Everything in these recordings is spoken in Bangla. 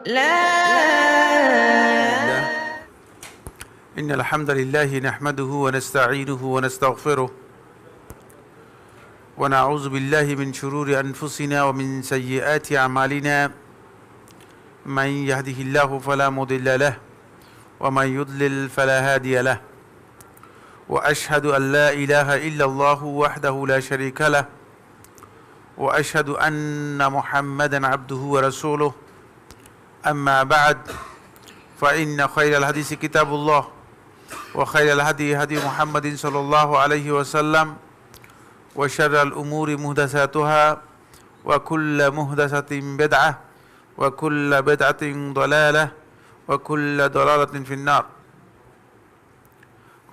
لا الله. إن الحمد لله نحمده ونستعينه ونستغفره ونعوذ بالله من شرور أنفسنا ومن سيئات أعمالنا من يهده الله فلا مضل له ومن يضلل فلا هادي له وأشهد أن لا إله إلا الله وحده لا شريك له وأشهد أن محمدا عبده ورسوله أما بعد فإن خير الحديث كتاب الله وخير الهدي هدي محمد صلى الله عليه وسلم وشر الأمور محدثاتها وكل محدثة بدعة وكل بدعة ضلالة وكل ضلالة في النار.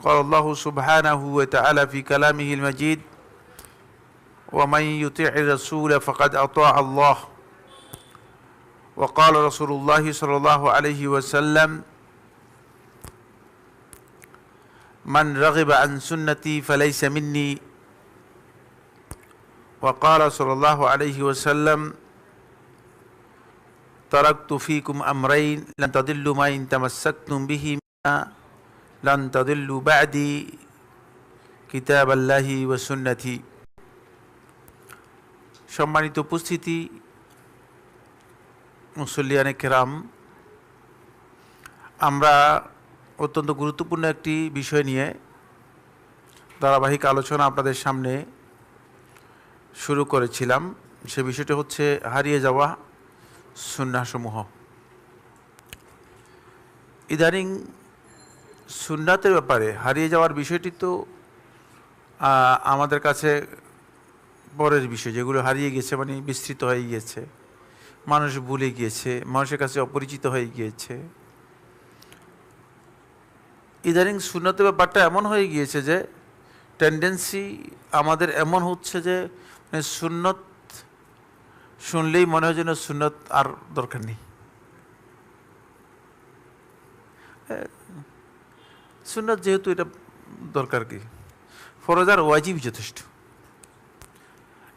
قال الله سبحانه وتعالى في كلامه المجيد: ومن يطع الرسول فقد أطاع الله. وقال رسول الله صلى الله عليه وسلم: من رغب عن سنتي فليس مني. وقال صلى الله عليه وسلم: تركت فيكم أمرين لن تضلوا ما إن تمسكتم بهما لن تضلوا بعدي كتاب الله وسنتي. সম্মানিত উপস্থিতি, মুসল্লিয়ানে কেরাম, আমরা অত্যন্ত গুরুত্বপূর্ণ একটি বিষয় নিয়ে ধারাবাহিক আলোচনা আপনাদের সামনে শুরু করেছিলাম। সে বিষয়টি হচ্ছে হারিয়ে যাওয়া সুন্নাহসমূহ। ইদানিং সুন্নাতের ব্যাপারে হারিয়ে যাওয়ার বিষয়টি তো আমাদের কাছে পরের বিষয়, যেগুলো হারিয়ে গেছে, মানে বিস্তৃত হয়ে গিয়েছে, মানুষ ভুলে গিয়েছে, মানুষের কাছে অপরিচিত হয়ে গিয়েছে। ইদানিং সুন্নতের ব্যাপারটা এমন হয়ে গিয়েছে যে টেন্ডেন্সি আমাদের এমন হচ্ছে যে সুন্নত শুনলেই মনে হয় যেন সুন্নত আর দরকার নেই। সুন্নত যেহেতু এটা দরকার কি, ফরজ আর ওয়াজিব যথেষ্ট।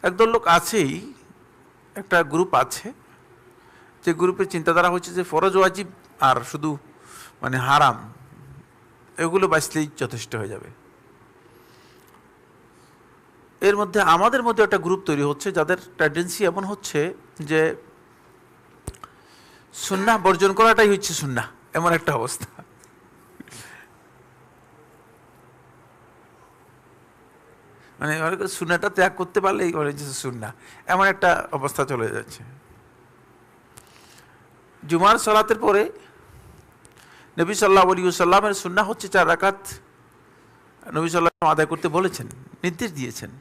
একদল লোক আছেই, একটা গ্রুপ আছে যে গ্রুপের চিন্তাধারা হচ্ছে যে ফরজ ওয়াজিব আর শুধু মানে হারাম এগুলো বাঁচলেই যথেষ্ট হয়ে যাবে। এর মধ্যে আমাদের মধ্যে একটা গ্রুপ তৈরি হচ্ছে যাদের টেন্ডেন্সি এমন হচ্ছে যে সুন্নাহ বর্জন করাটাই হচ্ছে সুন্নাহ, এমন একটা অবস্থা। মানে সুন্নাহটা ত্যাগ করতে পারলেই সুন্নাহ, এমন একটা অবস্থা চলে যাচ্ছে। জুমার সালাতের পরে নবী সাল্লাল্লাহু আলাইহি ওয়াসাল্লামের সুন্নাহ হচ্ছে 4 রাকাত নবী সাল্লাল্লাহু আলাইহি ওয়াসাল্লাম আদায় করতে বলেছেন, নির্দেশ দিয়েছেন।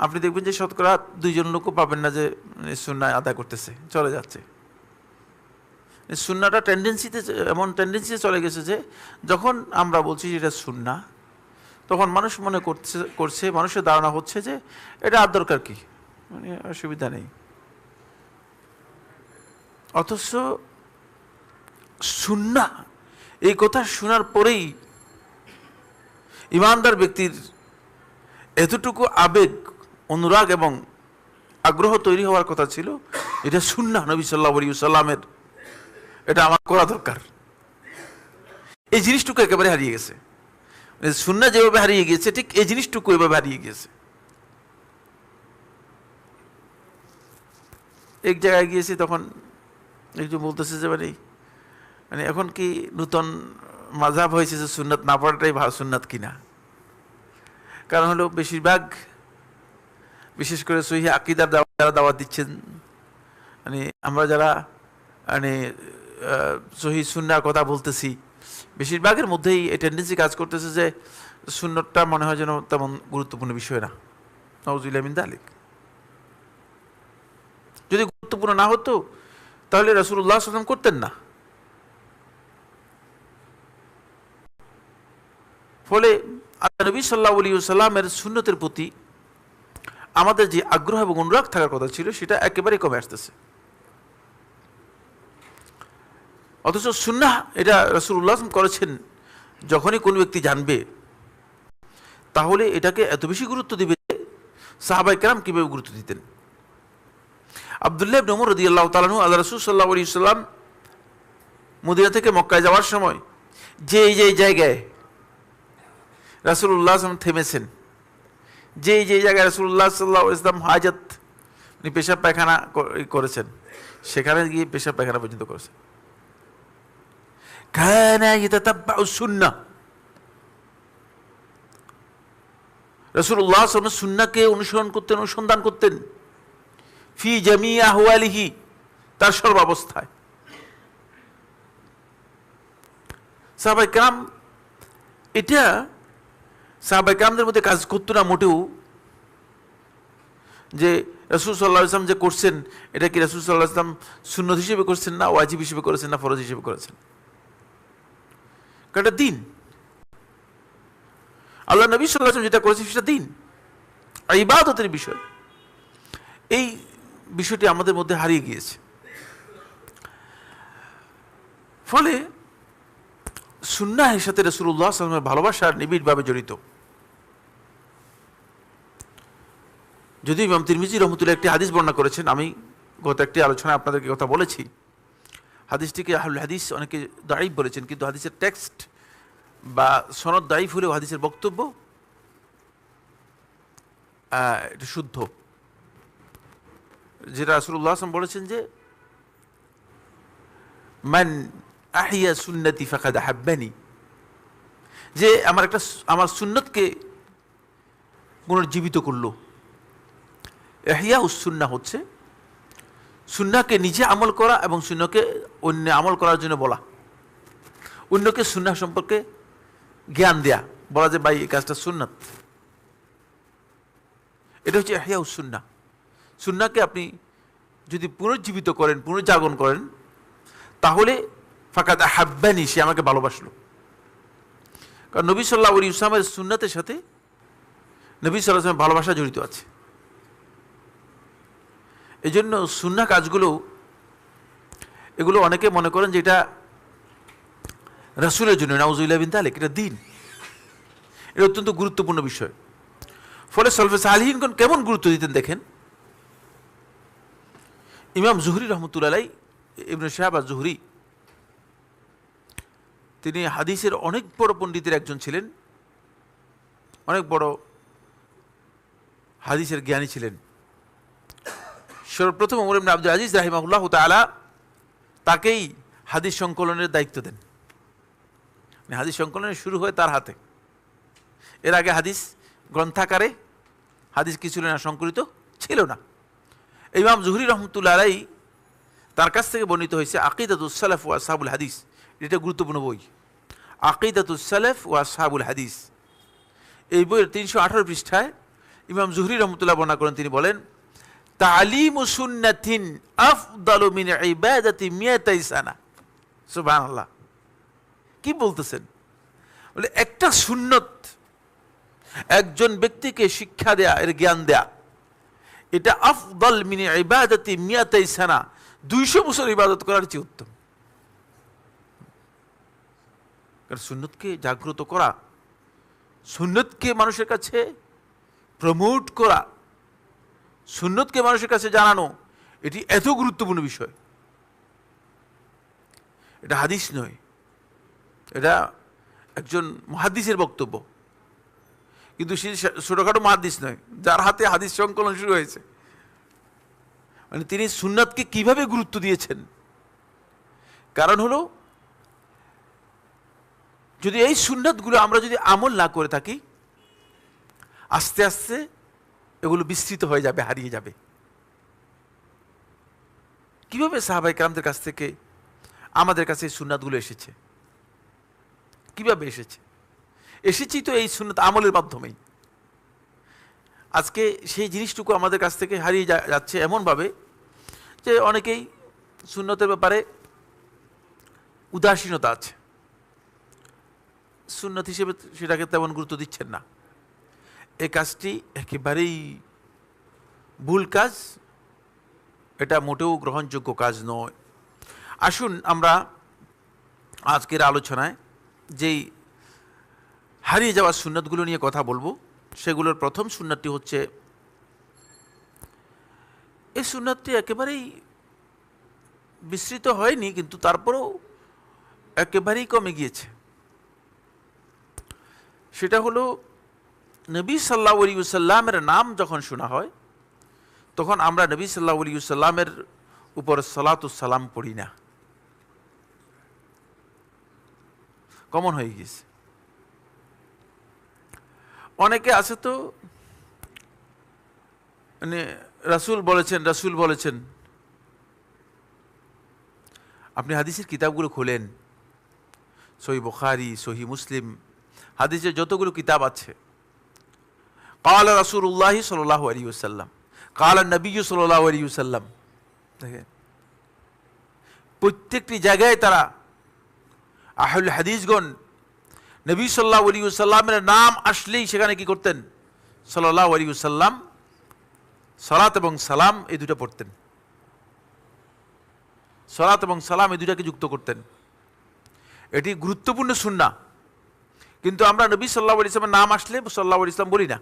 আপনি দেখবেন যে শতকরা 2 জন লোকও পাবেন না যে সুন্নাহ আদায় করতেছে, চলে যাচ্ছে। সুন্নাহটা এমন টেন্ডেন্সিতে চলে গেছে যে যখন আমরা বলছি যে এটা সুন্নাহ, তখন মানুষ মনে করছে মানুষের ধারণা হচ্ছে যে এটা আর দরকার কি, মানে অসুবিধা নেই। অথচ সুন্নাহ এই কথা শোনার পরেই ইমানদার ব্যক্তির এতটুকু আবেগ, অনুরাগ এবং আগ্রহ তৈরি হওয়ার কথা ছিল, এটা সুন্নাহ নবী সাল্লাল্লাহু আলাইহি ওয়াসাল্লামের, এটা আমার করা দরকার। এই জিনিসটুকু একেবারে হারিয়ে গেছে। সুন্নাহ যেভাবে হারিয়ে গিয়েছে, ঠিক এই জিনিসটুকু এভাবে হারিয়ে গিয়েছে। এক জায়গায় গিয়েছি, তখন একজন বলতেছে যে মানে এখন কি নতুন মাযহাব হয়েছে যে সুন্নাত না পড়াটাই সুন্নাত কিনা। কারণ হলো বেশিরভাগ, বিশেষ করে সহিহ আকীদার যারা দাওয়াত দিচ্ছেন, মানে আমরা যারা মানে সহিহ সুন্নাহর কথা বলতেছি, বেশিরভাগের মধ্যেই এই টেন্ডেন্সি কাজ করতেছে যে সুন্নতটা মনে হয় যেন তেমন গুরুত্বপূর্ণ বিষয় না। নাউযুবিল্লাহি মিন যালিক। যদি গুরুত্বপূর্ণ না হতো তাহলে রাসূলুল্লাহ সাল্লাল্লাহু আলাইহি ওয়াসাল্লাম করতেন না। ফলে নবী সাল্লাল্লাহু আলাইহি ওয়াসাল্লামের সুন্নতের প্রতি আমাদের যে আগ্রহ এবং অনুরাগ থাকার কথা ছিল, সেটা একেবারে কমে আসতেছে। অথচ সুন্নাহ এটা রাসূলুল্লাহ করেছেন, যখনই কোন ব্যক্তি জানবে তাহলে এটাকে এত বেশি গুরুত্ব দিবে যে সাহাবায়ে কেরাম কিভাবে গুরুত্ব দিতেন। আব্দুল্লাহ ইবনে উমর রাদিয়াল্লাহু তাআলা আনহু আল্লাহ রাসূল সাল্লাল্লাহু আলাইহি ওয়াসাল্লাম মদিনা থেকে মক্কায় যাওয়ার সময় যে জায়গায় রাসূলুল্লাহ সাল্লাল্লাহু আলাইহি ওয়াসাল্লাম থেমেছেন, যে জায়গায় রাসূলুল্লাহ সাল্লাল্লাহু আলাইহি ওয়াসাল্লাম হাজত পেশাব পায়খানা করেছেন, সেখানে গিয়ে পেশাব পায়খানা পর্যন্ত করেছেন। কানা ইয়াতাতাব্বাউ সুন্নাহ, রাসূলুল্লাহ সাল্লাল্লাহু আলাইহি ওয়াসাল্লাম সুন্নাহকে অনুসরণ করতেন, অনুসন্ধান করতেন, ফি জামি আহওয়ালিহি, তার সর্বাবস্থায়। সাহাবায়ে কেরাম এটা সাহাবায়ে কেরামদের মধ্যে কাজ করতো না মোটেও, যে রাসূল সাল্লাল্লাহু আলাইহি ওয়াসাল্লাম যে করছেন এটা কি রাসূল সাল্লাল্লাহু আলাইহি ওয়াসাল্লাম সুন্নাত হিসেবে করছেন, না ওয়াজিব হিসেবে করেছেন, না ফরজ হিসেবে করেছেন। কারণ এটা দিন, আল্লাহ নবী সাল্লাল্লাহু আলাইহি ওয়াসাল্লাম যেটা করেছেন সেটা দিন, ইবাদতের বিষয়। এই বিষয়টি আমাদের মধ্যে হারিয়ে গিয়েছে। ফলে সুন্নাহের সাথে রাসূলুল্লাহ সাল্লাল্লাহু আলাইহি ওয়াসাল্লামের ভালোবাসা নিবিড়ভাবে জড়িত। যদিও ইমাম তিরমিজি রহমতুল্লাহ একটি হাদিস বর্ণনা করেছেন, আমি গত একটি আলোচনায় আপনাদেরকে কথা বলেছি, হাদিসটিকে আহলুল হাদিস অনেকে দাঈফ বলেছেন, কিন্তু হাদিসের টেক্সট বা সনদ দাঈফ হলেও হাদিসের বক্তব্য এটা শুদ্ধ। যেটা রাসূলুল্লাহ সাল্লাল্লাহু আলাইহি ওয়াসাল্লাম বলেছেন যে মান আহিয়া সুন্নতি ফাকাদ আহাব্বানি, যে আমার সুন্নতকে পুনর্জীবিত করলো। ইহয়া উস সুন্নাহ হচ্ছে সুন্নাহকে নিজে আমল করা এবং সুন্নাহকে অন্য আমল করার জন্য বলা, অন্যকে সুন্নাহ সম্পর্কে জ্ঞান দেয়া, বলা যে ভাই এই কাজটা সুন্নাত। এটা হচ্ছে ইহয়া উস সুন্নাহ। সুন্নাহকে আপনি যদি পুনর্জীবিত করেন, পুনর্জাগরণ করেন, তাহলে ফাকাদ আহাব্বানি, সে আমাকে ভালোবাসলো। কারণ নবী সাল্লাল্লাহু আলাইহি ওয়াসাল্লামের সুন্নাতের সাথে নবী সাল্লাল্লাহু আলাইহি ওয়াসাল্লামের ভালোবাসা জড়িত আছে। এই জন্য সুন্নাহ কাজগুলো এগুলো অনেকে মনে করেন যে এটা রাসূলের জন্য, নাউযুবিল্লাহ মিন যালিক, এটা দিন, এটা অত্যন্ত গুরুত্বপূর্ণ বিষয়। ফলে সলফে সালিহিনগণ কেমন গুরুত্ব দিতেন দেখেন। ইমাম জুহরি রহমতুল্লাহ আলাইহি, ইবনে শিহাব আজ-জুহরি, তিনি হাদিসের অনেক বড় পণ্ডিতের একজন ছিলেন, অনেক বড় হাদিসের জ্ঞানী ছিলেন। সর্বপ্রথম ওমর ইবনে আব্দুল আজিজ রাহিমাহুল্লাহ তাআলা তাকেই হাদিস সংকলনের দায়িত্ব দেন। হাদিস সংকলনের শুরু হয় তার হাতে। এর আগে হাদিস গ্রন্থাকারে হাদিস কি ছিল না, সংকলিত ছিল না। ইমাম জুহরি রহমতুল্লাহ আলাইহি তার কাছ থেকে বর্ণিত হয়েছে আকিদাতুস সালাফ ওয়া আসহাবুল হাদিস, এটা গুরুত্বপূর্ণ বই, আকিদাতুস সালাফ ওয়া আসহাবুল হাদিস। এই বইয়ের 318 পৃষ্ঠায় ইমাম জুহরি রহমতুল্লাহ বর্ণনা করেন, তিনি বলেন তালিমু সুন্নাতিন আফদালু মিন ইবাদাতি মিয়াতাই সানা। সুবহানাল্লাহ, কি বলতেছেন? বলে একটা সুন্নত একজন ব্যক্তিকে শিক্ষা দেয়া, এর জ্ঞান দেয়া, এটা আফদাল মিন ইবাদাতি মিয়াতাই সানা, 200 বছর ইবাদত করার চেয়ে উত্তম। কারণ সুন্নতকে জাগ্রত করা, সুন্নতকে মানুষের কাছে প্রমোট করা, সুন্নতকে মানুষের কাছে জানানো, এটি এত গুরুত্বপূর্ণ বিষয়। এটা হাদিস নয়, এটা একজন মুহাদ্দিসের বক্তব্য, কিন্তু সে ছোটখাটো মুহাদ্দিস নয়, যার হাতে হাদিস সংকলন শুরু হয়েছে। মানে তিনি সুন্নাতকে কিভাবে গুরুত্ব দিয়েছেন। কারণ হলো, যদি এই সুন্নাতগুলো আমরা যদি আমল না করে থাকি, আস্তে আস্তে এগুলো বিস্তৃত হয়ে যাবে, হারিয়ে যাবে। কিভাবে সাহাবায়ে কেরামদের কাছ থেকে আমাদের কাছে এই সুন্নাতগুলো এসেছে? কিভাবে এসেছে? এসেছি তো এই সুন্নাত আমলের মাধ্যমেই। আজকে সেই জিনিসটুকু আমাদের কাছ থেকে হারিয়ে যাচ্ছে এমনভাবে যে অনেকেই সুন্নতের ব্যাপারে উদাসীনতা আছে, সুন্নত হিসেবে সেটাকে তেমন গুরুত্ব দিচ্ছেন না। এই কাজটি একেবারেই ভুল কাজ, এটা মোটেও গ্রহণযোগ্য কাজ নয়। আসুন আমরা আজকের আলোচনায় যেই হারিয়ে যাওয়া সুন্নাতগুলো নিয়ে কথা বলবো, সেগুলোর প্রথম সুন্নাতটি হচ্ছে এই সুন্নাতটি একেবারেই বিস্তৃত হয়নি, কিন্তু তারপরেও একেবারেই কমে গিয়েছে। সেটা হলো নবী সাল্লাল্লাহু আলাইহি ওয়াসাল্লামের নাম যখন শোনা হয় তখন আমরা নবী সাল্লাল্লাহু আলাইহি ওয়াসাল্লামের উপর সালাতু সালাম পড়ি না। কমন হয়ে গেছে। অনেকে আছে তো মানে রাসূল বলেছেন। আপনি হাদিসের কিতাবগুলো খোলেন, সহিহ বুখারী, সহিহ মুসলিম, হাদিসের যতগুলো কিতাব আছে, ক্বালা রাসূলুল্লাহ সাল্লাল্লাহু আলাইহি ওয়াসাল্লাম, ক্বালা নবী সাল্লাল্লাহু আলাইহি ওয়াসাল্লাম, দেখেন প্রত্যেকটি জায়গায় তারা আহলুল হাদিসগণ নবী সাল্লাল্লাহু আলাইহি ওয়াসাল্লামের নাম আসলেই সেখানে কি করতেন? সাল্লাল্লাহু আলাইহি ওয়াসাল্লাম, সালাত এবং সালাম এই দুটো পড়তেন। সালাত এবং সালাম এই দুটাকে যুক্ত করতেন। এটি গুরুত্বপূর্ণ সুন্নাহ। কিন্তু আমরা নবী সাল্লাল্লাহু আলাইহি ওয়াসাল্লামের নাম আসলে সাল্লাল্লাহু আলাইহি ওয়াসাল্লাম বলি না।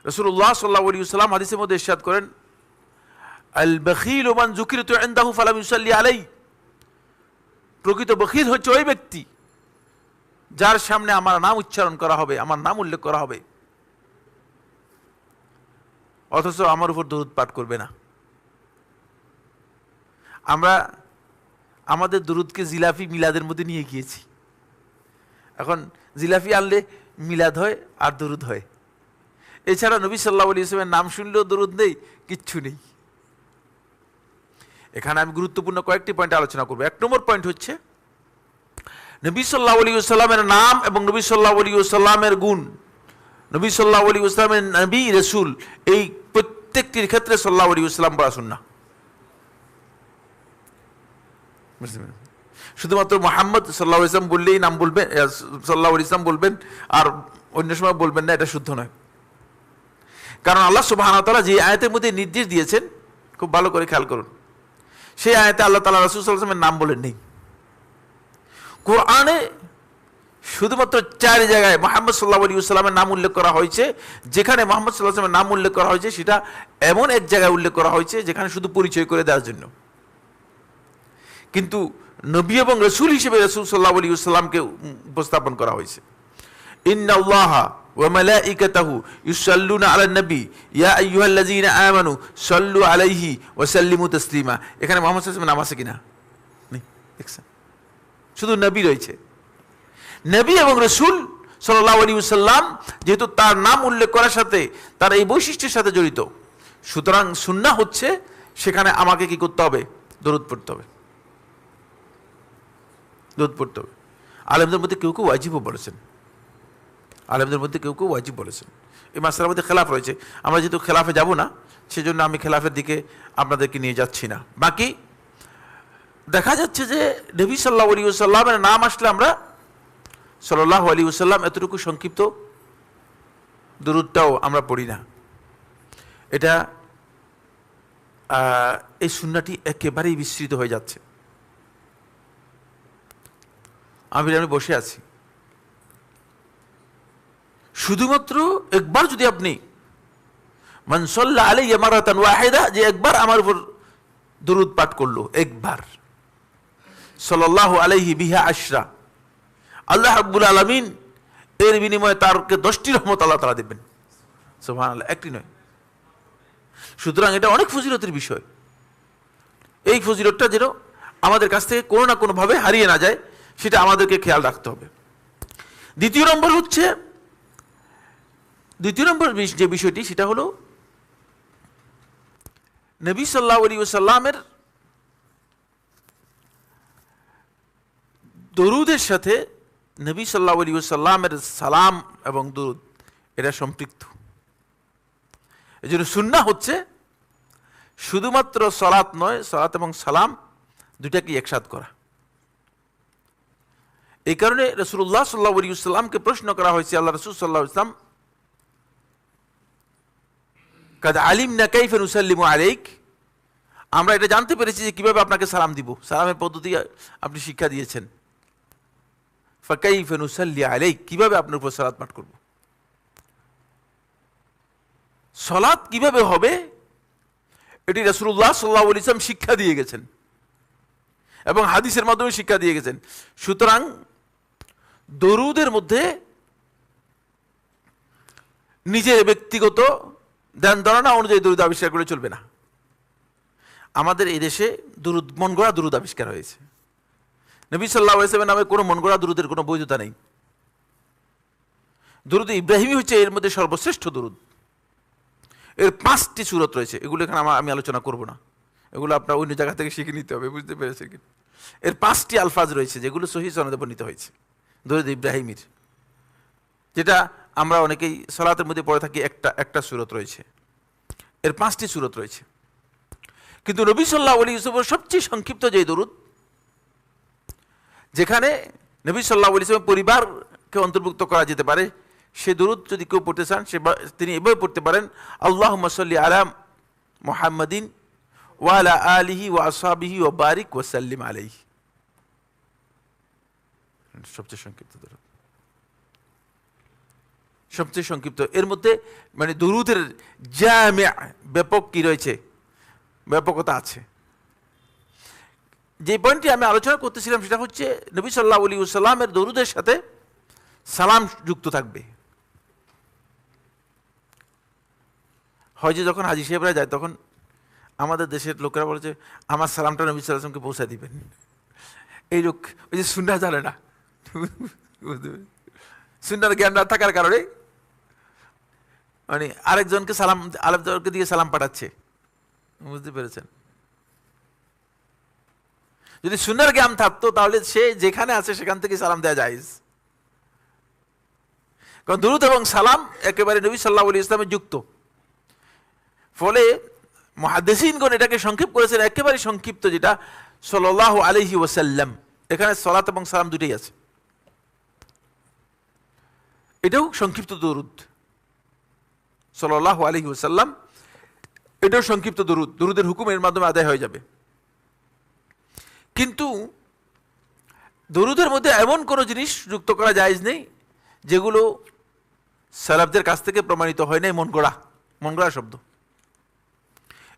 রাসূলুল্লাহ সাল্লাল্লাহু আলাইহি ওয়াসাল্লাম হাদিসের মধ্যে ইরশাদ করেন, আল বখিল মান যুকিরতু ইনদাহু ফালাম ইউসাল্লি আলাইহি, প্রকৃত বখিল হচ্ছে ওই ব্যক্তি যার সামনে আমার নাম উচ্চারণ করা হবে, আমার নাম উল্লেখ করা হবে, অথচ আমার উপর দরুদ পাঠ করবে না। আমরা আমাদের দরুদকে জিলাফি মিলাদের মধ্যে নিয়ে গিয়েছি। এখন জিলাফি আনলে মিলাদ হয় আর দরুদ হয়, এছাড়া নবী সাল্লাল্লাহু আলাইহি ওয়াসাল্লামের নাম শুনলেও দরুদ নেই, কিচ্ছু নেই। এখানে আমি গুরুত্বপূর্ণ কয়েকটি পয়েন্ট আলোচনা করব। 1 নম্বর পয়েন্ট হচ্ছে নবী সাল্লাল্লাহু আলাইহি ওয়াসাল্লামের নাম এবং নবী সাল্লাল্লাহু আলাইহি ওয়াসাল্লামের গুণ, নবী সাল্লাল্লাহু আলাইহি ওয়াসাল্লামের নবী রাসূল, এই প্রত্যেকটির ক্ষেত্রে সাল্লাল্লাহু আলাইহি ওয়াসাল্লাম পড়া সুন্নাহ। শুধুমাত্র মুহাম্মদ সাল্লাল্লাহু আলাইহি ওয়াসাল্লাম বললেই নাম বলবেন, সাল্লাল্লাহু আলাইহি ওয়াসাল্লাম বলবেন আর অন্য সময় বলবেন না, এটা শুদ্ধ নয়। কারণ আল্লাহ সুবহানাহু ওয়া তাআলা যে আয়াতের মধ্যে নির্দেশ দিয়েছেন, খুব ভালো করে খেয়াল করুন, সেই আয়াতে আল্লাহ তাআলা রাসূল সাল্লাল্লাহু আলাইহি ওয়াসাল্লামের নাম বলেন নেই। কোরআনে শুধুমাত্র 4 জায়গায় মুহাম্মদ সাল্লাল্লাহু আলাইহি ওয়াসাল্লামের নাম উল্লেখ করা হয়েছে। যেখানে মুহাম্মদ সাল্লাল্লাহু আলাইহি ওয়াসাল্লামের নাম উল্লেখ করা হয়েছে সেটা এমন এক জায়গায় উল্লেখ করা হয়েছে যেখানে শুধু পরিচয় করে দেওয়ার জন্য, কিন্তু নবী এবং রাসূল হিসেবে রাসূল সাল্লাল্লাহু আলাইহি ওয়াসাল্লামকে উপস্থাপন করা হয়েছে। ইন্নাল্লাহা ওয়া মালাইকাতাহু ইউসাল্লুনা আলান নবী ইয়া আইয়ুহাল্লাযীনা আমানু সাল্লু আলাইহি ওয়া সাল্লিমু তাসলিমা। এখানে মুহাম্মদ সাল্লাল্লাহু আলাইহি ওয়াসাল্লামের নাম আছে কিনা? নেই, দেখছেন, শুধু নবী রয়েছে। নবী এবং রাসূল সাল্লাল্লাহু আলাইহি ওয়াসাল্লাম যেহেতু তার নাম উল্লেখ করার সাথে তার এই বৈশিষ্ট্যের সাথে জড়িত, সুতরাং সুন্নাহ হচ্ছে সেখানে আমাকে কি করতে হবে? দরুদ পড়তে হবে, দরুদ পড়তে হবে। আলেমদের মধ্যে কেউ কেউ ওয়াজিবও বলেছেন, এই মাসআলার মধ্যে খেলাফ রয়েছে। আমরা যেহেতু খেলাফে যাব না, সেজন্য আমি খেলাফের দিকে আপনাদেরকে নিয়ে যাচ্ছি না। বাকি দেখা যাচ্ছে যে নবী সাল্লাল্লাহু আলাইহি ওয়াসাল্লামের নাম আসলে আমরা সাল্লাল্লাহু আলাইহি ওয়াসাল্লাম এতটুকু সংক্ষিপ্ত দরুদটাও আমরা পড়ি না। এটা এই সুন্নাহটি একেবারেই বিস্তৃত হয়ে যাচ্ছে। আমি বসে আছি, শুধুমাত্র একবার যদি আপনি মান সাল্লা আলাইহি মারাতান ওয়াহিদা, যে একবার আমার উপর দরুদ পাঠ করলো, একবার, সাল্লাল্লাহু আলাইহি বিহা আশরা, আল্লাহ রাব্বুল আলামিন এর বিনিময়ে তারকে 10টি রহমত আল্লাহ তাআলা দেবেন। সুবহানাল্লাহ, একটি নয়। সুতরাং এটা অনেক ফজিলতের বিষয়। এই ফজিলতটা যেন আমাদের কাছ থেকে কোনো না কোনো ভাবে হারিয়ে না যায়, সেটা আমাদেরকে খেয়াল রাখতে হবে। দ্বিতীয় নম্বর যে বিষয়টি, সেটা হলো নবী সাল্লাল্লাহু আলাইহি ওয়াসাল্লামের দরুদের সাথে নবী সাল্লাল্লাহু আলাইহি ওয়াসাল্লামের সালাম এবং দরুদ এটা সম্পৃক্ত। এই জন্য সুন্নাহ হচ্ছে শুধুমাত্র সালাত নয়, সালাত এবং সালাম দুটাকে একসাথ করা। এই কারণে রাসূলুল্লাহ সাল্লাল্লাহু আলাইহি ওয়াসাল্লামকে প্রশ্ন করা হয়েছে, আল্লাহ রাসূল সাল্লাল্লাহু আলাইহি ওয়াসাল্লাম, কাদ আলিমনা কাইফা নুসাল্লিমু আলাইক, আমরা এটা জানতে পেরেছি যে কিভাবে আপনাকে সালাম দিব, সালামের পদ্ধতি আপনি শিক্ষা দিয়েছেন। ফাকাইফা নুসাল্লি আলাইক, কিভাবে আপনার উপর সালাত পাঠ করব। সালাত কিভাবে হবে এটি রাসূলুল্লাহ সাল্লাল্লাহু আলাইহি ওয়াসাল্লাম শিক্ষা দিয়ে গেছেন এবং হাদিসের মাধ্যমে শিক্ষা দিয়ে গেছেন। সুতরাং দরুদের মধ্যে নিজের ব্যক্তিগত ধ্যান ধারণা অনুযায়ী দরুদ আবিষ্কার করে চলবে না। আমাদের এই দেশে দরুদ, মন গড়া দরুদ আবিষ্কার হয়েছে। নবী সাল্লাল্লাহু আলাইহি ওয়াসাল্লামের নামে কোনো মন গড়া দরুদের কোনো বৈধতা নেই। দরুদ ইব্রাহিমী হচ্ছে এর মধ্যে সর্বশ্রেষ্ঠ দরুদ। এর 5টি সূরত রয়েছে, এগুলো এখানে আমি আলোচনা করব না, এগুলো আপনার অন্য জায়গা থেকে শিখে নিতে হবে, বুঝতে পেরেছেন কি? এর 5টি আলফাজ রয়েছে যেগুলো সহিহ সনদে বর্ণিত হয়েছে দরুদ ইব্রাহিমীর, যেটা আমরা অনেকেই সালাতের মধ্যে পড়ে থাকি। একটা সূরত রয়েছে, এর 5টি সূরত রয়েছে। কিন্তু নবী সাল্লাল্লাহু আলাইহি ওয়াসাল্লামের সবচেয়ে সংক্ষিপ্ত যে দরুদ, যেখানে নবী সাল্লাল্লাহু আলাইহি ওয়াসাল্লামের পরিবারকে অন্তর্ভুক্ত করা যেতে পারে, সে দরুদ যদি কেউ পড়তে চান তিনি এভাবে পড়তে পারেন, আল্লাহুম্মা সাল্লি আলা মুহাম্মাদিন ওয়া আলা আলিহি ওয়া আসহাবিহি ওয়া বারিক ওয়া সাল্লিম আলাইহি। সবচেয়ে সংক্ষিপ্ত দরুদ, সবচেয়ে সংক্ষিপ্ত। এর মধ্যে মানে দরুদের জামি' ব্যাপক কি রয়েছে, ব্যাপকতা আছে। যে পয়েন্টটি আমি আলোচনা করতেছিলাম সেটা হচ্ছে নবী সাল্লাল্লাহু আলাইহি ওয়াসাল্লামের দরুদের সাথে সালাম যুক্ত থাকবে। হয় যে যখন হাজী সাহেবরা যায় তখন আমাদের দেশের লোকেরা বলে যে আমার সালামটা নবী সাল্লাল্লাহু আলাইহি ওয়াসাল্লামকে পৌঁছে দিবেন। এই লোক ওই যে সুন্নাহ জানে না, সুন্নাহর জ্ঞান না থাকার কারণে মানে আরেকজনকে দিয়ে সালাম পাঠাচ্ছে, বুঝতে পেরেছেন? যদি সুন্নাহর জ্ঞান থাকতো তাহলে সে যেখানে আছে সেখান থেকে সালাম দেওয়া জায়েজ। কারণ দুরূদ এবং সালাম একেবারে নবী সাল্লাল্লাহু আলাইহি ওয়াসাল্লামের যুক্ত। ফলে মুহাদ্দিসিনগণ এটাকে সংক্ষেপ করেছেন, একেবারে সংক্ষিপ্ত, যেটা সাল্লাল্লাহু আলাইহি ওয়াসাল্লাম। এখানে সালাত এবং সালাম দুটোই আছে। এটাও সংক্ষিপ্ত দরুদ, সাল্লাল্লাহু আলাইহি ওয়াসাল্লাম, এটাও সংক্ষিপ্ত দরুদ। দরুদের হুকুম এর মাধ্যমে আদায় হয়ে যাবে। কিন্তু দরুদের মধ্যে এমন কোনো জিনিস যুক্ত করা জায়েজ নেই যেগুলো সালাফদের কাছ থেকে প্রমাণিত হয় নাই। মন গড়া শব্দ,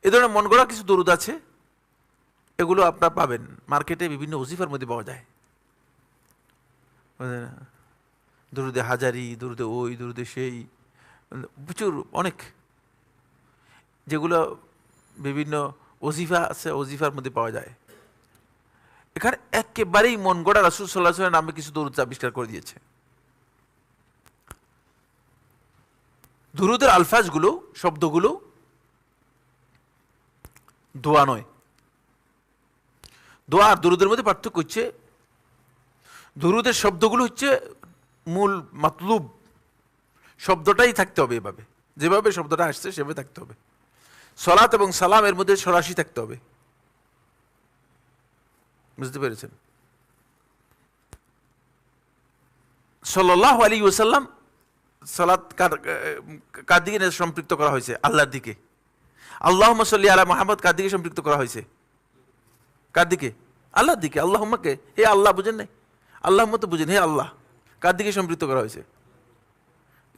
এ ধরনের মন গড়া কিছু দরুদ আছে, এগুলো আপনার পাবেন মার্কেটে বিভিন্ন ওজিফার মধ্যে পাওয়া যায়। দরুদে হাজারি, দরুদে ওই, দরুদে সেই, প্রচুর অনেক, যেগুলো বিভিন্ন ওজিফা আছে, ওজিফার মধ্যে পাওয়া যায়। এখানে একেবারেই মন গড়া রাসূল সাল্লাল্লাহু আলাইহি ওয়াসাল্লাম নামে কিছু দরুদ আবিষ্কার করে দিয়েছে। দরুদের আলফাজগুলো, শব্দগুলো দোয়া নয়। দোয়া আর দরুদের মধ্যে পার্থক্য হচ্ছে দরুদের শব্দগুলো হচ্ছে মূল মাতলুব, শব্দটাই থাকতে হবে এভাবে, যেভাবে শব্দটা আসছে সেভাবে থাকতে হবে। সালাত এবং সালাম এর মধ্যে সরাসরি থাকতে হবে, বুঝতে পেরেছেন? সাল্লাল্লাহু আলাইহি ওয়াসাল্লাম সালাত কার দিকে সম্পৃক্ত করা হয়েছে? আল্লাহর দিকে। আল্লাহুম্মা সাল্লি আলা মুহাম্মদ কার দিকে সম্পৃক্ত করা হয়েছে? কার দিকে? আল্লাহর দিকে। আল্লাহুম্মাকে হে আল্লাহ, বুঝেন নাই? আল্লাহুম্মা তো বুঝেন, হে আল্লাহ, কার দিকে সম্পৃক্ত করা হয়েছে?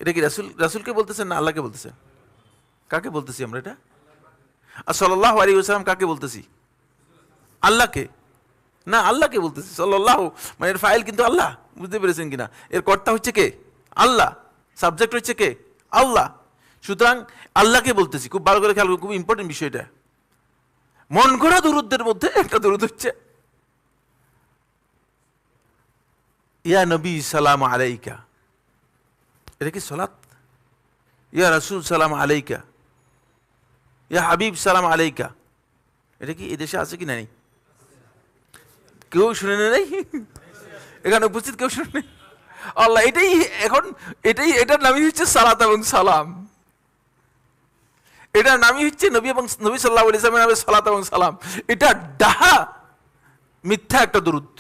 এটা কি রাসূলকে বলতেছেন না আল্লাহকে বলতেছেন? কাকে বলতেছি আমরা এটা? আর সাল্লাল্লাহু আলাইহি ওয়াসাল্লাম কাকে বলতেছি? আল্লাহকে না, আল্লাহকে বলতেছি। সাল্লাল্লাহু মানে এর ফাইল কিন্তু আল্লাহ, বুঝতে পেরেছেন কিনা? এর কর্তা হচ্ছে কে? আল্লাহ। সাবজেক্ট হচ্ছে কে? আল্লাহ। সুতরাং আল্লাহকে বলতেছি। খুব ভালো করে খেয়াল করুন, খুব ইম্পর্টেন্ট বিষয়টা। মন গড়া দুরুদের মধ্যে একটা দুরুদ হচ্ছে ইয়া নবী সালাম আলাইকা। এটা কি সালাত? ইয়া রাসূল সালাম আলাইকা, ইয়া হাবিব সালাম আলাইকা। এটা কি এদেশে আছে কি নাই? কেউ শুনে নেই এখানে উপস্থিত, কেউ শুনে নেই। আল্লাহ, এটার নামই হচ্ছে সালাত এবং সালাম। এটার নামই হচ্ছে নবী সাল্লাল্লাহু আলাইহি ওয়াসাল্লামের নামে সালাত এবং সালাম। এটা ডাহা মিথ্যা একটা দরুদ।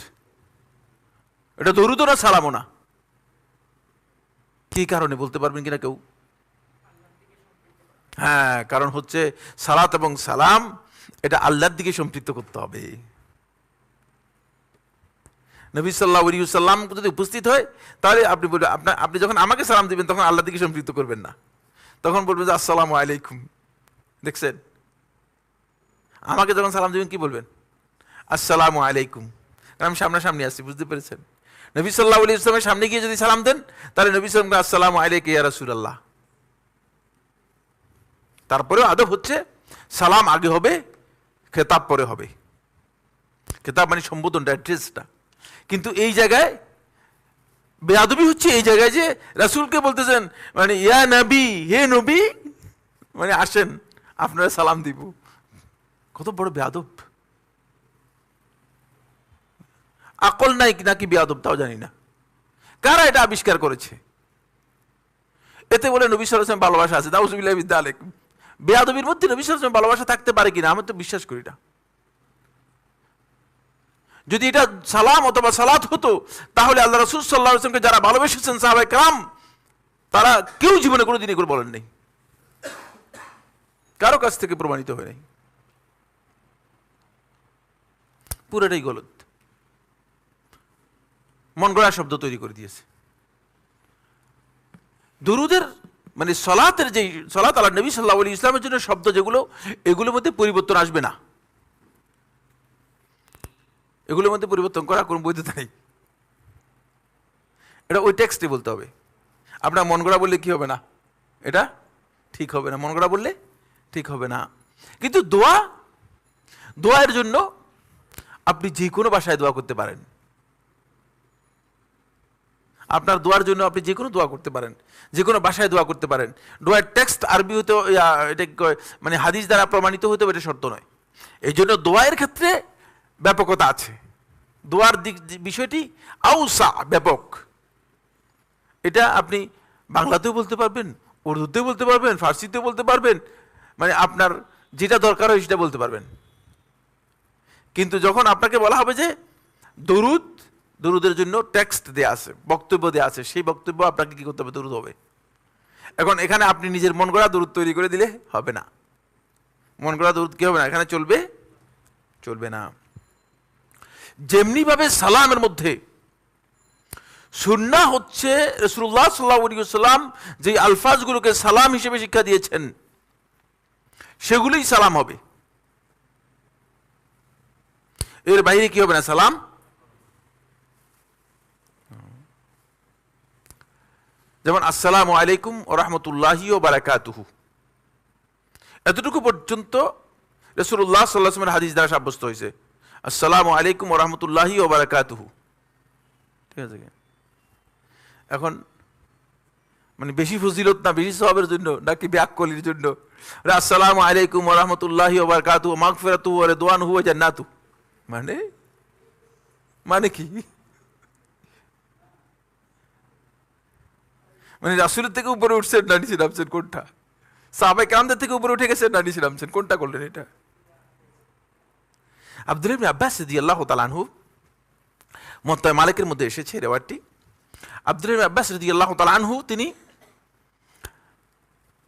এটা দরুদও না, সালামও না। কি কারণে বলতে পারবেন কিনা কেউ? হ্যাঁ, কারণ হচ্ছে সালাত এবং সালাম এটা আল্লাহর দিকে সম্পৃক্ত করতে হবে। নবী সাল্লাল্লাহু আলাইহি ওয়াসাল্লাম যদি উপস্থিত হয় তাহলে আপনি বলবেন, আপনি যখন আমাকে সালাম দিবেন তখন আল্লাহর দিকে সম্পৃক্ত করবেন না, তখন বলবেন যে আসসালামু আলাইকুম। দেখছেন? আমাকে যখন সালাম দেবেন কি বলবেন? আসসালামু আলাইকুম। কারণ আমি সামনাসামনি আসছি, বুঝতে পেরেছেন? নবী সাল্লাল্লাহু আলাইহি ওয়াসাল্লামের সামনে গিয়ে যদি সালাম দেন, তাহলে নবী সাল্লাল্লাহু আলাইহি ওয়াসাল্লাম আসসালামু আলাইকা ইয়া রাসূলুল্লাহ। তারপরেও আদব হচ্ছে সালাম আগে হবে, খেতাব পরে হবে। খেতাব মানে সম্বোধনটা, অ্যাড্রেসটা। কিন্তু এই জায়গায় বেয়াদবি হচ্ছে এই জায়গায় যে রাসূলকে বলতেছেন মানে ইয়া নবী, হে নবী, মানে আসেন আপনারা সালাম দিব। কত বড় বেয়াদব! আকল নাই নাকি বেয়াদব তাও জানি না, কারা এটা আবিষ্কার করেছে। এতে বলে নবী সাল্লাল্লাহু আলাইহি ওয়াসাল্লাম ভালোবাসা আছে, নাউযুবিল্লাহি মিন যালিক। বেয়াদবির মধ্যে নবী সাল্লাল্লাহু আলাইহি ওয়াসাল্লাম ভালোবাসা থাকতে পারে কিনা আমি তো বিশ্বাস করি না। যদি এটা সালাম অথবা সালাত হতো, তাহলে আল্লাহ রাসূল সাল্লাল্লাহু আলাইহি ওয়াসাল্লামকে যারা ভালোবেসেছেন সাহাবায়ে কেরাম, তারা কেউ জীবনে কোনোদিন এগুলো বলেন নাই, কারো কাছ থেকে প্রমাণিত হয় নাই। পুরোটাই গলত, মন গড়া শব্দ তৈরি করে দিয়েছে। দুরুদের মানে সালাতের যে সালাত আলা নবী সাল্লাল্লাহু আলাইহি ওয়াসাল্লামের জন্য শব্দ যেগুলো, এগুলোর মধ্যে পরিবর্তন আসবে না, এগুলোর মধ্যে পরিবর্তন করার কোনো বৈধতা নেই। এটা ওই টেক্সটে বলতে হবে। আপনার মন গড়া বললে কি হবে না, এটা ঠিক হবে না, মন গড়া বললে ঠিক হবে না। কিন্তু দোয়ার জন্য আপনি যে কোনো ভাষায় দোয়া করতে পারেন। আপনার দোয়ার জন্য আপনি যে কোনো দোয়া করতে পারেন, যে কোনো ভাষায় দোয়া করতে পারেন। দোয়ার টেক্সট আরবি হতে, এটা মানে হাদিস দ্বারা প্রমাণিত হতে এটা শর্ত নয়। এই জন্য দোয়ার ক্ষেত্রে ব্যাপকতা আছে। দোয়ার দিক বিষয়টি আউসা, ব্যাপক। এটা আপনি বাংলাতেও বলতে পারবেন, উর্দুতেও বলতে পারবেন, ফার্সিতেও বলতে পারবেন, মানে আপনার যেটা দরকার হয় সেটা বলতে পারবেন। কিন্তু যখন আপনাকে বলা হবে যে দরুদের জন্য টেক্সট দেয়া আছে, বক্তব্য দেয়া আছে, সেই বক্তব্য আপনাকে কি করতে হবে, দরুদ হবে। এখন এখানে আপনি নিজের মন গড়া দরুদ তৈরি করে দিলে হবে না। মন গড়া দরুদ কি হবে না, এখানে চলবে না। যেমনি ভাবে সালামের মধ্যে সুন্নাহ হচ্ছে রাসূলুল্লাহ সাল্লাল্লাহু আলাইহি ওয়াসাল্লাম যে আলফাজগুলোকে সালাম হিসেবে শিক্ষা দিয়েছেন, সেগুলোই সালাম হবে, এর বাইরে কি হবে না সালাম। যেমন আসসালামু আলাইকুম ওয়া রাহমাতুল্লাহি ওয়া বারাকাতুহু, এতটুকু পর্যন্ত রাসূলুল্লাহ সাল্লাল্লাহু আলাইহি ওয়াসাল্লামের হাদিস দ্বারা সাব্যস্ত হয়েছে, আসসালামু আলাইকুম ওয়া রাহমাতুল্লাহি ওয়া বারাকাতুহু। ঠিক আছে? এখন মানে বেশি ফজিলত না বেশি সওয়াবের জন্য নাকি ব্যাককলির জন্য? আসসালামু আলাইকুম ওয়া রাহমাতুল্লাহি ওয়া বারাকাতুহু মাগফিরাতুহু ওয়া রিদওয়ানুহু ওয়া জান্নাতুহু, মানে কি? মানে রাসূলের থেকে উপরে উঠছেন না নিচে নামছেন, কোনটা? সাহাবায়ে কেরামদের থেকে উপরে উঠে গেছেন না নিচে নামছেন, কোনটা করলেন এটা? আব্দুল্লাহ ইবনে আব্বাস রাদিয়াল্লাহু তাআলা আনহু, মুওয়াত্তা মালিকের মধ্যে এসেছে রিওয়ায়াতটি। আব্দুল্লাহ ইবনে আব্বাস রাদিয়াল্লাহু তাআলা আনহু তিনি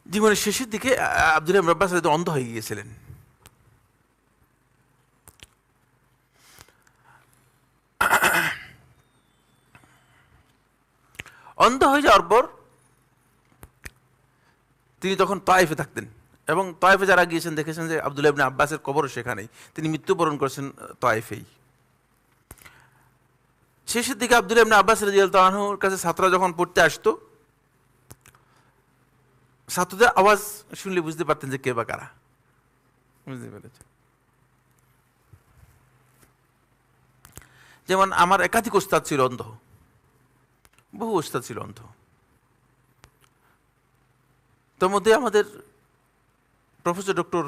জীবনের শেষের দিকে আব্দুল্লাহ ইবনে আব্বাস অন্ধ হয়ে গিয়েছিলেন। অন্ধ হয়ে যাওয়ার পর তিনি তখন তায়েফে থাকতেন, এবং তায়েফে যারা গিয়েছেন দেখেছেন যে আব্দুল্লাহ ইবনে আব্বাসের কবরও সেখানেই, তিনি মৃত্যুবরণ করেছেন তায়েফেই। শেষের দিকে আব্দুল্লাহ ইবনে আব্বাস রাদিয়াল্লাহু আনহুর কাছে ছাত্ররা যখন পড়তে আসতো, ছাত্রদের আওয়াজ শুনলে বুঝতে পারতেন যে কে বা কারা, বুঝতে পেরেছেন? যেমন আমার একাধিক ওস্তাদ ছিল অন্ধ, বহু ওস্তাদ ছিল অন্ধ। তোর মধ্যে আমাদের প্রফেসর ডক্টর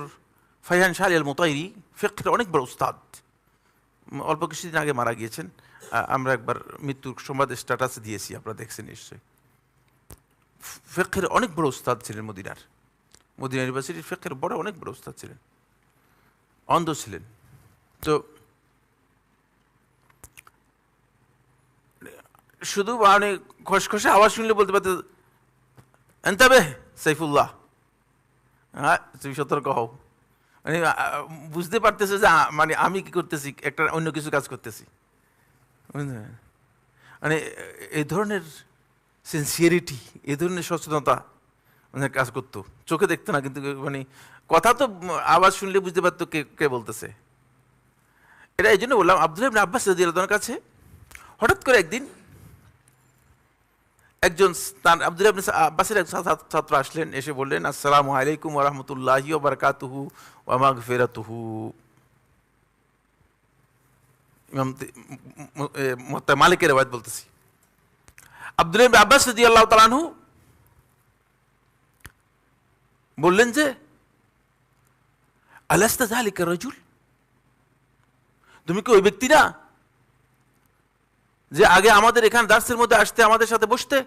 ফাইহান শাহ আল মুতাইরি ফিকহের অনেক বড় উস্তাদ, অল্প কিছুদিন আগে মারা গিয়েছেন। আমরা একবার মৃত্যুর সংবাদ স্ট্যাটাসে দিয়েছি, আপনারা দেখছেন নিশ্চয়ই। ফিকহের অনেক বড় উস্তাদ ছিলেন, মদিনা ইউনিভার্সিটির ফিকহের অনেক বড় উস্তাদ ছিলেন, অন্ধ ছিলেন। তো শুধু মানে খসখসে আওয়াজ শুনলে বলতে পারতে এনতাবে সাইফুল্লাহ, হ্যাঁ তুমি সতর্ক হও, মানে বুঝতে পারতেছে যে মানে আমি কি করতেছি, একটা অন্য কিছু কাজ করতেছি। মানে এই ধরনের সিনসিয়ারিটি, এই ধরনের সচেতনতা মানে কাজ করতো, চোখে দেখতো না কিন্তু মানে কথা তো আওয়াজ শুনলে বুঝতে পারতো কে কে বলতেছে। এটা এই জন্য বললাম, আব্দুল্লাহ ইবনে আব্বাস রাদিয়াল্লাহু আনহুর কাছে হঠাৎ করে একদিন একজন আব্দুল্লাহ ইবনে আব্বাসের এক ছাত্র আসলেন, এসে বললেন, আসসালামু আলাইকুম ওয়া রাহমাতুল্লাহি ওয়া বারাকাতুহু ওয়া মাগফিরাতুহু। ইমাম মালিকের রিওয়ায়াত বলতেছি। আব্দুল্লাহ ইবনে আব্বাস রাদিয়াল্লাহু তাআলা আনহু বললেন যে, আলাস্তা যালিকা রাজুল, তুমি কি ওই ব্যক্তি না যে আগে আমাদের এখানে দার্সের মধ্যে আসতে, আমাদের সাথে বসতে?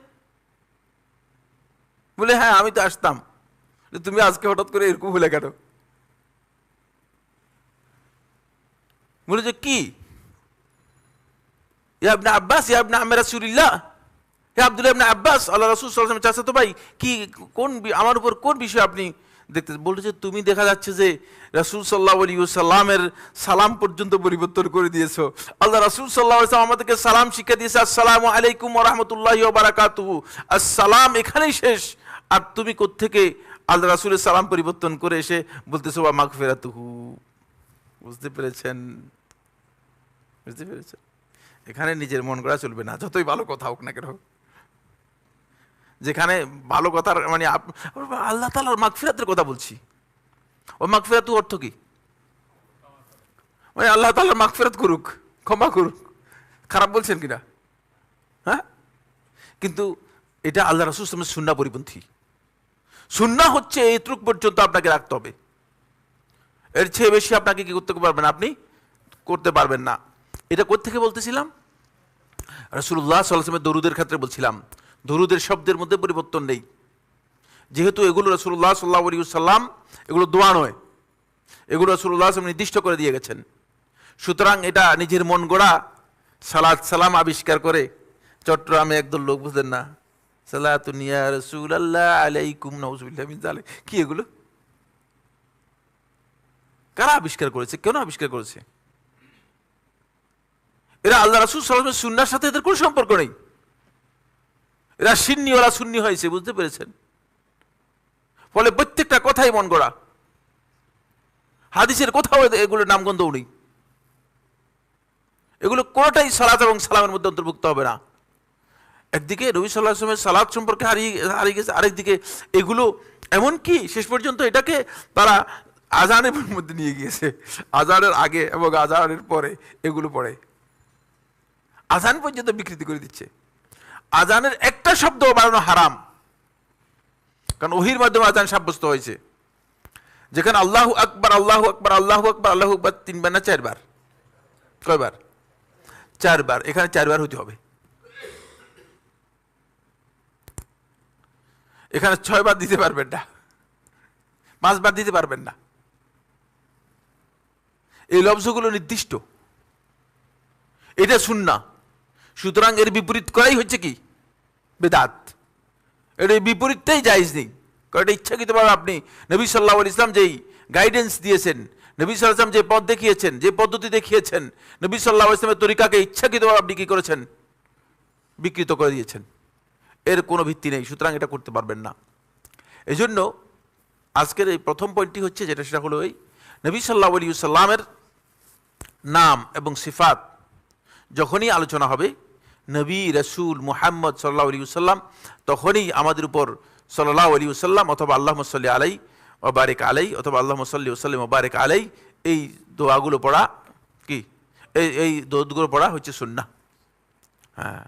বলে, হ্যাঁ আমি তো আসতাম। তুমি আজকে হঠাৎ করে এরকম হলে কেন? বলে যে কি? ইয়া ইবনে আব্বাস, ইয়া ইবনে আম্মি রাসূলিল্লাহ, হে আব্দুল্লাহ ইবনে আব্বাস, আল্লাহ রাসূল সাল্লাল্লাহু আলাইহি ওয়াসাল্লাম চাচা তো ভাই, কি কোন আমার উপর কোন বিষয় আপনি দেখতে? বলতে যে তুমি দেখা যাচ্ছে যে রাসূল সাল্লাল্লাহু আলাইহি ওয়াসাল্লামের সালাম পর্যন্ত পরিবর্তন করে দিয়েছো। আল্লাহ রাসূল সাল্লাল্লাহু আলাইহি ওয়াসাল্লাম আমাদেরকে সালাম শিক্ষা দিয়েছে, আসসালামু আলাইকুম ওয়া রাহমাতুল্লাহি ওয়া বারাকাতুহু, আসসালাম এখানেই শেষ। আর তুমি কোত্থেকে আল্লাহ রাসূলের সালাম পরিবর্তন করে এসে বলতেছো ওয়া মাগফিরাতুহু? বুঝতে পেরেছেন? বুঝতে পেরেছেন? এখানে নিজের মন গড়া চলবে না, যতই ভালো কথা হোক না কেন। যেখানে ভালো কথার মানে আল্লাহ তাআলার মাগফিরাতের কথা বলছি। ও মাগফিরাতু অর্থ কি? মানে আল্লাহ তাআলা মাগফিরাত করুক, ক্ষমা করুক। খারাপ বলছেন কিনা? হ্যাঁ, কিন্তু এটা আল্লাহ রাসূল সাল্লাল্লাহু আলাইহি ওয়াসাল্লামের সুন্নাহ পরিপন্থী। সুন্নাহ হচ্ছে এইটুক পর্যন্ত আপনাকে রাখতে হবে, এর চেয়ে বেশি আপনাকে কি করতে পারবেন? আপনি করতে পারবেন না। এটা কোত্থেকে বলতেছিলাম? রাসূলুল্লাহ সাল্লাল্লাহু আলাইহি ওয়াসাল্লামের দরুদের ক্ষেত্রে বলছিলাম। দরুদের শব্দের মধ্যে পরিবর্তন নেই, যেহেতু এগুলো রাসূলুল্লাহ সাল্লাল্লাহু আলাইহি ওয়াসাল্লাম, এগুলো দোয়া নয়, এগুলো রাসূলুল্লাহ সাল্লাল্লাহু আলাইহি ওয়াসাল্লাম নির্দিষ্ট করে দিয়ে গেছেন। সুতরাং এটা নিজের মন গড়া সালাত সালাম আবিষ্কার করে চট্টগ্রামে একদল লোক, বুঝলেন না, সালাতুন ইয়া রাসূলুল্লাহ আলাইকুম নাউযুবিল্লাহি মিন যালিক, কি এগুলো? কারা আবিষ্কার করেছে? কেন আবিষ্কার করেছে? এরা আল্লাহ রাসূল সাল্লাল্লাহু আলাইহি ওয়াসাল্লামের সুন্নাহর সাথে এদের কোনো সম্পর্ক নেই। এরা সিন্নি, ওরা সুন্নি হয়েছে, বুঝতে পেরেছেন? ফলে প্রত্যেকটা কথাই মন গড়া, হাদিসের কোথাও এগুলো নামগন্ধও নেই। এগুলো কোনোটাই সালাত এবং সালামের মধ্যে অন্তর্ভুক্ত হবে না। একদিকে নবী সাল্লাল্লাহু আলাইহি ওয়াসাল্লামের সালাত সম্পর্কে হারিয়ে গেছে, আরেকদিকে এগুলো এমনকি শেষ পর্যন্ত এটাকে তারা আজানের মধ্যে নিয়ে গিয়েছে। আজানের আগে এবং আজানের পরে এগুলো পড়ে, আজান পর্যন্ত বিকৃতি করে দিচ্ছে। আজানের একটা শব্দ বাড়ানো হারাম, কারণ ওহির মাধ্যমে আজান সাব্যস্ত হয়েছে। যেখানে আল্লাহু আকবার আল্লাহু আকবার আল্লাহু আকবার আল্লাহু আকবার 3 বার না 4 বার? কয়বার? 4 বার। এখানে 4 বার হতে হবে, এখানে 6 বার দিতে পারবেন না, 5 বার দিতে পারবেন না। এই লফজগুলো নির্দিষ্ট, এটা সুন্নাহ। সুতরাং এর বিপরীত করাই হচ্ছে কি? বেদাত। এর বিপরীতটাই জায়েজ নেই, কারণ এটা ইচ্ছাকৃতভাবে আপনি নবী সাল্লাল্লাহু আলাইহি ওয়াসাল্লাম যেই গাইডেন্স দিয়েছেন, নবী সাল্লাল্লাহু আলাইহি ওয়াসাল্লাম যে পথ দেখিয়েছেন, যে পদ্ধতি দেখিয়েছেন, নবী সাল্লাল্লাহু আলাইহি ওয়াসাল্লামের তরিকাকে ইচ্ছাকৃতভাবে আপনি কি করেছেন? বিকৃত করে দিয়েছেন। এর কোনো ভিত্তি নেই, সুতরাং এটা করতে পারবেন না। এজন্য আজকের এই প্রথম পয়েন্টটি হচ্ছে যেটা, সেটা হলো এই নবী সাল্লাল্লাহু আলাইহি ওয়াসাল্লামের নাম এবং সিফাত যখনই আলোচনা হবে, নবী রাসূল মুহাম্মদ সাল্লাল্লাহু আলাইহি ওয়াসাল্লাম, তখনই আমাদের উপর সাল্লাল্লাহু আলাইহি ওয়াসাল্লাম অথবা আল্লাহুম্মা সাল্লি আলাইহি ওয়া বারিক আলাইহি অথবা আল্লাহুম্মা সাল্লি ওয়া সাল্লিম ওয়া বারিক আলাইহি, এই দোয়াগুলো পড়া কি, এই দোয়াগুলো পড়া হচ্ছে সুন্নাহ। হ্যাঁ,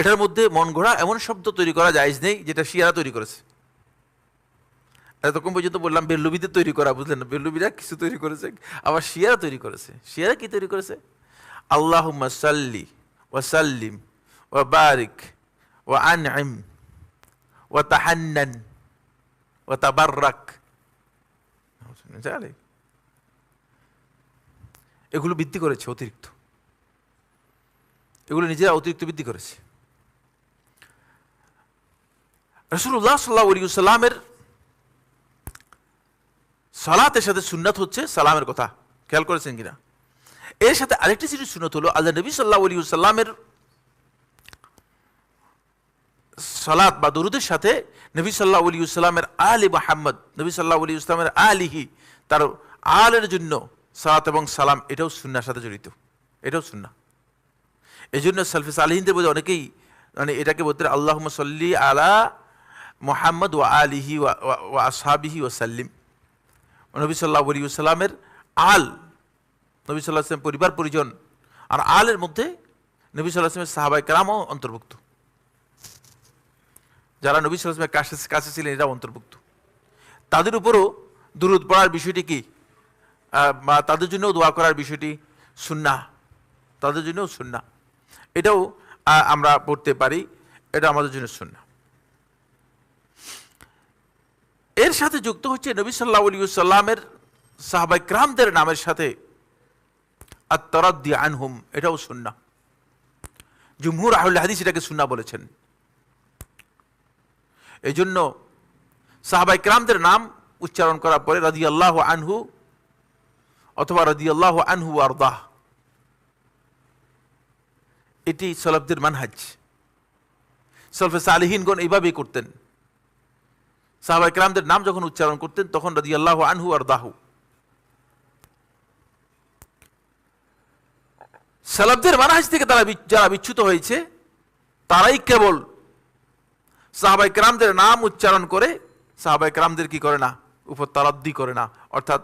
এটার মধ্যে মন গড়া এমন শব্দ তৈরি করা জায়েজ নেই যেটা শিয়ারা তৈরি করেছে। এতক্ষণ পর্যন্ত বললাম বেল্লুবিদের তৈরি করা, বুঝলেন না? বেল্লুবিরা কিছু তৈরি করেছে, আবার শিয়ারা তৈরি করেছে। শিয়ারা কি তৈরি করেছে? আল্লাহুম্মা সাল্লি ওয়া সাল্লিম ওয়া বারিক ওয়া আনইম ওয়া তাহান্নান ওয়া তাবাররাক। এগুলো বৃদ্ধি করেছে অতিরিক্ত, এগুলো নিজেরা অতিরিক্ত বৃদ্ধি করেছে। রাসূলুল্লাহ সাল্লাল্লাহু আলাইহি ওয়াসাল্লামের সালাতের সাথে সুন্নাত হচ্ছে সালামের কথা, খেয়াল করেছেন কিনা? এর সাথে আরেকটি জিনিস সুন্নাত হলো আল্লাহ নবী সাল্লাল্লাহু আলাইহি ওয়াসাল্লামের সালাত বা দরুদের সাথে নবী সাল্লাল্লাহু আলাইহি ওয়াসাল্লামের আলি মুহাম্মদ, নবী সাল্লাল্লাহু আলাইহি ওয়াসাল্লামের আলিহি, তার আলের জন্য সালাত এবং সালাম, এটাও সুন্নাহর সাথে জড়িত, এটাও সুন্নাহ। এই জন্য সালফে সালেহিনদের মধ্যে অনেকেই মানে এটাকে বলতে আল্লাহুম্মা সাল্লি আলা মুহাম্মদ ওয়া আলিহি ওয়া আসহাবিহি ওয়া সাল্লিম। নবী সাল্লাল্লাহু আলাইহি ওয়াসাল্লামের আল, নবী সাল্লাল্লাহু আলাইহি ওয়াসাল্লাম পরিবার পরিজন, আর আলের মধ্যে নবী সাল্লাল্লাহু আলাইহি ওয়াসাল্লামের সাহাবায়ে কেরামও অন্তর্ভুক্ত, যারা নবী সাল্লাল্লাহু আলাইহি ওয়াসাল্লামের কাছে ছিলেন এরা অন্তর্ভুক্ত। তাদের উপরও দুরূদ পড়ার বিষয়টি কি, বা তাদের জন্য দোয়া করার বিষয়টি সুন্নাহ, তাদের জন্যও সুন্নাহ, এটাও আমরা পড়তে পারি, এটা আমাদের জন্য সুন্নাহ। এর সাথে যুক্ত হচ্ছে নবী সাল্লাল্লাহু আলাইহি ওয়াসাল্লামের সাহাবায়ে কেরামদের নামের সাথে আত-তারাদ্দি আনহুম, এটাও সুন্নাহ। জুমহুর আহলে হাদিস এটাকে সুন্নাহ বলেছেন। এই জন্য সাহাবায়ে কেরামদের নাম উচ্চারণ করার পরে রাদিয়াল্লাহু আনহু অথবা রাদিয়াল্লাহু আনহু আরদাহ, এটি সালাফদের মানহাজ। সালফে সালেহিনগণ এইভাবেই করতেন, সাহাবায়ে কেরামদের নাম যখন উচ্চারণ করতেন তখন রাদিয়াল্লাহু আনহু আরদাহু। সালাফদের মানহাজ থেকে যারা বিচ্যুত হয়েছে তারাই কেবল সাহাবায়ে কেরামদের নাম উচ্চারণ করে সাহাবায়ে কেরামদের কি করে না, উপর তারাদ্দি করে না, অর্থাৎ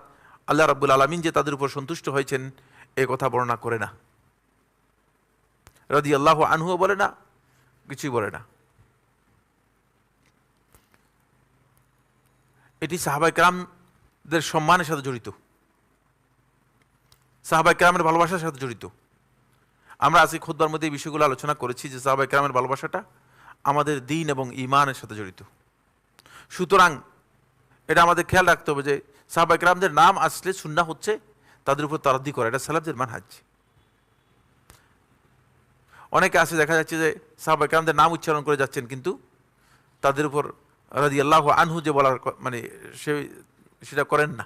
আল্লাহ রাব্বুল আলামিন যে তাদের উপর সন্তুষ্ট হয়েছেন এ কথা বর্ণনা করে না, রাদিয়াল্লাহু আনহুও বলে না, কিছুই বলে না। এটি সাহাবায়ে কেরামদের সম্মানের সাথে জড়িত, সাহাবায়ে কেরামের ভালোবাসার সাথে জড়িত। আমরা আজকে খুতবার মধ্যে এই বিষয়গুলো আলোচনা করেছি যে সাহাবায়ে কেরামের ভালোবাসাটা আমাদের দ্বীন এবং ঈমানের সাথে জড়িত। সুতরাং এটা আমাদের খেয়াল রাখতে হবে যে সাহাবায়ে কেরামদের নাম আসলে সুন্নাহ হচ্ছে তাদের উপর তারাদ্দি করা, এটা সালাফদের মানহাজ। অনেকে আছে দেখা যাচ্ছে যে সাহাবায়ে কেরামদের নাম উচ্চারণ করে যাচ্ছেন কিন্তু তাদের উপর রাদিয়াল্লাহু আনহু যে বলার মানে সেটা করেন না,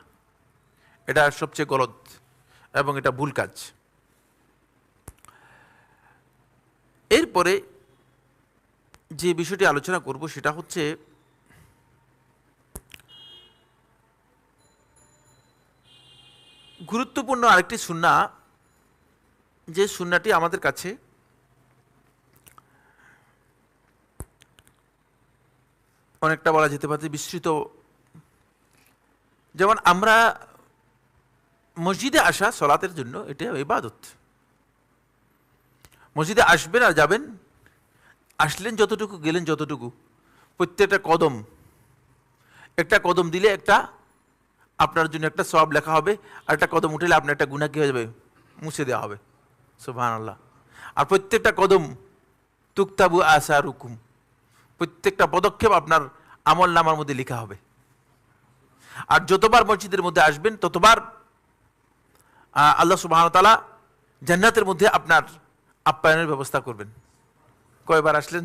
এটা সবচেয়ে গলদ এবং এটা ভুল কাজ। এরপরে যে বিষয়টি আলোচনা করব সেটা হচ্ছে গুরুত্বপূর্ণ আরেকটি সুন্নাহ, যে সুন্নাহটি আমাদের কাছে অনেকটা বলা যেতে পারে বিস্তৃত। যেমন আমরা মসজিদে আসা সালাতের জন্য এটা ইবাদত। মসজিদে আসবেন আর যাবেন, আসলেন যতটুকু, গেলেন যতটুকু, প্রত্যেকটা কদম, একটা কদম দিলে একটা আপনার জন্য একটা সওয়াব লেখা হবে, আর একটা কদম উঠলে আপনার একটা গুনাহ কি হয়ে যাবে, মুছে দেওয়া হবে। সুবহানাল্লাহ। আর প্রত্যেকটা কদম তুকতাবু আসারুকুম, প্রত্যেকটা পদক্ষেপ আপনার আমল নামার মধ্যে লেখা হবে। আর যতবার মসজিদের মধ্যে আসবেন ততবার আল্লাহ সুবহানাহু ওয়া তাআলা জান্নাতের মধ্যে আপনার আপ্যায়নের ব্যবস্থা করবেন। কয়বার আসলেন,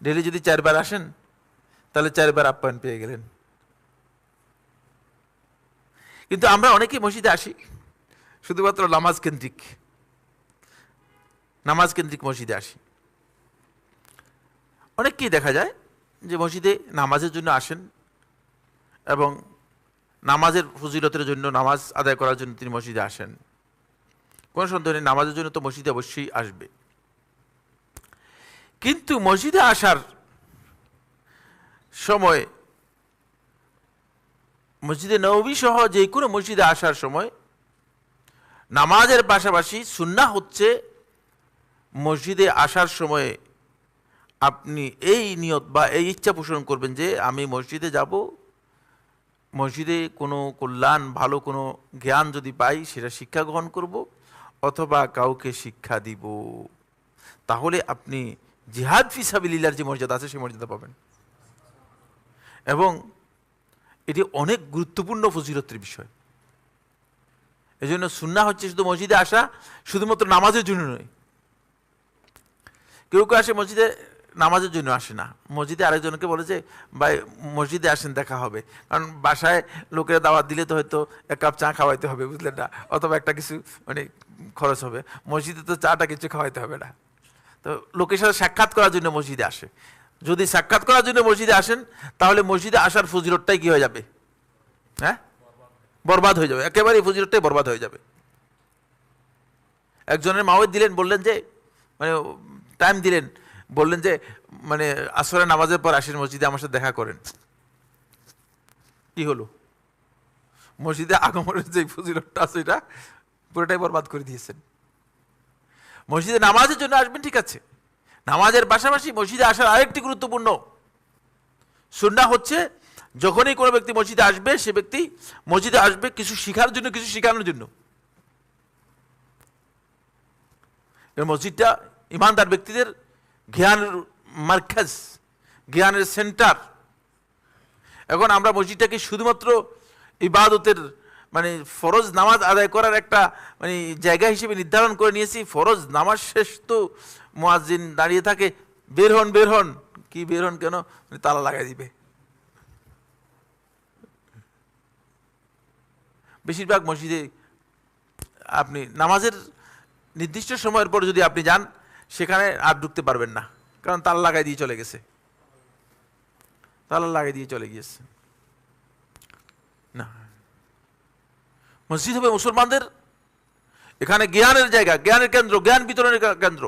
ডেলি যদি 4 বার আসেন তাহলে 4 বার আপ্যায়ন পেয়ে গেলেন। কিন্তু আমরা অনেকেই মসজিদে আসি শুধুমাত্র নামাজ কেন্দ্রিক মসজিদে আসি। অনেককেই দেখা যায় যে মসজিদে নামাজের জন্য আসেন এবং নামাজের ফজিলতের জন্য, নামাজ আদায় করার জন্য তিনি মসজিদে আসেন। কোনো সন্দেহ নেই, নামাজের জন্য তো মসজিদে অবশ্যই আসবে। কিন্তু মসজিদে আসার সময়, মসজিদে নববী সহ যে কোনো মসজিদে আসার সময় নামাজের পাশাপাশি সুন্নাহ হচ্ছে মসজিদে আসার সময় আপনি এই নিয়ত বা এই ইচ্ছা পোষণ করবেন যে আমি মসজিদে যাব, মসজিদে কোনো কল্যাণ, ভালো কোনো জ্ঞান যদি পাই সেটা শিক্ষা গ্রহণ করব অথবা কাউকে শিক্ষা দিব। তাহলে আপনি জিহাদ ফি সাবিলিল্লাহর যে মর্যাদা আছে সেই মর্যাদা পাবেন। এবং এটি অনেক গুরুত্বপূর্ণ ফজিলতের বিষয়। এই জন্য সুন্নাহ হচ্ছে শুধু মসজিদে আসা শুধুমাত্র নামাজের জন্য নয়। কেউ কেউ আসে মসজিদে নামাজের জন্য আসে না, মসজিদে আরেকজনকে বলে যে ভাই মসজিদে আসেন দেখা হবে, কারণ বাসায় লোকেরা দাওয়াত দিলে তো হয়তো 1 কাপ চা খাওয়াইতে হবে, বুঝলেন না, অথবা একটা কিছু মানে খরচ হবে। মসজিদে তো চাটা কিছু খাওয়াইতে হবে না, তো লোকের সাথে সাক্ষাৎ করার জন্য মসজিদে আসে। যদি সাক্ষাৎ করার জন্য মসজিদে আসেন, তাহলে মসজিদে আসার ফজিলতটাই কি হয়ে যাবে? হ্যাঁ, বরবাদ হয়ে যাবে, একেবারে ফজিলতটাই বরবাদ হয়ে যাবে। একজনের মাওয়েদ দিলেন, বললেন যে মানে টাইম দিলেন, বললেন যে মানে আসরের নামাজের পর আসেন মসজিদে আমার সাথে দেখা করেন। কি হলো? মসজিদে আগমনের যে ফজিলতটা আছে এটা পুরোটাই বরবাদ করে দিয়েছেন। মসজিদে নামাজের জন্য আসবেন, ঠিক আছে, নামাজের পাশাপাশি মসজিদে আসার আরেকটি গুরুত্বপূর্ণ সুন্নাহ হচ্ছে, যখনই কোনো ব্যক্তি মসজিদে আসবে, সে ব্যক্তি মসজিদে আসবে কিছু শিখার জন্য, কিছু শিখানোর জন্য। মসজিদটা ইমানদার ব্যক্তিদের জ্ঞানের মার্কাজ, জ্ঞানের সেন্টার। এখন আমরা মসজিদটাকে শুধুমাত্র ইবাদতের মানে ফরজ নামাজ আদায় করার একটা মানে জায়গা হিসেবে নির্ধারণ করে নিয়েছি। ফরজ নামাজ শেষ তো মুয়াজ্জিন দাঁড়িয়ে থাকে, বের হন বের হন। কি বের হন কেন? তালা লাগাই দিবে। বেশিরভাগ মসজিদে আপনি নামাজের নির্দিষ্ট সময়ের পর যদি আপনি যান, সেখানে আর ঢুকতে পারবেন না, কারণ তালা লাগাই দিয়ে চলে গেছে, তালা লাগাই দিয়ে চলে গিয়েছে। না, মসজিদ হবে মুসলমানদের এখানে জ্ঞানের জায়গা, জ্ঞানের কেন্দ্র, জ্ঞান বিতরণের কেন্দ্র।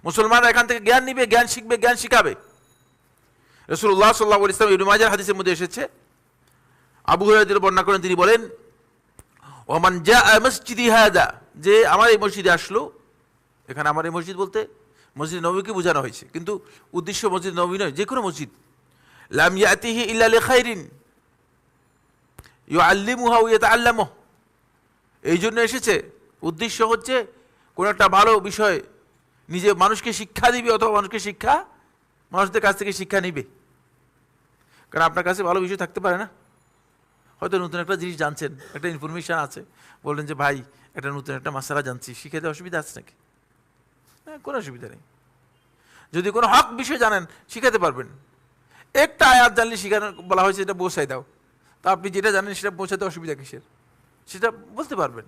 মুসলমানরা এখান থেকে জ্ঞান নিবে, জ্ঞান শিখবে, জ্ঞান শিখাবে। রাসূলুল্লাহ সাল্লাল্লাহু আলাইহি ওয়াসাল্লাম ইবনে মাজাহর হাদিসের মধ্যে এসেছে, আবু হুরায়রা বর্ণনা করেন, তিনি বলেন, ওমান জাআ মসজিদি হাযা, যে আমার এই মসজিদে আসলো। এখানে আমার এই মসজিদ বলতে মসজিদ নববীকে বোঝানো হয়েছে, কিন্তু উদ্দেশ্য মসজিদ নববী নয়, যে কোনো মসজিদ। লাম ইয়াতিহি ইল্লা লিখাইরিন ইউআল্লিমুহা ওয়া ইয়াতাআল্লামুহু, এই জন্য এসেছে, উদ্দেশ্য হচ্ছে কোনো একটা ভালো বিষয় নিজে মানুষকে শিক্ষা দিবে, অথবা মানুষদের কাছ থেকে শিক্ষা নিবে। কারণ আপনার কাছে ভালো বিষয় থাকতে পারে না, হয়তো নতুন একটা জিনিস জানছেন, একটা ইনফরমেশান আছে, বললেন যে ভাই একটা নতুন একটা মাসালা জানছি, শিখাতে অসুবিধা আছে নাকি? হ্যাঁ, কোনো অসুবিধা নেই। যদি কোনো হক বিষয় জানেন, শিখাতে পারবেন। একটা আয়াত জানলে শিখানো বলা হয়েছে এটা পৌঁছাই দাও, তা আপনি যেটা জানেন সেটা পৌঁছাতে অসুবিধা কিসের? সেটা বলতে পারবেন।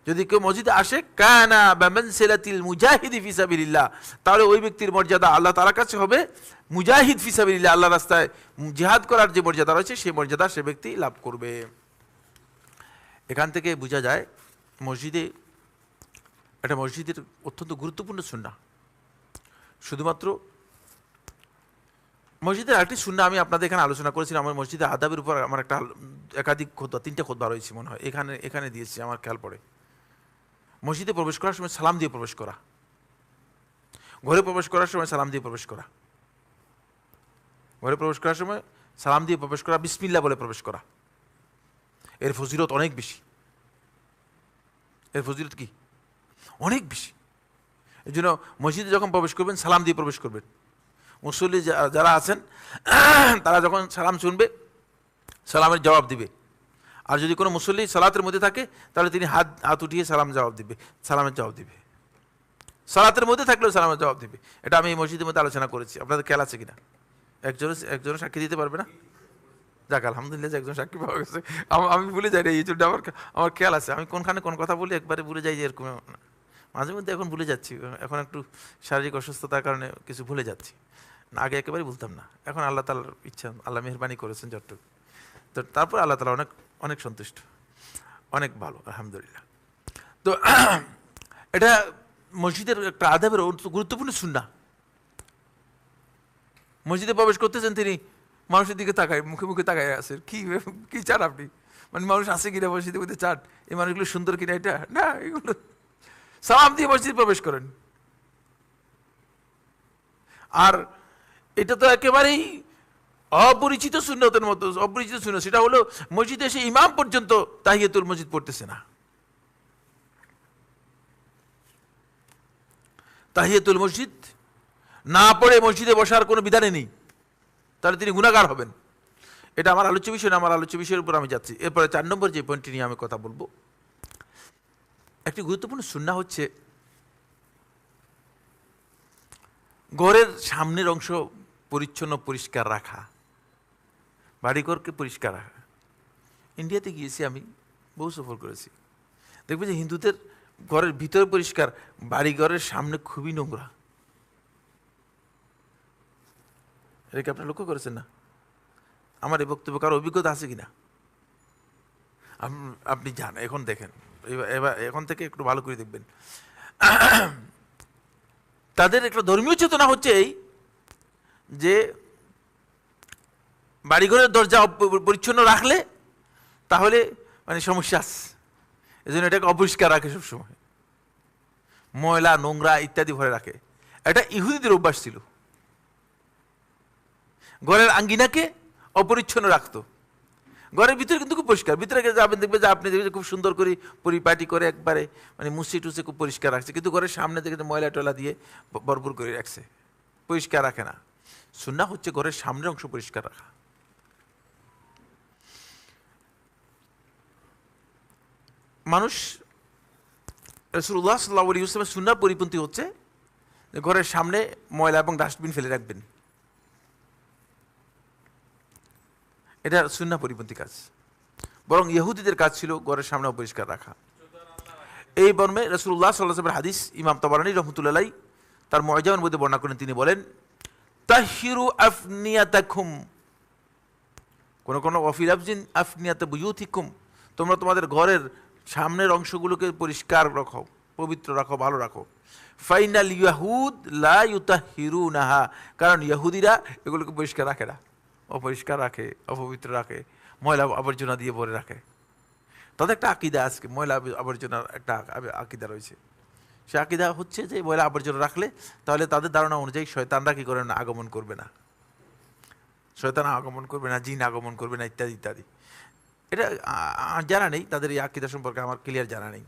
যদি কেউ মসজিদে আসে, কানা বিমানসিলাতিল মুজাহিদি ফি সাবিলিল্লাহ, তাহলে ওই ব্যক্তির মর্যাদা আল্লাহ তাআলার কাছে হবে মুজাহিদ ফি সাবিলিল্লাহ, আল্লাহর রাস্তায় জিহাদ করার যে মর্যাদা রয়েছে সেই মর্যাদা সে ব্যক্তি লাভ করবে। এখান থেকে বোঝা যায় মসজিদে, এটা মসজিদের অত্যন্ত গুরুত্বপূর্ণ সুন্নাহ। শুধুমাত্র মসজিদের আরেকটি সুন্নাহ আমি আপনাদের এখানে আলোচনা করেছিলাম, আমার মসজিদের আদাবের উপর আমার একটা একাধিক খুতবা, 3টে খুতবা রয়েছে মনে হয়, এখানে দিয়েছি, আমার খেয়াল পড়ে। মসজিদে প্রবেশ করার সময় সালাম দিয়ে প্রবেশ করা, ঘরে প্রবেশ করার সময় সালাম দিয়ে প্রবেশ করা, ঘরে প্রবেশ করার সময় সালাম দিয়ে প্রবেশ করা, বিসমিল্লাহ বলে প্রবেশ করা, এর ফজিলত অনেক বেশি। এর ফজিলত কি? অনেক বেশি। এই জন্য মসজিদে যখন প্রবেশ করবেন সালাম দিয়ে প্রবেশ করবেন। মুসল্লি যারা আছেন তারা যখন সালাম শুনবে, সালামের জবাব দিবে। আর যদি কোনো মুসল্লি সালাতের মধ্যে থাকে, তাহলে তিনি হাত উঠিয়ে সালামের জবাব দিবে। সালাতের মধ্যে থাকলেও সালামের জবাব দিবে। এটা আমি এই মসজিদের মধ্যে আলোচনা করেছি, আপনাদের খেয়াল আছে কিনা? একজনও সাক্ষী দিতে পারবে না? যাক, আলহামদুলিল্লাহ যে একজন সাক্ষী পাওয়া গেছে। আমি ভুলে যাই না, এই জন্য আমার খেয়াল আছে। আমি কোনখানে কোন কথা বলি একবারে ভুলে যাই, যে এরকম মাঝে মধ্যে এখন ভুলে যাচ্ছি। এখন একটু শারীরিক অসুস্থতার কারণে কিছু ভুলে যাচ্ছি, না আগে একেবারে বলতাম না। এখন আল্লাহ তাআলার ইচ্ছা, আল্লাহ মেহেরবানি করেছেন যতটুকু, তো তারপর আল্লাহ তাআলা অনেক অনেক সন্তুষ্ট, অনেক ভালো, আলহামদুলিল্লাহ। তো এটা মসজিদের একটা আদাবের গুরুত্বপূর্ণ সুন্নাহ। মসজিদে প্রবেশ করতেছেন, তিনি মানুষের দিকে তাকায়, মুখে মুখে তাকায় আছে, কি চান আপনি? মানে মানুষ আছে কিনা মসজিদের মধ্যে চান, এই মানুষগুলো সুন্দর কিনা, এটা না, এগুলো সালাম দিয়ে মসজিদে প্রবেশ করেন। আর এটা তো একেবারেই অপরিচিত সুন্নতের মতো, অপরিচিত সুন্নত। সেটা হলো মসজিদে এসে ইমাম পর্যন্ত তাহিয়াতুল মসজিদ পড়তেছে না। তাহিয়াতুল মসজিদ না পড়ে মসজিদে বসার কোনো বিধানে নেই, তাহলে তিনি গুনাহগার হবেন। এটা আমার আলোচ্য বিষয় না, আমার আলোচ্য বিষয়ের উপর আমি যাচ্ছি। এরপরে 4 নম্বর যে পয়েন্টটি নিয়ে আমি কথা বলবো, একটি গুরুত্বপূর্ণ সুন্নাহ হচ্ছে ঘরের সামনের অংশ পরিচ্ছন্ন পরিষ্কার রাখা, বাড়িঘরকে পরিষ্কার রাখা। ইন্ডিয়াতে গিয়েছি আমি, বহু সফর করেছি, দেখবে যে হিন্দুদের ঘরের ভিতরে পরিষ্কার, বাড়িঘরের সামনে খুবই নোংরা। এটা কি আপনারা লক্ষ্য করেছেন না? আমার এই বক্তব্য কারো অভিজ্ঞতা আছে কিনা? আপনি যান, এখন দেখেন, এবার এখন থেকে একটু ভালো করে দেখবেন। তাদের একটা ধর্মীয় চেতনা হচ্ছে এই যে বাড়িঘরের দরজা পরিচ্ছন্ন রাখলে তাহলে মানে সমস্যা আছে, এই জন্য এটাকে অপরিষ্কার রাখে সবসময়, ময়লা নোংরা ইত্যাদি ভরে রাখে। এটা ইহুদিদের অভ্যাস ছিল, ঘরের আঙ্গিনাকে অপরিচ্ছন্ন রাখতো। ঘরের ভিতরে কিন্তু খুব পরিষ্কার, ভিতরে যাবেন দেখবে যে আপনি দেখবেন খুব সুন্দর করে পরিপাটি করে একবারে মানে মুছি টুসে খুব পরিষ্কার রাখছে, কিন্তু ঘরের সামনে দেখে ময়লা টয়লা দিয়ে ভরপুর করে রাখছে, পরিষ্কার রাখে না। সুন্নাহ হচ্ছে ঘরের সামনের অংশ পরিষ্কার রাখা। মানুষ রাসূলুল্লাহ সাল্লাল্লাহু আলাইহি ওয়াসাল্লামের সুন্নাহর পরিপন্থী হচ্ছে ঘরের সামনে ময়লা এবং ডাস্টবিন ফেলে রাখবেন, এটা সুন্নাহ পরিপন্থী কাজ। বরং ইহুদিদের কাজ ছিল ঘরের সামনে অপরিষ্কার রাখা। এই মর্মে রাসূলুল্লাহ সাল্লাল্লাহু আলাইহি ওয়াসাল্লামের হাদিস ইমাম তাবারানী রাহমাতুল্লাহ আলাইহি তার মুআজামের মধ্যে বর্ণনা করেন। তিনি বলেন, তাহহিরু আফনিয়াতাকুম, কোন কোন ওয়া ফি লাফজিন আফনিয়াতা বুয়ুতিকুম, তোমরা তোমাদের ঘরের সামনের অংশগুলোকে পরিষ্কার রাখো, পবিত্র রাখো, ভালো রাখো। ফাইনাল ইয়াহুদ লা ইউতাহহিরুনাহা, কারণ ইহুদিরা এগুলোকে পরিষ্কার রাখে না, অপরিষ্কার রাখে, অপবিত্র রাখে, ময়লা আবর্জনা দিয়ে ভরে রাখে। তাদের একটা আকিদা, আজকে ময়লা আবর্জনার একটা আকিদা রয়েছে। সে আকিদা হচ্ছে যে ময়লা আবর্জনা রাখলে তাহলে তাদের ধারণা অনুযায়ী শয়তানরা কি করে না, আগমন করবে না, শয়তান আগমন করবে না, জিন আগমন করবে না, ইত্যাদি ইত্যাদি। এটা জানা নেই, তাদের এই আকিদা সম্পর্কে আমার ক্লিয়ার জানা নেই,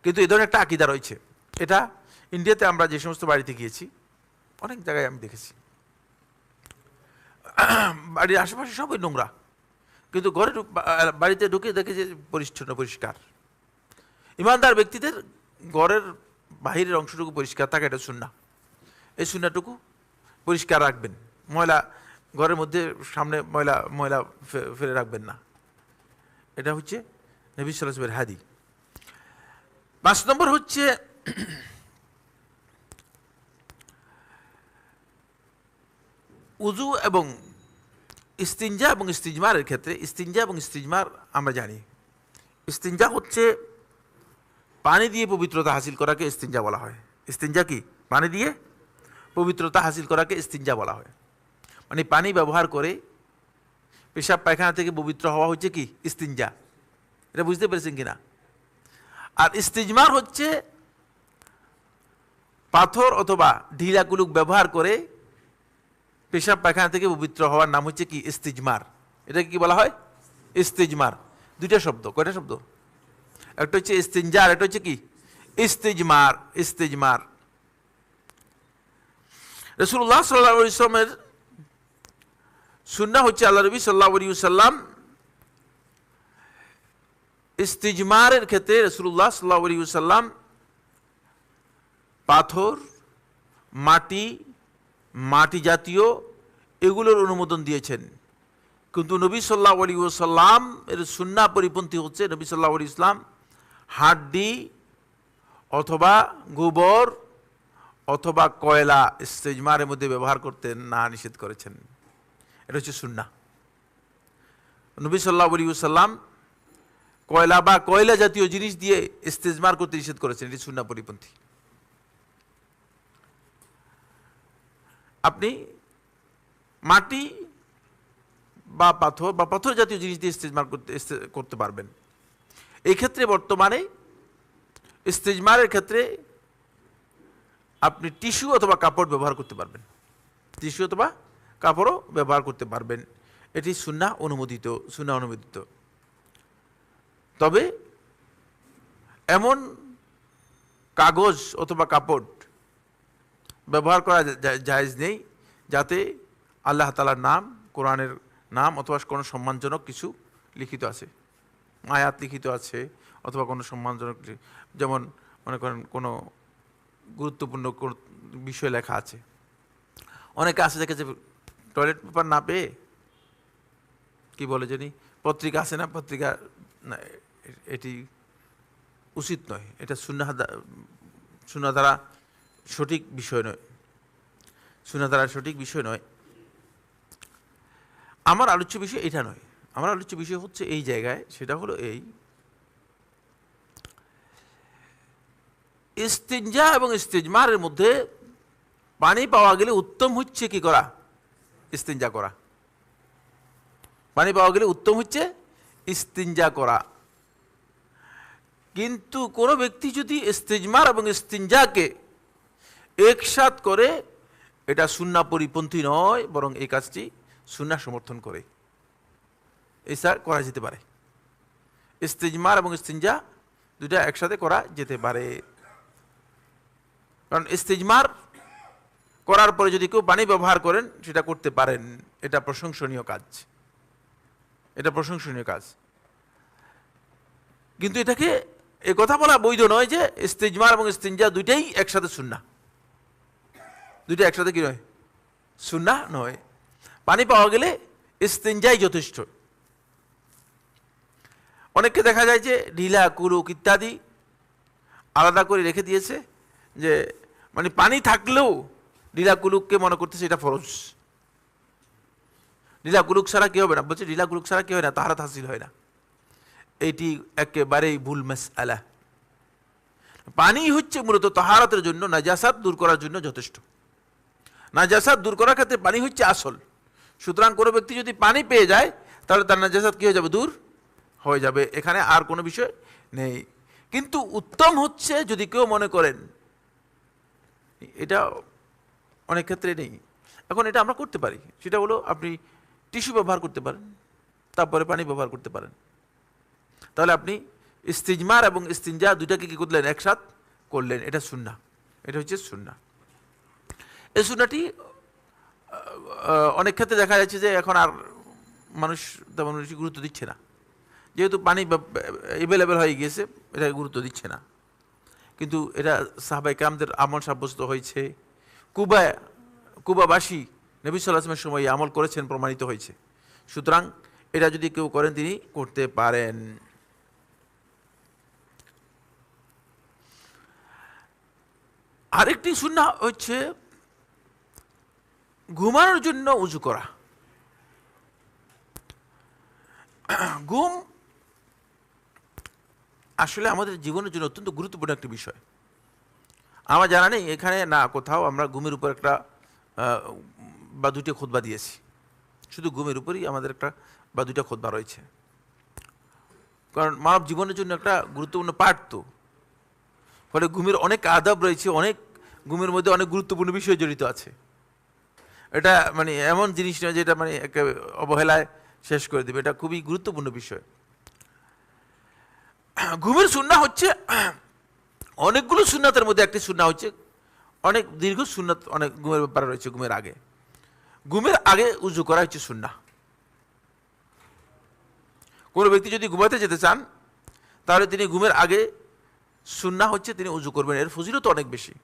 কিন্তু এই ধরনের একটা আকিদা রয়েছে। এটা ইন্ডিয়াতে আমরা যে সমস্ত বাড়িতে গিয়েছি অনেক জায়গায় আমি দেখেছি, বাড়ির আশেপাশে সবই নোংরা, কিন্তু ঘরে বাড়িতে ঢুকে দেখে যে পরিচ্ছন্ন পরিষ্কার। ইমানদার ব্যক্তিদের ঘরের বাহিরের অংশটুকু পরিষ্কার থাকে, এটা সুন্নাহ। এই সুন্নাহটুকু পরিষ্কার রাখবেন, ময়লা ঘরের মধ্যে সামনে ময়লা ফেলে রাখবেন না, এটা হচ্ছে নবী সাল্লাল্লাহু আলাইহি ওয়াসাল্লামের হাদিস। 5 নম্বর হচ্ছে উযু এবং ইস্তিনজা এবং ইস্তিজমারের ক্ষেত্রে, ইস্তিনজা এবং ইস্তিজমার আমরা জানি, ইস্তিনজা হচ্ছে পানি দিয়ে পবিত্রতা হাসিল করাকে ইস্তিনজা বলা হয়। ইস্তিনজা কি? পানি দিয়ে পবিত্রতা হাসিল করাকে ইস্তিনজা বলা হয়। মানে পানি ব্যবহার করে পেশাব পায়খানা থেকে পবিত্র হওয়া হচ্ছে কি? ইস্তিনজা। এটা বুঝতে পেরেছেন কিনা? আর ইস্তিজমার হচ্ছে পাথর অথবা ঢিলা কুলুক ব্যবহার করে পেশাব পায়খানা থেকে পবিত্র হওয়ার নাম হচ্ছে কি? ইস্তিজমার। এটাকে কি বলা হয়? ইস্তিজমার। দুইটা শব্দ। কয়টা শব্দ? একটা হচ্ছে ইস্তিনজা আর একটা হচ্ছে কি? ইস্তিজমার। ইস্তিজমার। রাসূলুল্লাহ সাল্লাল্লাহু আলাইহি ওয়াসাল্লামের সুন্নাহ হচ্ছে, আল্লাহ নবী সাল্লাল্লাহু আলাইহি ওয়াসাল্লাম ইস্তিজমারের ক্ষেত্রে রাসূলুল্লাহ সাল্লাল্লাহু আলাইহি ওয়াসাল্লাম পাথর, মাটি জাতীয় এগুলোর অনুমোদন দিয়েছেন। কিন্তু নবী সাল্লাল্লাহু আলাইহি ওয়াসাল্লাম এর সুন্নাহ পরিপন্থী হচ্ছে, নবী সাল্লাল্লাহু আলাইহি ওয়াসাল্লাম হাড্ডি অথবা গোবর অথবা কয়লা ইস্তিজমারের মধ্যে ব্যবহার করতে না নিষেধ করেছেন। এটা হচ্ছে সুন্নাহ। নবী সাল্লাল্লাহু আলাইহি ওয়াসাল্লাম কয়লা বা কয়লা জাতীয় জিনিস দিয়ে ইস্তিজমার করতে নিষেধ করেছেন, এটি সুন্নাহ পরিপন্থী। আপনি মাটি বা পাথর জাতীয় জিনিস দিয়ে ইস্তিজমার করতে পারবেন। এই ক্ষেত্রে বর্তমানে ইস্তিজমারের ক্ষেত্রে আপনি টিস্যু অথবা কাপড় ব্যবহার করতে পারবেন, টিস্যু অথবা কাপড়ও ব্যবহার করতে পারবেন। এটি সুন্নাহ অনুমোদিত, সুন্নাহ অনুমোদিত। তবে এমন কাগজ অথবা কাপড় ব্যবহার করা জায়েজ নেই যাতে আল্লাহ তাআলার নাম, কোরআনের নাম অথবা কোনো সম্মানজনক কিছু লিখিত আছে, আয়াত লিখিত আছে অথবা কোনো সম্মানজনক, যেমন মনে করেন কোনো গুরুত্বপূর্ণ বিষয় লেখা আছে। অনেকে আছে দেখে যে টয়লেট পেপার না পেয়ে কি বলে জানি, পত্রিকা আছে না, পত্রিকা না, এটি উচিত নয়। এটা সুন্নাহ দ্বারা সঠিক বিষয় নয়, সুন্নাহ দ্বারা সঠিক বিষয় নয়। আমার আলোচ্য বিষয় এটা নয়, আমার আলোচ্য বিষয় হচ্ছে এই জায়গায়, সেটা হলো এই ইস্তিনজা এবং ইস্তিজমারের মধ্যে পানি পাওয়া গেলে উত্তম হচ্ছে কি করা? ইস্তিনজা করা। পানি পাওয়া গেলে উত্তম হচ্ছে ইস্তিনজা করা। কিন্তু কোনো ব্যক্তি যদি ইস্তিজমার এবং ইস্তিনজাকে একসাথ করে, এটা সুন্নাহ পরিপন্থী নয়, বরং এই কাজটি সুন্নাহ সমর্থন করে, এটা করা যেতে পারে। ইস্তিজমার এবং ইস্তিনজা দুটা একসাথে করা যেতে পারে। কারণ ইস্তিজমার করার পরে যদি কেউ পানি ব্যবহার করেন, সেটা করতে পারেন, এটা প্রশংসনীয় কাজ, এটা প্রশংসনীয় কাজ। কিন্তু এটাকে এ কথা বলা বৈধ নয় যে ইস্তিজমার এবং ইস্তিনজা দুইটাই একসাথে সুন্নাহ। দুইটা একসাথে কি নয়? সুন্নাহ নয়। পানি পাওয়া গেলে ইস্তিনজাই যথেষ্ট। অনেককে দেখা যায় যে ঢিলা, কুরুক ইত্যাদি আলাদা করে রেখে দিয়েছে, যে মানে পানি থাকলেও ঢিলা কুলুককে মনে করতেছে এটা ফরজ। ঢিলা কুলুক ছাড়া কি হবে না? বলছে ঢিলা কুলুক ছাড়া কি হয় না? তাহারাত হাসিল হয় না। এটি একেবারেই ভুল মাসআলা। পানি হচ্ছে মূলত তাহারাতের জন্য, নাজাসাত দূর করার জন্য যথেষ্ট। নাজাসাত দূর করার ক্ষেত্রে পানি হচ্ছে আসল। সুতরাং কোনো ব্যক্তি যদি পানি পেয়ে যায়, তাহলে তার নাজাসাত কি হয়ে যাবে? দূর হয়ে যাবে। এখানে আর কোনো বিষয় নেই। কিন্তু উত্তম হচ্ছে যদি কেউ মনে করেন, এটা অনেক ক্ষেত্রে নেই। এখন এটা আমরা করতে পারি, সেটা হলো আপনি টিস্যু ব্যবহার করতে পারেন, তারপরে পানি ব্যবহার করতে পারেন। তাহলে আপনি ইস্তিজমার এবং ইস্তিনজা দুইটাকে কি করলেন? একসাথ করলেন। এটা সুন্নাহ, এটা হচ্ছে সুন্নাহ। এই সুন্নাহটি অনেক ক্ষেত্রে দেখা যাচ্ছে যে এখন আর মানুষ তেমন বেশি গুরুত্ব দিচ্ছে না, যেহেতু পানি অ্যাভেলেবেল হয়ে গিয়েছে, এটা গুরুত্ব দিচ্ছে না। কিন্তু এটা সাহাবায়ে কেরামদের আমল সাব্যস্ত হয়েছে। কুবাবাসী নবী সাল্লাল্লাহু আলাইহি ওয়াসাল্লামের সময় আমল করেছেন, প্রমাণিত হয়েছে। সুতরাং এটা যদি কেউ করেন, তিনি করতে পারেন। আরেকটি সুন্নাহ হচ্ছে ঘুমানোর জন্য উযু করা। ঘুম আসলে আমাদের জীবনের জন্য অত্যন্ত গুরুত্বপূর্ণ একটি বিষয়। আমার জানা নেই এখানে না কোথাও আমরা ঘুমের উপর একটা বা দুটো খুতবা দিয়েছি। শুধু ঘুমের উপরই আমাদের একটা বা দুইটা খুতবা রয়েছে, কারণ মানব জীবনের জন্য একটা গুরুত্বপূর্ণ পার্ট তো। ফলে ঘুমের অনেক আদব রয়েছে, অনেক ঘুমের মধ্যে অনেক গুরুত্বপূর্ণ বিষয় জড়িত আছে। এটা মানে এমন জিনিস নয় যেটা মানে অবহেলায় শেষ করে দেবে, এটা খুবই গুরুত্বপূর্ণ বিষয়। ঘুমের সুন্নাহ হচ্ছে অনেকগুলো সুন্নাতের মধ্যে একটি সুন্নাহ হচ্ছে, অনেক দীর্ঘ সুন্নাত অনেক ঘুমের ব্যাপারে রয়েছে। ঘুমের আগে উযু করা হচ্ছে সুন্নাহ। কোনো ব্যক্তি যদি ঘুমাতে যেতে চান, তাহলে তিনি ঘুমের আগে সুন্নাহ হচ্ছে তিনি উযু করবেন। এর ফজিলত অনেক বেশি।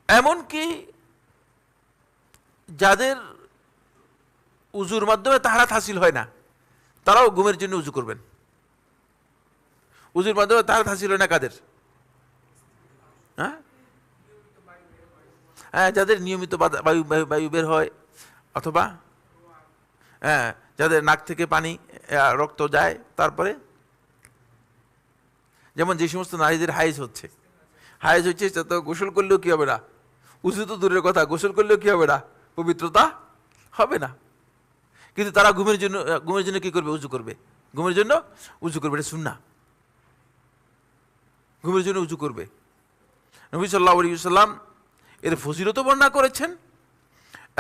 এমনকি যাদের উযুর মাধ্যমে তাহারাত হাসিল হয় না, তারাও ঘুমের জন্য উযু করবেন। উযুর মাধ্যমে তাহারাত হাসিল হয় না কাদের? হ্যাঁ, যাদের নিয়মিত বায়ু বের হয়, অথবা হ্যাঁ যাদের নাক থেকে পানি রক্ত যায়, তারপরে যেমন যে সমস্ত নারীদের হাইজ হচ্ছে তো গোসল করলেও কি হবে না? উযু তো দূরের কথা, গোসল করলেও কি হবে না? পবিত্রতা হবে না। কিন্তু তারা ঘুমের জন্য কি করবে? উযু করবে। ঘুমের জন্য উযু করবে, এটা সুন্নাহ। ঘুমের জন্য উযু করবে। নবী সাল্লাল্লাহু আলাইহি ওয়াসাল্লাম এর ফজিলত বর্ণনা করেছেন,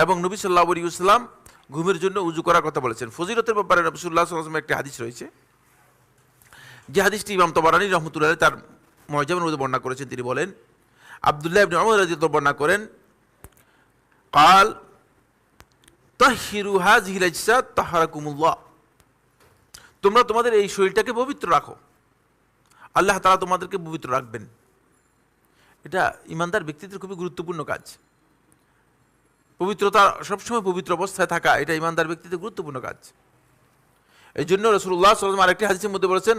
এবং নবী সাল্লাল্লাহু আলাইহি ওয়াসাল্লাম ঘুমের জন্য উযু করার কথা বলেছেন। ফজিলতের ব্যাপারে রাসূলুল্লাহ সাল্লাল্লাহু আলাইহি ওয়াসাল্লামের একটি হাদিস রয়েছে, যে হাদিসটি ইমাম তাবারানী রাহমাতুল্লাহ আলাইহি তার মুআজ্জামের মধ্যে বর্ণনা করেছেন। তিনি বলেন, আব্দুল্লাহ ইবনে উমর রাদিয়াল্লাহু বর্ণনা করেন, قال তাহহিরু হাযিহিল আজসাদ তাহহারাকুমুল্লাহ, তোমরা তোমাদের এই শরীরটাকে পবিত্র রাখো, আল্লাহ তাআলা তোমাদেরকে পবিত্র রাখবেন। এটা ইমানদার ব্যক্তিদের খুবই গুরুত্বপূর্ণ কাজ। পবিত্রতা, সবসময় পবিত্র অবস্থায় থাকা, এটা ইমানদার ব্যক্তিদের গুরুত্বপূর্ণ কাজ। এই জন্য রাসূলুল্লাহ সাল্লাল্লাহু আলাইহি ওয়াসাল্লাম আরেকটি হাদিসের মধ্যে বলেছেন,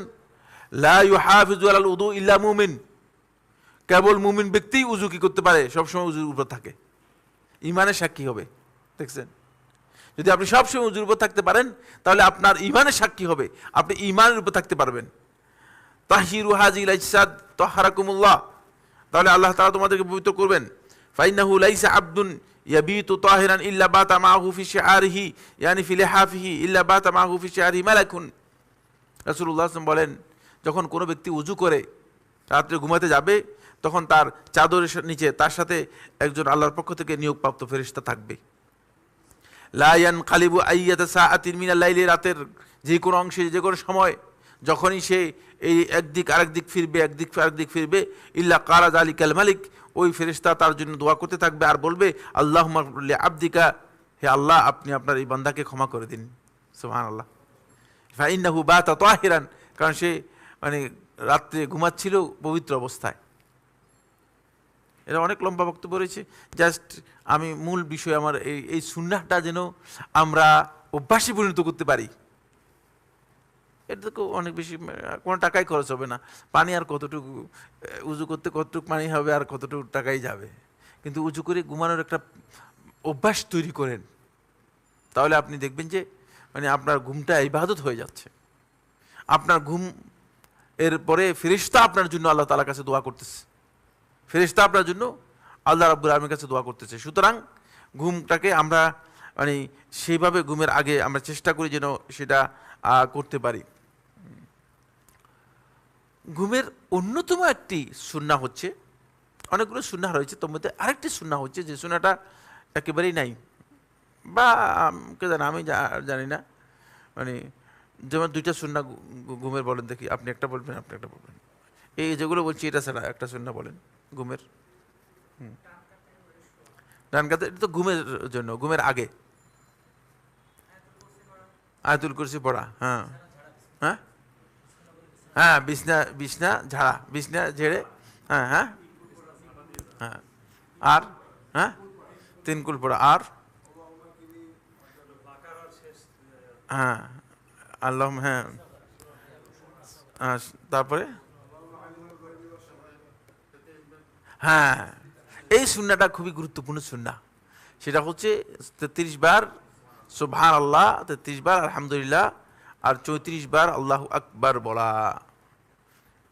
লা ইউহাফিজু আলাল উযু ইল্লা মুমিন, কেবল মুমিন ব্যক্তিই উজু কি করতে পারে, সবসময় উজুর উপর থাকে, ইমানের সাক্ষী হবে। দেখছেন, যদি আপনি সবসময় উজুর উপর থাকতে পারেন তাহলে আপনার ইমানের সাক্ষী হবে, আপনি ইমানের উপর থাকতে পারবেন। তাহিরু হাজিল আজসাদ তাহারাকুমুল্লাহ, তাহলে আল্লাহ তাআলা তোমাদেরকে পবিত্র করবেন। ফাইন্নাহু লাইসা আবদুন ইয়াবিতু তাহিরান ইল্লা বাতা মাহু ফি শিআরিহি ইয়ানি ফি লিহাফিহি ইল্লা বাতা মাহু ফি শিআরিহি মালাকুন। রাসূলুল্লাহ সাল্লাল্লাহু আলাইহি ওয়াসাল্লাম বলেন, যখন কোনো ব্যক্তি উজু করে রাত্রে ঘুমাতে যাবে তখন তার চাদরের নিচে তার সাথে একজন আল্লাহর পক্ষ থেকে নিয়োগপ্রাপ্ত ফেরেশতা থাকবে। লা ইয়ানকালিবু আইয়াতা সাআতিন মিনাল লাইলি, রাতের যে কোনো অংশে যে কোনো সময় যখনই সে এই একদিক আরেক দিক ফিরবে, একদিক আরেক দিক ফিরবে, ইল্লা কালা যালিকাল মালিক, ওই ফেরেশতা তার জন্য দোয়া করতে থাকবে আর বলবে আল্লাহুম্মা লি আবদিকা, হে আল্লাহ আপনি আপনার এই বান্দাকে ক্ষমা করে দিন। সুবহানাল্লাহ। ফাইন্নাহু বাতা তাহিরান, কারণ সে মানে রাত্রে ঘুমাচ্ছিল পবিত্র অবস্থায়। এটা অনেক লম্বা বক্তব্য রয়েছে, জাস্ট আমি মূল বিষয় আমার এই সুন্নাহটা যেন আমরা অভ্যাসে পরিণত করতে পারি। এটা তো অনেক বেশি, কোনো টাকাই খরচ হবে না। পানি আর কতটুকু, উজু করতে কতটুকু পানি হবে আর কতটুকু টাকাই যাবে, কিন্তু উজু করে ঘুমানোর একটা অভ্যাস তৈরি করেন, তাহলে আপনি দেখবেন যে মানে আপনার ঘুমটা ইবাদত হয়ে যাচ্ছে। আপনার ঘুম এর পরে ফেরেশতা আপনার জন্য আল্লাহ তাআলার কাছে দোয়া করতেছে, ফেরেশতা আপনার জন্য আল্লাহ রাব্বুল আলামিনের কাছে দোয়া করতেছে। সুতরাং ঘুমটাকে আমরা মানে সেইভাবে ঘুমের আগে আমরা চেষ্টা করি যেন সেটা করতে পারি। ঘুমের অন্যতম একটি সুন্নাহ হচ্ছে, অনেকগুলো সুন্নাহ রয়েছে, তোর মধ্যে আরেকটি সুন্নাহ হচ্ছে যে সুন্নাহটা একেবারেই নাই, বা কে জানে, আমি জানি না, মানে যেমন দুইটা সুন্নাহ ঘুমের বলেন দেখি, আপনি একটা বলবেন আপনি একটা বলবেন, এই যেগুলো বলছি এটা ছাড়া একটা সুন্নাহ বলেন ঘুমের। ডান কাতে, এটা তো ঘুমের জন্য, ঘুমের আগে আয়াতুল কুরসি পড়া। হ্যাঁ হ্যাঁ হ্যাঁ, বিছনা বিছনা ঝাড়া, বিছনা ঝেড়ে, হ্যাঁ হ্যাঁ হ্যাঁ, আর হ্যাঁ 3 কুল পড়া, আর হ্যাঁ আল্লাহ, হ্যাঁ তারপরে হ্যাঁ, এই সুন্নাহটা খুবই গুরুত্বপূর্ণ সুন্নাহ। সেটা হচ্ছে 33 বার সুবহানাল্লাহ, 33 বার আলহামদুলিল্লাহ, আর 34 বার আল্লাহু আকবার বলা।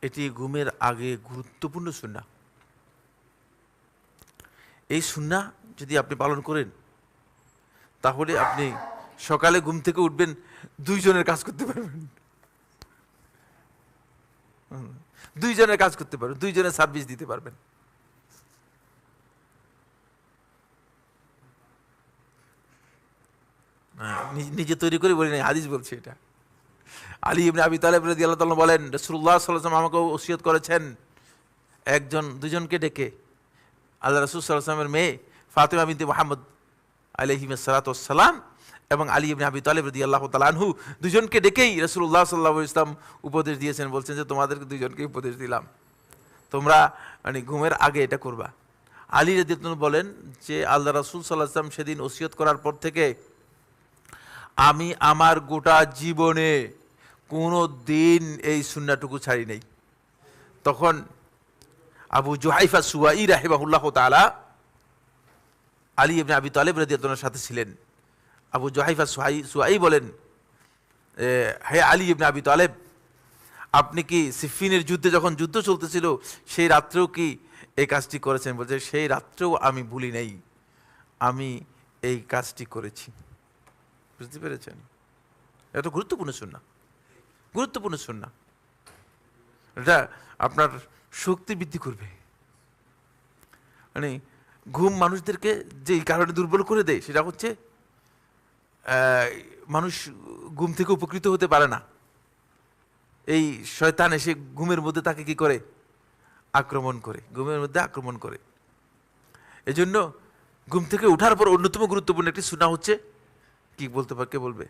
এটি ঘুমের আগে গুরুত্বপূর্ণ সুন্নাহ। এই সুন্নাহ যদি আপনি পালন করেন তাহলে আপনি সকালে ঘুম থেকে উঠবেন, 2 জনের কাজ করতে পারবেন, 2 জনের কাজ করতে পারবেন, 2 জনের সার্ভিস দিতে পারবেন। নিজে তৈরি করে বলি না, হাদিস বলছে এটা। আলী ইবনে আবি তালেব রাদিয়াল্লাহু তাআলা বলেন, রাসূলুল্লাহ সাল্লাল্লাহু আলাইহি ওয়াসাল্লাম আমাকে ওসিয়ত করেছেন, দুজনকে ডেকে, আল্লাহ রাসূল সাল্লাল্লাহু আলাইহি ওয়াসাল্লামের মেয়ে ফাতিমা বিনতে মুহাম্মদ আলাইহিস সালাতু ওয়াস সালাম এবং আলী ইবনে আবি তালেব রাদিয়াল্লাহু তাআলা আনহু, দুজনকে ডেকেই রাসূলুল্লাহ সাল্লাল্লাহু আলাইহি ওয়াসাল্লাম উপদেশ দিয়েছেন, বলছেন যে তোমাদেরকে দুজনকে উপদেশ দিলাম, তোমরা মানে ঘুমের আগে এটা করবা। আলী রাদিয়াল্লাহু আনহু বলেন যে আল্লাহ রাসূল সাল্লাল্লাহু আলাইহি ওয়াসাল্লাম সেদিন ওসিয়ত করার পর থেকে আমি আমার গোটা জীবনে কোনো দিন এই সুন্নাহটুকু ছাড়ি নাই। তখন আবু জুহাইফা সুয়াই রাহিমাহুল্লাহ তাআলা আলী ইবনে আবি তালেব রাদিয়াল্লাহু আনহুর সাথে ছিলেন। আবু জুহাইফা সুয়াই বলেন, হে আলী ইবনে আবি তালেব, আপনি কি সিফিনের যুদ্ধে যখন যুদ্ধ চলতেছিল সেই রাত্রেও কি এই কাজটি করেছেন? বলছে সেই রাত্রেও আমি ভুলি নাই, আমি এই কাজটি করেছি। বুঝতে পেরেছেন? এটা গুরুত্বপূর্ণ সুন্নাহ, গুরুত্বপূর্ণ সুন্নাহ। এটা আপনার শক্তি বৃদ্ধি করবে। মানে ঘুম মানুষদেরকে যেই কারণে দুর্বল করে দেয় সেটা হচ্ছে মানুষ ঘুম থেকে উপকৃত হতে পারে না। এই শয়তান এসে ঘুমের মধ্যে তাকে কি করে? আক্রমণ করে, ঘুমের মধ্যে আক্রমণ করে। এজন্য ঘুম থেকে ওঠার পর অন্যতম গুরুত্বপূর্ণ একটি সুন্নাহ হচ্ছে, কি বলতে পারে, কে বলবে?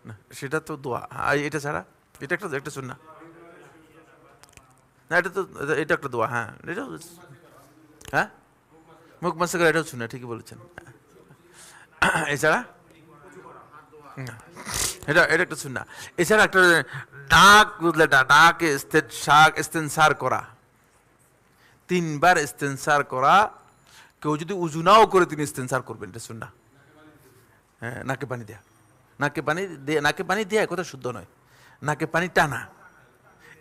না সেটা তো দোয়া। এটা ছাড়া এটা একটা সুন্নাহ না, এটা তো এটা একটা দোয়া। হ্যাঁ এটা, হ্যাঁ মুখ মাসা করা, এটাও সুন্নাহ, ঠিকই বলেছেন। এছাড়া এটা একটা সুন্নাহ। এছাড়া একটা ডাক, বুঝলে, ডাকে ইস্তেনসার করা, 3 বার ইস্তেনসার করা। কেউ যদি উজু নাও করে তিনি ইস্তেনসার করবেন, এটা সুন্নাহ। হ্যাঁ, নাকে পানি দেয়া, নাকে পানি দেয়া কথা শুদ্ধ নয়, নাকে পানি টানা।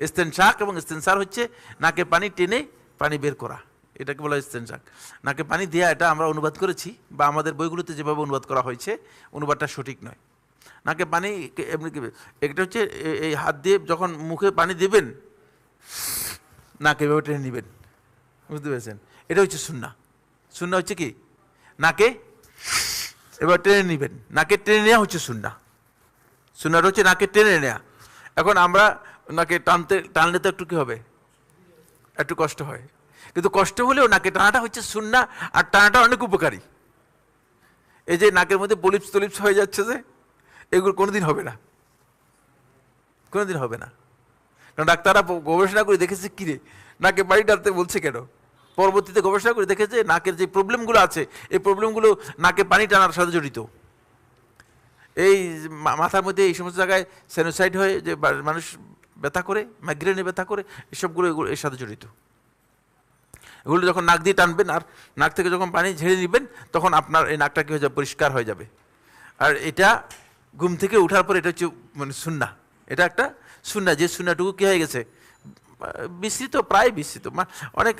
ইস্তেনশাক এবং ইস্তেনসার হচ্ছে নাকে পানি টেনে পানি বের করা, এটাকে বলা হয় ইস্তেনশাক। নাকে পানি দেয়া এটা আমরা অনুবাদ করেছি, বা আমাদের বইগুলোতে যেভাবে অনুবাদ করা হয়েছে অনুবাদটা সঠিক নয়। নাকে পানি এমনি এটা হচ্ছে এই হাত দিয়ে যখন মুখে পানি দেবেন, নাকে এভাবে টেনে নেবেন, বুঝতে পেরেছেন? এটা হচ্ছে সুন্নাহ। সুন্নাহ হচ্ছে কি, নাকে এবার টেনে নেবেন, নাকে টেনে নেওয়া হচ্ছে সুন্নাহ। সুন্নাহটা হচ্ছে নাকে টেনে নেওয়া। এখন আমরা নাকে টানলে তো একটু কি হবে, একটু কষ্ট হয়, কিন্তু কষ্ট হলেও নাকে টানাটা হচ্ছে সুন্নাহ, আর টানাটা অনেক উপকারী। এই যে নাকের মধ্যে পলিপস টলিপস হয়ে যাচ্ছে যে, এগুলো কোনোদিন হবে না, কোনোদিন হবে না। কারণ ডাক্তাররা গবেষণা করে দেখেছে, কিরে নাকে পানি টানতে বলছে কেন, পরবর্তীতে গবেষণা করে দেখেছে নাকের যে প্রবলেমগুলো আছে এই প্রবলেমগুলো নাকে পানি টানার সাথে জড়িত। এই মাথার মধ্যে এই সমস্ত জায়গায় সাইনোসাইড হয়ে যে মানুষ ব্যথা করে, মাইগ্রেনে ব্যথা করে, এসবগুলো এর সাথে জড়িত। এগুলো যখন নাক দিয়ে টানবেন আর নাক থেকে যখন পানি ঝেড়ে নেবেন, তখন আপনার এই নাকটা কি হয়ে যাবে, পরিষ্কার হয়ে যাবে। আর এটা ঘুম থেকে ওঠার পর এটা হচ্ছে মানে সুন্নাহ, এটা একটা সুন্নাহ। যে সুন্নাহটুকু কী হয়ে গেছে, বিস্তৃত, প্রায় বিস্তৃত, অনেক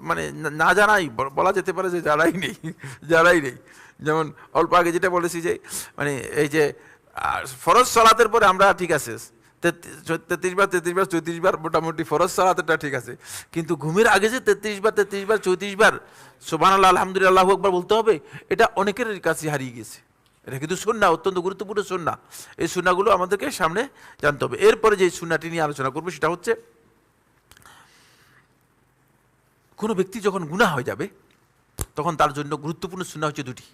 মানে না জানাই বলা যেতে পারে যে জানাই নেই। যেমন অল্প আগে যেটা বলেছি যে মানে এই যে ফরজ সালাতের পরে আমরা ঠিক আছে 33 বার 34 বার মোটামুটি ফরজ সালাতেরটা ঠিক আছে, কিন্তু ঘুমের আগে যে 33 বার 34 বার সুবহানাল্লাহ আলহামদুলিল্লাহ আল্লাহু আকবার বলতে হবে, এটা অনেকের কাছে হারিয়ে গেছে। এটা কিন্তু সুন্নাহ, অত্যন্ত গুরুত্বপূর্ণ সুন্নাহ। এই সুন্নাহগুলো আমাদেরকে সামনে জানতে হবে। এরপরে যে সুন্নাহটি নিয়ে আলোচনা করবো সেটা হচ্ছে, কোনো ব্যক্তি যখন গুনাহ হয়ে যাবে তখন তার জন্য গুরুত্বপূর্ণ সুন্নাহ হচ্ছে 2টি।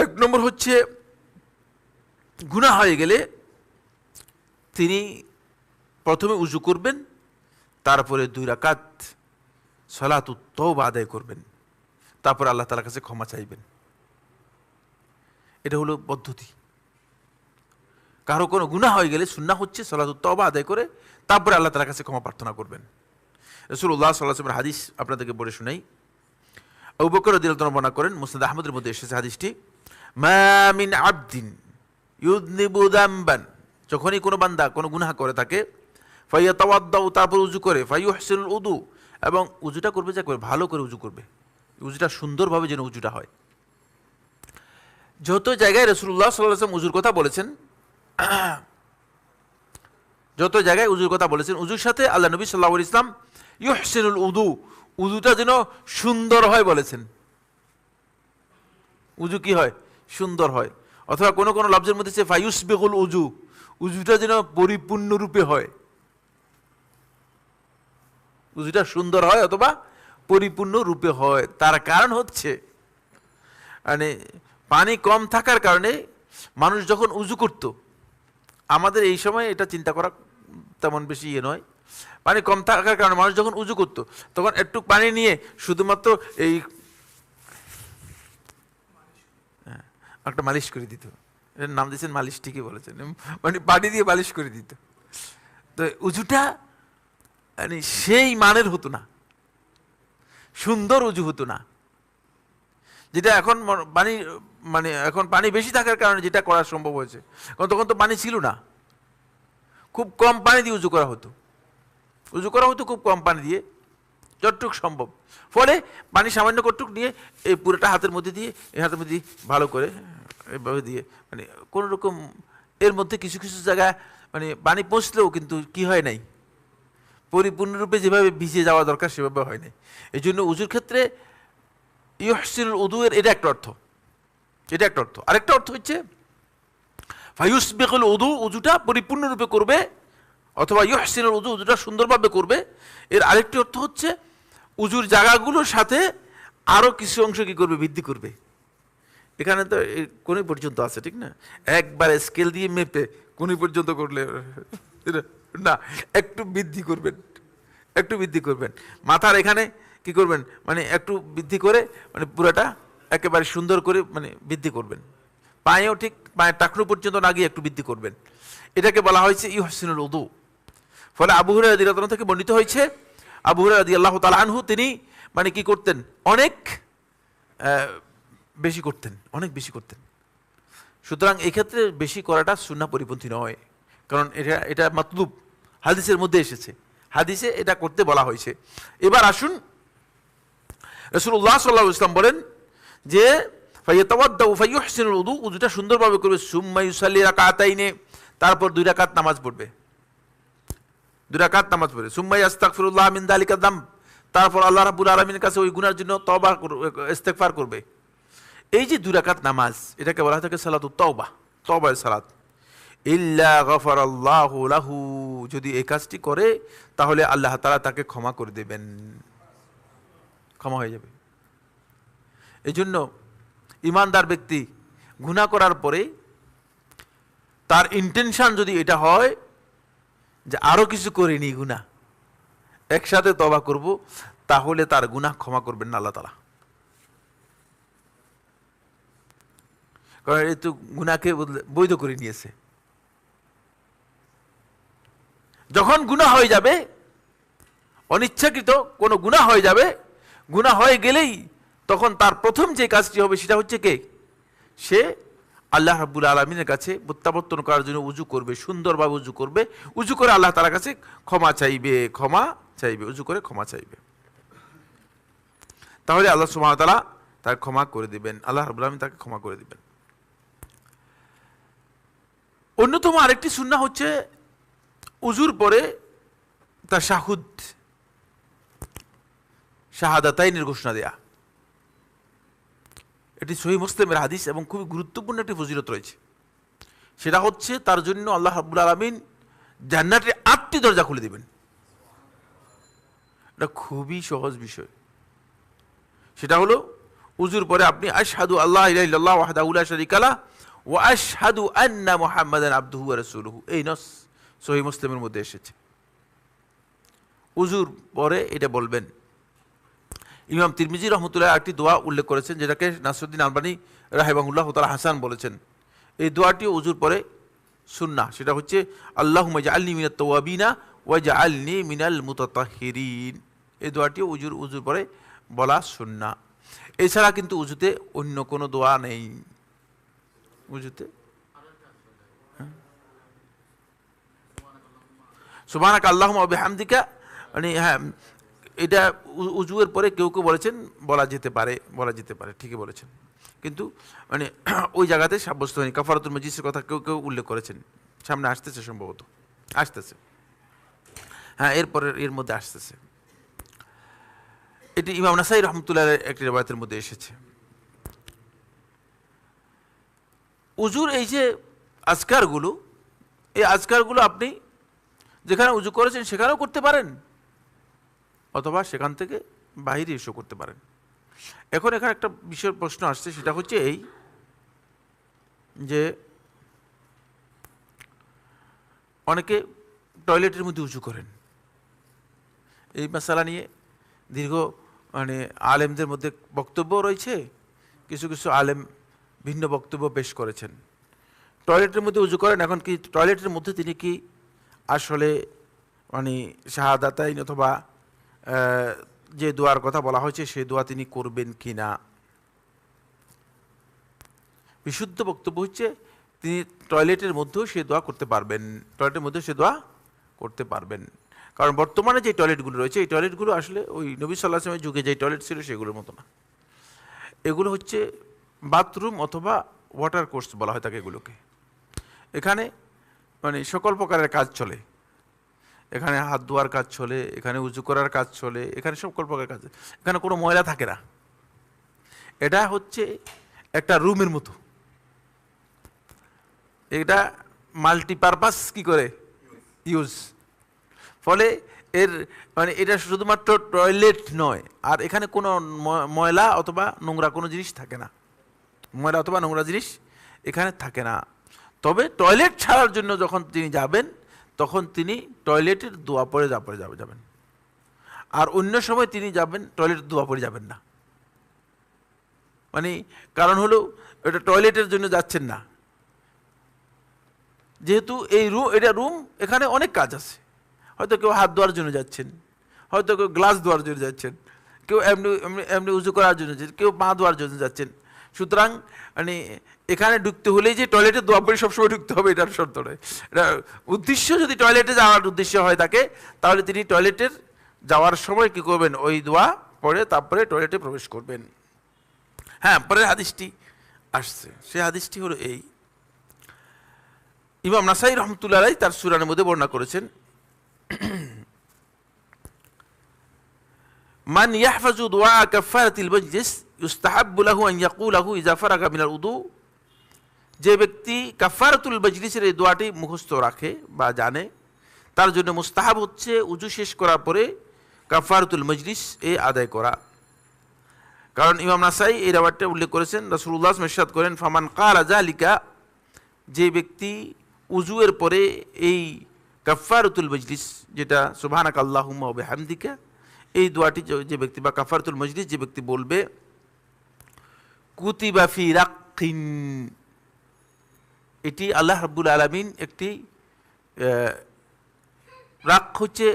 1 নম্বর হচ্ছে, গুনাহ হয়ে গেলে তিনি প্রথমে উজু করবেন, তারপরে 2 রাকাত সালাতুত তওবা আদায় করবেন, তারপর আল্লাহ তাআলার কাছে ক্ষমা চাইবেন। এটা হলো পদ্ধতি। কারো কোনো গুনাহ হয়ে গেলে সুন্নাহ হচ্ছে সালাতুত তওবা আদায় করে তারপরে আল্লাহ তাআলার কাছে ক্ষমা প্রার্থনা করবেন। রাসূলুল্লাহ সাল্লাল্লাহু আলাইহি ওয়াসাল্লামের হাদিস আপনাদেরকে বলে শোনাই। আবু বকর রাদিয়াল্লাহু আনহু বর্ণনা করেন, মুসনাদ আহমদের মধ্যে এসেছে হাদিসটি, মা মিন আবদিন ইউযনিবু যামবান, যখনই কোনো বান্দা কোনো গুনাহ করে থাকে, ফায়াতাওয়াদ্দাউ, তারপর উজু করে, ফায়ুহসিনুল উযু, এবং উজুটা করবে যা করে ভালো করে উজু করবে, উজুটা সুন্দরভাবে যেন উজুটা হয়। যত জায়গায় রাসূলুল্লাহ সাল্লাল্লাহু আলাইহি ওয়াসাল্লাম উজুর কথা বলেছেন, যত জায়গায় উজুর কথা বলেছেন, উজুর সাথে আল্লাহ নবী সাল্লাল্লাহু আলাইহি ওয়াসাল্লাম ইউহসিনুল উযু, উজুটা যেন সুন্দর হয় বলেছেন। উজু কি হয়, সুন্দর হয়। অথবা কোনো কোনো লফজের মধ্যে সে ফায়ুসবিগুল উজু, উজুটা যেন পরিপূর্ণ রূপে হয়, উজুটা সুন্দর হয় অথবা পরিপূর্ণ রূপে হয়। তার কারণ হচ্ছে মানে পানি কম থাকার কারণে মানুষ যখন উজু করত, আমাদের এই সময় এটা চিন্তা করা তেমন বেশি ইয়ে নয়, পানি কম থাকার কারণে মানুষ যখন উজু করতো তখন একটু পানি নিয়ে শুধুমাত্র এই একটা মালিশ করে দিত। এর নাম দিয়েছেন মালিশ, ঠিকই বলেছেন, মানে পানি দিয়ে মালিশ করে দিত। তো উজুটা মানে সেই মানের হতো না, সুন্দর উজু হতো না। যেটা এখন পানি মানে এখন পানি বেশি থাকার কারণে যেটা করা সম্ভব হয়েছে, কারণ তখন তো পানি ছিল না, খুব কম পানি দিয়ে উজু করা হতো। উজু করা হতো খুব কম পানি দিয়ে, যতটুক সম্ভব। ফলে পানি সামান্য কতটুক নিয়ে এই পুরোটা হাতের মধ্যে দিয়ে, এই হাতের মধ্যে ভালো করে এভাবে দিয়ে, মানে কোনো রকম এর মধ্যে কিছু কিছু জায়গায় মানে পানি পৌঁছলেও কিন্তু কি হয় নাই, পরিপূর্ণরূপে যেভাবে ভিজে যাওয়া দরকার সেভাবে হয় নাই। এই জন্য উজুর ক্ষেত্রে ইউহসিনুল উযু এর এটা একটা অর্থ, এটা একটা অর্থ। আরেকটা অর্থ হচ্ছে ফায়ুসবিগুল উযু, উজুটা পরিপূর্ণরূপে করবে, অথবা ইউহসিনুল উযু, উজুটা সুন্দরভাবে করবে। এর আরেকটি অর্থ হচ্ছে উজুর জায়গাগুলোর সাথে আরো কিছু অংশ কি করবে, বৃদ্ধি করবে। এখানে তো কোনি পর্যন্ত আছে, ঠিক না? একবার স্কেল দিয়ে মেপে কোনি পর্যন্ত করলে না, একটু বৃদ্ধি করবেন, একটু বৃদ্ধি করবেন। মাথার এখানে কি করবেন, মানে একটু বৃদ্ধি করে মানে পুরাটা একেবারে সুন্দর করে মানে বৃদ্ধি করবেন। পায়েও ঠিক পায়ের টাকনু পর্যন্ত না গিয়ে একটু বৃদ্ধি করবেন। এটাকে বলা হয়েছে ইউহসিনুল উযু। ফলে আবু হুরায়রা রাদিয়াল্লাহু আনহু থেকে বর্ণিত হয়েছে, আবু হুরায়রা রাদিয়াল্লাহু তাআলা আনহু তিনি মানে কি করতেন, অনেক বেশি করতেন, অনেক বেশি করতেন। সুতরাং এক্ষেত্রে বেশি করাটা সুন্নাহ পরিপন্থী নয়, কারণ এটা মাতলুব, হাদিসের মধ্যে এসেছে, হাদিসে এটা করতে বলা হয়েছে। এবার আসুন, রাসূলুল্লাহ সাল্লাল্লাহু আলাইহি ওয়াসাল্লাম বলেন যে ফায়াতাওয়াদ্দাউ ফায়ুহসিনুল উযু, উযুটা সুন্দরভাবে করবে, সুম্মা ইউসাল্লি রাকাতাইনে, তারপর 2 রাকাত নামাজ পড়বে, 2 রাকাত নামাজ পড়বে, সুম্মা ইস্তাগফিরুল্লাহ মিন যালিকা যামব, তারপর আল্লাহ রাব্বুল আলামিনের কাছে ওই গুনার জন্য তওবা ইস্তেগফার করবে। এই যে 2 রাকাত নামাজ, এটাকে বলা হয় থাকে সালাতুত তওবা, তওবার সালাত। ইল্লা গফারাল্লাহু লাহু, যদি এই কাজটি করে তাহলে আল্লাহ তাআলা তাকে ক্ষমা করে দেবেন, ক্ষমা হয়ে যাবে। এই জন্য ইমানদার ব্যক্তি গুনাহ করার পরে তার ইন্টেনশন যদি এটা হয় যে আরো কিছু করিনি গুনাহ, একসাথে তওবা করব, তাহলে তার গুনাহ ক্ষমা করবেন না আল্লাহ তাআলা। কারণ এই তো গুনাহকে বৈধ করে নিয়েছে। যখন গুনাহ হয়ে যাবে, অনিচ্ছাকৃত কোনো গুনাহ হয়ে যাবে, গুনাহ হয়ে গেলেই তখন তার প্রথম যে কাজটি হবে সেটা হচ্ছে কে, সে আল্লাহ রাব্বুল আলামিনের কাছে প্রত্যাবর্তন করার জন্য উজু করবে, সুন্দরভাবে উজু করবে, উজু করে আল্লাহ তাআলার কাছে ক্ষমা চাইবে, ক্ষমা চাইবে, উজু করে ক্ষমা চাইবে। তাহলে আল্লাহ সুবহানাহু ওয়া তাআলা তাকে ক্ষমা করে দিবেন, আল্লাহ রাব্বুল আলামিন তাকে ক্ষমা করে দিবেন। অন্যতম আরেকটি সুন্নাহ হচ্ছে উজুর পরে তাশাহুদ, শাহাদাতাইনের ঘোষণা দেয়া। এটি সহিহ মুসলিমের হাদিস এবং খুবই গুরুত্বপূর্ণ একটি ফজিলত রয়েছে। সেটা হচ্ছে তার জন্য আল্লাহ রাব্বুল আলামিন জান্নাতের 8টি দরজা খুলে দিবেন। এটা খুবই সহজ বিষয়। সেটা হলো উজুর পরে আপনি আশহাদু আল্লা ইলাহা ইল্লাল্লাহ ওয়াহদাহু লা শারীকা লাহু ওয়া আশহাদু আন্না মুহাম্মাদান আবদুহু ওয়া রাসূলুহু, এই নস সহিহ মুসলিমের মধ্যে এসেছে। উজুর পরে এটা বলবেন। ইমাম তিরমিজি রহমতুল্লাহ একটি দোয়া উল্লেখ করেছেন, যেটাকে নাসরুদ্দিন আলবানী রাহিমাহুল্লাহ তাআলা হাসান বলেছেন। এই দোয়াটিও উজুর পরে সুন্নাহ, সেটা হচ্ছে আল্লাহুম্মা জাআলনি মিনাত তাওয়াবিনা ওয়া জাআলনি মিনাল মুতাতাহহিরিন। এই দোয়াটিও উজুর পরে বলা সুন্নাহ। এছাড়া কিন্তু উজুতে অন্য কোনো দোয়া নেই। উজুতে সুবহানাকা আল্লাহুম্মা ওয়া বিহামদিকা, মানে হ্যাঁ, এটা উজুয়ের পরে কেউ কেউ বলেছেন বলা যেতে পারে, ঠিকই বলেছেন, কিন্তু মানে ওই জায়গাতে সাব্যস্ত হয়নি। কাফারাতুল মাজলিসের কথা কেউ কেউ উল্লেখ করেছেন, সামনে আসতেছে, সম্ভবত আসতেছে, হ্যাঁ এর মধ্যে আসতেছে। এটি ইমাম নাসাই রহমতুল্লাহ একটি রিওয়ায়াতের মধ্যে এসেছে। উজুর এই যে আজকারগুলো, এই আজকারগুলো আপনি যেখানে উজু করেছেন সেখানেও করতে পারেন, অথবা সেখান থেকে বাইরে এসেও করতে পারেন। এখন এখানে একটা বিষয়ের প্রশ্ন আসছে, সেটা হচ্ছে এই যে অনেকে টয়লেটের মধ্যে উজু করেন। এই মাসালা নিয়ে দীর্ঘ মানে আলেমদের মধ্যে বক্তব্য রয়েছে, কিছু কিছু আলেম ভিন্ন বক্তব্য পেশ করেছেন। টয়লেটের মধ্যে উজু করেন, এখন কি টয়লেটের মধ্যে তিনি কি আসলে মানে শাহাদাতাইন অথবা যে দোয়ার কথা বলা হয়েছে সেই দোয়া তিনি করবেন কি না? বিশুদ্ধ বক্তব্য হচ্ছে তিনি টয়লেটের মধ্যেও সে দোয়া করতে পারবেন, টয়লেটের মধ্যে সে দোয়া করতে পারবেন। কারণ বর্তমানে যে টয়লেটগুলো রয়েছে, এই টয়লেটগুলো আসলে ওই নবী সাল্লাল্লাহু আলাইহি ওয়াসাল্লামের যুগে যে টয়লেট ছিল সেগুলোর মতো না। এগুলো হচ্ছে বাথরুম অথবা ওয়াটার কোর্স বলা হয় তাকে এগুলোকে। এখানে মানে সকল প্রকারের কাজ চলে, এখানে হাত ধোয়ার কাজ চলে, এখানে উজু করার কাজ চলে, এখানে সকল প্রকারের কাজ, এখানে কোনো ময়লা থাকে না। এটা হচ্ছে একটা রুমের মতো, এটা মাল্টিপারপাস কি করে ইউজ, ফলে এর মানে এটা শুধুমাত্র টয়লেট নয়, আর এখানে কোনো ময়লা অথবা নোংরা কোনো জিনিস থাকে না, ময়লা অথবা নোংরা জিনিস এখানে থাকে না। তবে টয়লেট ছাড়ার জন্য যখন তিনি যাবেন তখন তিনি টয়লেটের দোয়া পড়ে যাবেন, আর অন্য সময় তিনি যাবেন টয়লেটের দোয়া পড়ে যাবেন না। মানে কারণ হলো এটা টয়লেটের জন্য যাচ্ছেন না, যেহেতু এটা রুম, এখানে অনেক কাজ আছে। হয়তো কেউ হাত ধোয়ার জন্য যাচ্ছেন, হয়তো কেউ গ্লাস ধোয়ার জন্য যাচ্ছেন, কেউ এমনি এমনি এমনি উজু করার জন্য যাচ্ছেন, কেউ পা ধোয়ার জন্য যাচ্ছেন। সুতরাং মানে এখানে ঢুকতে হলেই যে টয়লেটে দোয়া পড়ে সবসময় ঢুকতে হবে এটার শর্ত নয়। এটা উদ্দেশ্য যদি টয়লেটে যাওয়ার উদ্দেশ্য হয় থাকে, তাহলে তিনি টয়লেটের যাওয়ার সময় কি করবেন, ওই দোয়া পড়ে তারপরে টয়লেটে প্রবেশ করবেন। হ্যাঁ, পরের হাদিসটি আসছে, সে হাদিসটি হলো এই, ইমাম নাসাই রহমতুল্লাহ আলাইহি তার সূরানের মধ্যে বর্ণনা করেছেন, মান ইয়াহফাজু দুআ কাফারাতিল মাজলিস ইউস্তাহাব্বু লাহু আন ইয়াকুলাহু ইযা ফারাগা মিনাল উযু, যে ব্যক্তি কাফারাতুল মাজলিসের এই দোয়াটি মুখস্থ রাখে বা জানে, তার জন্য মুস্তাহাব হচ্ছে উযু শেষ করার পরে কাফারাতুল মাজলিস এ আদায় করা। কারণ ইমাম নাসাই এই রাওয়াতটা উল্লেখ করেছেন, রাসূলুল্লাহ সাল্লাল্লাহু আলাইহি ওয়াসাল্লাম ইরশাদ করেন, ফামান ক্বালা যালিকা, যে ব্যক্তি উযুয়ের পরে এই কাফারাতুল মাজলিস, যেটা সুবহানাকা আল্লাহুম্মা ওয়া বিহামদিকা, এই দোয়াটি যে ব্যক্তি বা কাফারাতুল মাজলিস যে ব্যক্তি বলবে, কুতিবা ফি রাক্কিন, এটি আল্লাহ রাব্বুল আলামিন একটি রাক হচ্ছে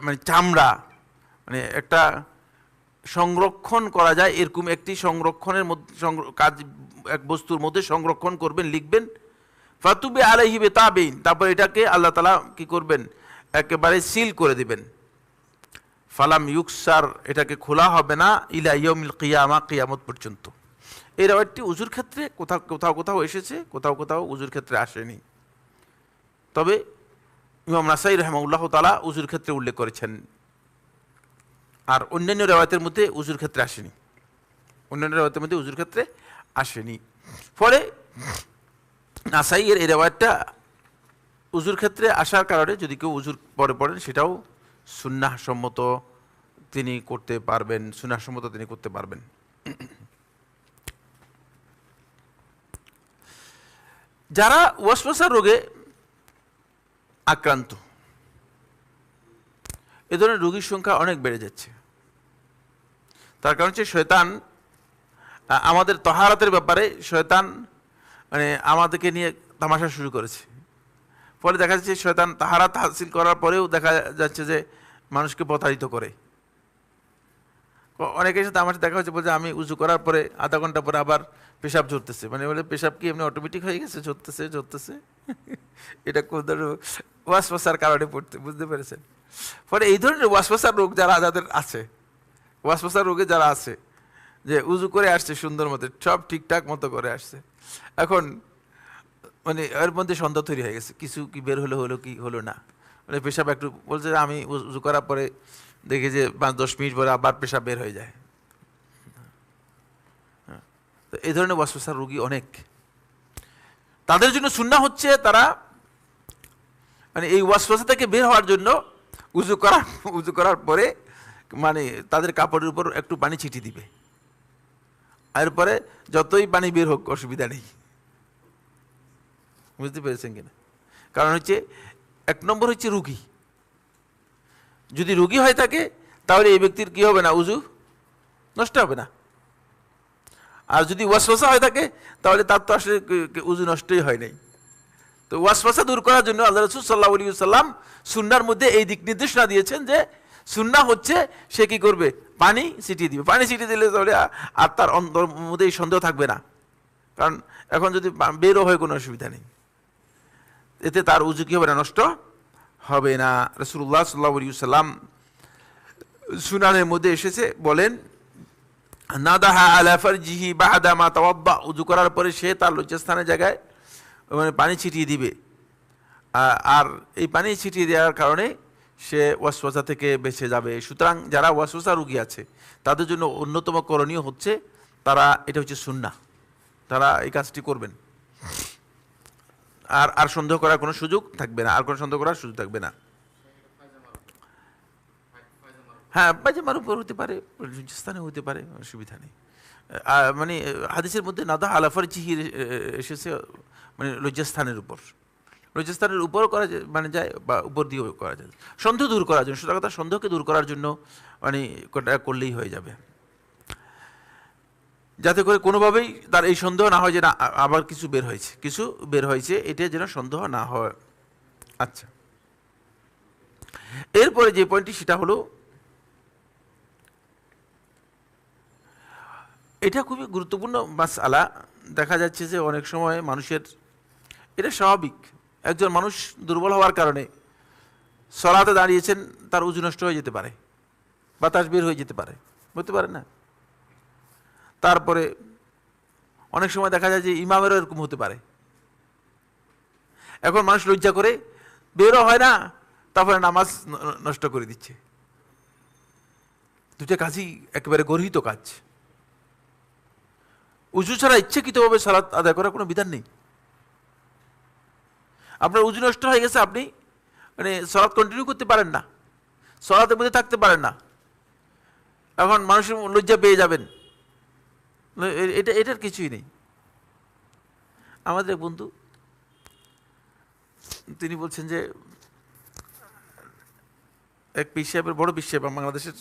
মানে চামড়া, মানে একটা সংরক্ষণ করা যায় এরকম একটি সংরক্ষণের মধ্যে কাজ, এক বস্তুর মধ্যে সংরক্ষণ করবেন, লিখবেন, ফাতুবে আলাইহি বিতাবিন, তারপর এটাকে আল্লাহ তাআলা কি করবেন, একেবারে সিল করে দিবেন, ফালাম ইউকসার, এটাকে খোলা হবে না, ইলা ইয়াউমিল কিয়ামা, কিয়ামত পর্যন্ত। এই রাওয়াতটি উজুর ক্ষেত্রে কোথাও কোথাও এসেছে, কোথাও কোথাও উজুর ক্ষেত্রে আসেনি, তবে ইমাম নাসাই রাহিমাহুল্লাহ তাআলা উজুর ক্ষেত্রে উল্লেখ করেছেন, আর অন্যান্য রাওয়াতের মধ্যে উজুর ক্ষেত্রে আসেনি, অন্যান্য রাওয়াতের মধ্যে উজুর ক্ষেত্রে আসেনি। ফলে নাসাইয়ের এই রাওয়াতটা উজুর ক্ষেত্রে আসার কারণে যদি কেউ উজুর পরে পড়েন সেটাও সুন্নাহ সম্মত তিনি করতে পারবেন, সুন্নাহ সম্মত তিনি করতে পারবেন। যারা ওয়াসওয়াসা রোগে আক্রান্ত, এ ধরনের রোগীর সংখ্যা অনেক বেড়ে যাচ্ছে। তার কারণ হচ্ছে শয়তান আমাদের তহারাতের ব্যাপারে শয়তান মানে আমাদেরকে নিয়ে তামাশা শুরু করেছে। ফলে দেখা যাচ্ছে শয়তান তাহারাত হাসিল করার পরেও দেখা যাচ্ছে যে মানুষকে প্রতারিত করে। অনেকের সাথে আমার দেখা হচ্ছে, বলছে আমি উজু করার পরে আধা ঘন্টা পরে আবার পেশাব ঝরতেছে, মানে বলে পেশাব কি এমনি অটোমেটিক হয়ে গেছে, ঝরতেছে এটা কোন ধরনের ওয়াসওয়াসার কারণে পড়তে, বুঝতে পেরেছেন? ফলে এই ধরনের ওয়াসওয়াসার রোগ যাদের আছে, ওয়াসওয়াসার রোগে যারা আছে, যে উজু করে আসছে সুন্দর মতো, সব ঠিকঠাক মতো করে আসছে, এখন মানে এর মধ্যে সন্দেহ তৈরি হয়ে গেছে, কিছু কি বের হলো কি হলো না, মানে পেশাব একটু বলছে আমি উজু করার পরে দেখি যে 5-10 মিনিট পরে আবার পেশাব বের হয়ে যায়। তো এই ধরনের ওয়াসওয়াসার রোগী অনেক, তাদের জন্য সুন্নাহ হচ্ছে তারা মানে এই ওয়াসওয়াসা থেকে বের হওয়ার জন্য উজু করার পরে মানে তাদের কাপড়ের উপর একটু পানি ছিটিয়ে দিবে, এরপরে যতই পানি বের হোক অসুবিধা নেই। বুঝতে পেরেছেন কিনা? কারণ হচ্ছে 1 নম্বর হচ্ছে রোগী, যদি রোগী হয়ে থাকে তাহলে এই ব্যক্তির কি হবে না, উজু নষ্ট হবে না। আর যদি ওয়াসওয়াসা হয়ে থাকে তাহলে তার তো আসলে উজু নষ্টই হয় নাই। তো ওয়াসওয়াসা দূর করার জন্য আল্লাহ রাসূল সাল্লাল্লাহু আলাইহি ওয়াসাল্লাম সুন্নাহর মধ্যে এই দিক নির্দেশনা দিয়েছেন যে সুন্নাহ হচ্ছে সে কি করবে, পানি ছিটিয়ে দিবে। পানি ছিটিয়ে দিলে তাহলে আর তার অন্তর মধ্যে এই সন্দেহ থাকবে না, কারণ এখন যদি বেরও হয় কোনো অসুবিধা নেই, এতে তার উজু কি হবে না, নষ্ট হবে না। রাসূলুল্লাহ সাল্লাল্লাহু আলাইহি ওয়াসাল্লাম সুনানের মধ্যে এসেছে, বলেন নাদাহা আলা ফারজিহি বা'দা মা তাওয়াদ্দা, উজু করার পরে সে তার লজ্জাস্থানের জায়গায় মানে পানি ছিটিয়ে দিবে, আর এই পানি ছিটিয়ে দেওয়ার কারণে সে ওয়াসওয়াসা থেকে বেঁচে যাবে। সুতরাং যারা ওয়াসওয়াসা রোগী আছে তাদের জন্য অন্যতম করণীয় হচ্ছে তারা, এটা হচ্ছে সুন্নাহ, তারা এই কাজটি করবেন, আর সন্দেহ করার কোনো সুযোগ থাকবে না, আর কোনো সন্দেহ করার সুযোগ থাকবে না। হ্যাঁ, পায়জামার উপর হতে পারে, স্থানে হতে পারে, অসুবিধা নেই। মানে হাদিসের মধ্যে নাদা আলা ফারজিহি এসেছে, মানে লজ্জাস্থানের উপর, লজ্জাস্থানের উপরও করা যায়, মানে যায়, বা উপর দিয়েও করা যায়, সন্দেহ দূর করার জন্য। সুতরাং তার সন্দেহকে দূর করার জন্য মানে করলেই হয়ে যাবে, যাতে করে কোনোভাবেই তার এই সন্দেহ না হয় যে না আবার কিছু বের হয়েছে, এটা যেন সন্দেহ না হয়। আচ্ছা, এরপরে যে পয়েন্টটি সেটা হলো, এটা খুবই গুরুত্বপূর্ণ মাসআলা। দেখা যাচ্ছে যে অনেক সময় মানুষের, এটা স্বাভাবিক, একজন মানুষ দুর্বল হওয়ার কারণে সালাতে দাঁড়িয়েছেন, তার উযু নষ্ট হয়ে যেতে পারে, বাতাস বের হয়ে যেতে পারে, হতে পারে না? তারপরে অনেক সময় দেখা যায় যে ইমামেরও এরকম হতে পারে। এখন মানুষ লজ্জা করে বেরও হয় না, তারপরে নামাজ নষ্ট করে দিচ্ছে। দুটো কাজই একেবারে গর্হিত কাজ। উযু ছাড়া ইচ্ছাকৃতভাবে সালাত আদায় করার কোনো বিধান নেই। আপনার উযু নষ্ট হয়ে গেছে, আপনি মানে সালাত কন্টিনিউ করতে পারেন না, সালাতের মধ্যে থাকতে পারেন না, এখন মানুষের লজ্জা পেয়ে যাবেন, এটার কিছুই নেই। আমাদের এক বন্ধু, তিনি বলছেন যে এক পীর সাহেবের, বড় পীর সাহেব, বাংলাদেশের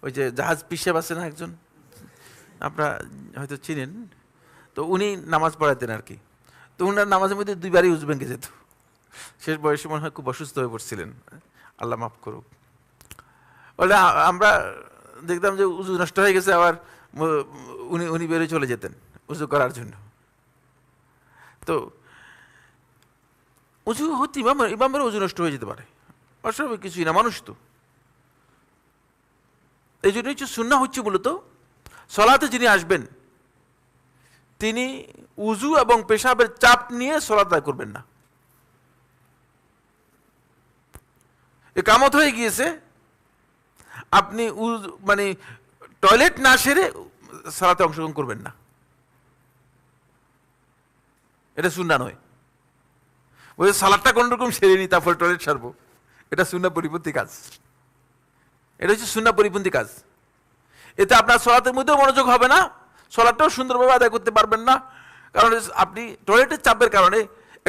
ওই যে জাহাজ পীর সাহেব আছে না একজন, আপনারা হয়তো চিনেন, তো উনি নামাজ পড়াতেন আর কি। তো উনার নামাজের মধ্যে দুইবারই উযু ভেঙে যেত। শেষ বয়সে মনে হয় খুব অসুস্থ হয়ে পড়ছিলেন, আল্লাহ মাফ করুক। বলে আমরা দেখতাম যে উযু নষ্ট হয়ে গেছে, আবার উনি বেরোয় চলে যেতেন উযু করার জন্য। তো উযু হতে ইমামের উযু নষ্ট হয়ে যেতে পারে, অস্বাভাবিক কিছুই না, মানুষ তো। এই জন্য হচ্ছে সুন্নাহ হচ্ছে মূলত সালাতে যিনি আসবেন তিনি উযু এবং পেশাবের চাপ নিয়ে সালাত আদায় করবেন না। ইকামত হয়ে গিয়েছে, আপনি মানে টয়লেট না সেরে সালাতে অংশগ্রহণ করবেন না, এটা সুন্নাহ নয়। ওই সালাদটা কোন রকম সেরে নি, তারপর টয়লেট সারবো, এটা সুন্নাহ পরিপন্থী কাজ। এটা হচ্ছে সুন্নাহ পরিপন্থী কাজ। এতে আপনার সালাতের মধ্যেও মনোযোগ হবে না, সালাতটাও সুন্দরভাবে আদায় করতে পারবেন না, কারণ আপনি টয়লেটের চাপের কারণে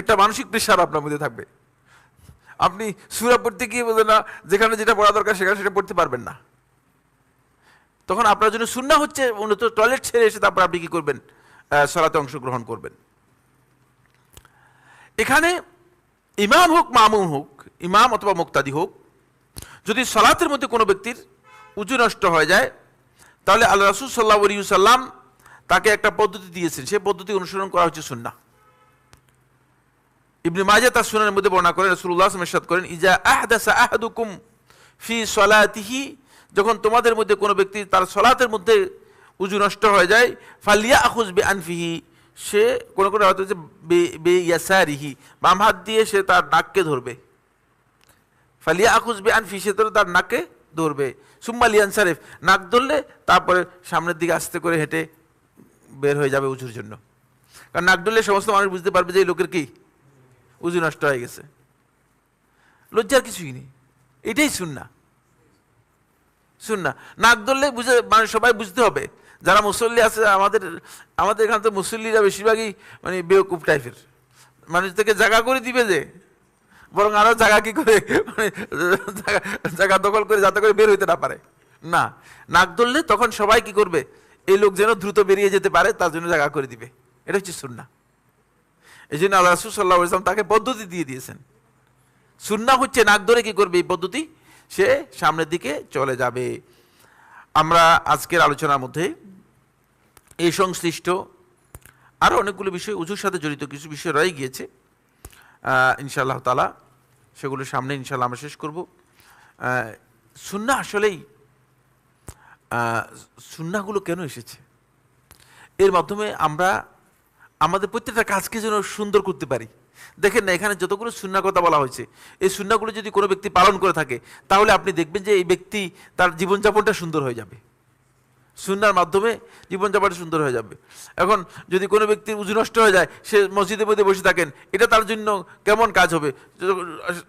একটা মানসিক প্রেশার আপনার মধ্যে থাকবে। আপনি সূরা পড়তে গিয়ে বলবেন না, যেখানে যেটা পড়া দরকার সেখানে সেটা পড়তে পারবেন না। তখন আপনার জন্য সুন্নাহ হচ্ছে মূলত টয়লেট ছেড়ে এসে তারপর আপনি কি করবেন, সালাতে অংশগ্রহণ করবেন। এখানে ইমাম হোক মামুম হোক, ইমাম অথবা মুক্তাদি হোক, যদি সালাতের মধ্যে কোনো ব্যক্তির উযু নষ্ট হয়ে যায়, তাহলে আল্লাহ রাসূল সাল্লাল্লাহু আলাইহি ওয়াসাল্লাম তাকে একটা পদ্ধতি দিয়েছেন, সেই পদ্ধতি অনুসরণ করা হচ্ছে সুন্নাহ। ইবনে মাজাহ তার সুনানের মধ্যে বর্ণনা করেন, রাসূলুল্লাহ সাল্লাল্লাহু আলাইহি ওয়াসাল্লাম ইরশাদ করেন, ইজা আহদাসা আহাদুকুম ফি সলাতিহি, যখন তোমাদের মধ্যে কোনো ব্যক্তি তার সালাতের মধ্যে উযু নষ্ট হয়ে যায়, ফালিয়াখুয বিআনফিহি, সে কোন কোন হয়তো যে বিয়াসারিহি, বাম হাত দিয়ে সে তার নাককে ধরবে। ফালিয়াখুয বিআনফিহি, সে তার নাককে ধরবে। সুম্মা লিয়ানসারিফ, নাক ধরলে তারপরে সামনের দিকে আস্তে করে হেঁটে বের হয়ে যাবে উযুর জন্য। কারণ নাক ধরলে সমস্ত মানুষ বুঝতে পারবে যে এই লোকের কি উযু নষ্ট হয়ে গেছে। লজ্জার কিছুই নেই, এটাই সুন্নাহ। সুন্নাহ নাক ধরলে বুঝে, মানে সবাই বুঝতে হবে। যারা মুসল্লি আছে, আমাদের এখানে তো মুসল্লিরা বেশিরভাগই মানে বেওকুফ টাইপের, মানুষ থেকে জায়গা করে দিবে, যে বরং আরো জায়গা কি করে, মানে জায়গা দখল করে যাতে করে বের হইতে না পারে। না, নাক ধরলে তখন সবাই কি করবে, এই লোক যেন দ্রুত বেরিয়ে যেতে পারে তার জন্য জায়গা করে দিবে। এটা হচ্ছে সুন্নাহ। এই জন্য আল্লাহ রাসূল সাল্লাল্লাহু আলাইহি ওয়াসাল্লাম তাকে পদ্ধতি দিয়ে দিয়েছেন। সুন্নাহ হচ্ছে নাক ধরে কি করবে, এই পদ্ধতি, সে সামনের দিকে চলে যাবে। আমরা আজকের আলোচনার মধ্যে এই সংশ্লিষ্ট আরো অনেকগুলো বিষয়, উযুর সাথে জড়িত কিছু বিষয় রয়ে গিয়েছে, ইনশাআল্লাহ তাআলা সেগুলো সামনে ইনশাআল্লাহ আমরা শেষ করব। সুন্নাহ আসলেই, সুন্নাহগুলো কেন এসেছে, এর মাধ্যমে আমরা আমাদের প্রত্যেকটা কাজকে যেন সুন্দর করতে পারি। দেখেন না, এখানে যতগুলো সুন্নাহর কথা বলা হয়েছে, এই সুন্নাহগুলো যদি কোনো ব্যক্তি পালন করে থাকে, তাহলে আপনি দেখবেন যে এই ব্যক্তি তার জীবনযাপনটা সুন্দর হয়ে যাবে, সুন্নাহর মাধ্যমে জীবনযাপনটা সুন্দর হয়ে যাবে। এখন যদি কোনো ব্যক্তির উযু নষ্ট হয়ে যায়, সে মসজিদের মধ্যে বসে থাকেন, এটা তার জন্য কেমন কাজ হবে?